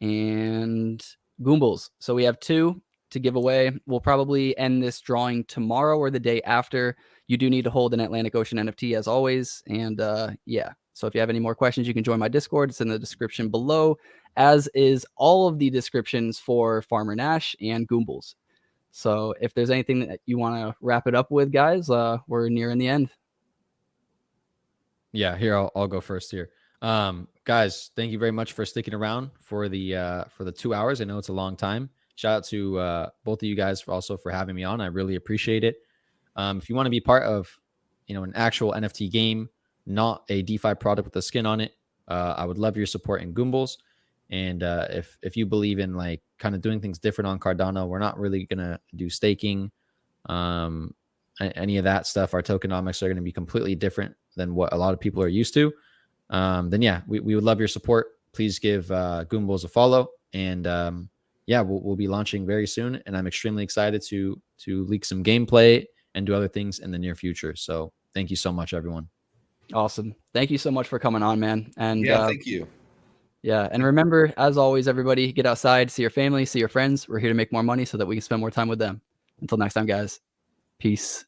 And Goombles. So we have 2 to give away. We'll probably end this drawing tomorrow or the day after. You do need to hold an Atlanick Ocean NFT as always. And yeah, so if you have any more questions, you can join my Discord. It's in the description below, as is all of the descriptions for Farmer Nash and Goombles. So if there's anything that you want to wrap it up with, guys, we're nearing the end. Yeah, here I'll go first here. Guys, thank you very much for sticking around for the 2 hours. I know it's a long time. Shout out to both of you guys for having me on. I really appreciate it. If you want to be part of an actual NFT game, not a DeFi product with a skin on it, I would love your support in Goombles. And if you believe in like kind of doing things different on Cardano, we're not really gonna do staking, any of that stuff. Our tokenomics are going to be completely different than what a lot of people are used to. Then yeah, we would love your support. Please give Goombles a follow, and yeah, we'll be launching very soon, and I'm extremely excited to leak some gameplay and do other things in the near future. So thank you so much, everyone. Awesome. Thank you so much for coming on, man. And yeah, thank you. Yeah, and remember, as always, everybody, get outside, see your family, see your friends. We're here to make more money so that we can spend more time with them. Until next time, guys. Peace.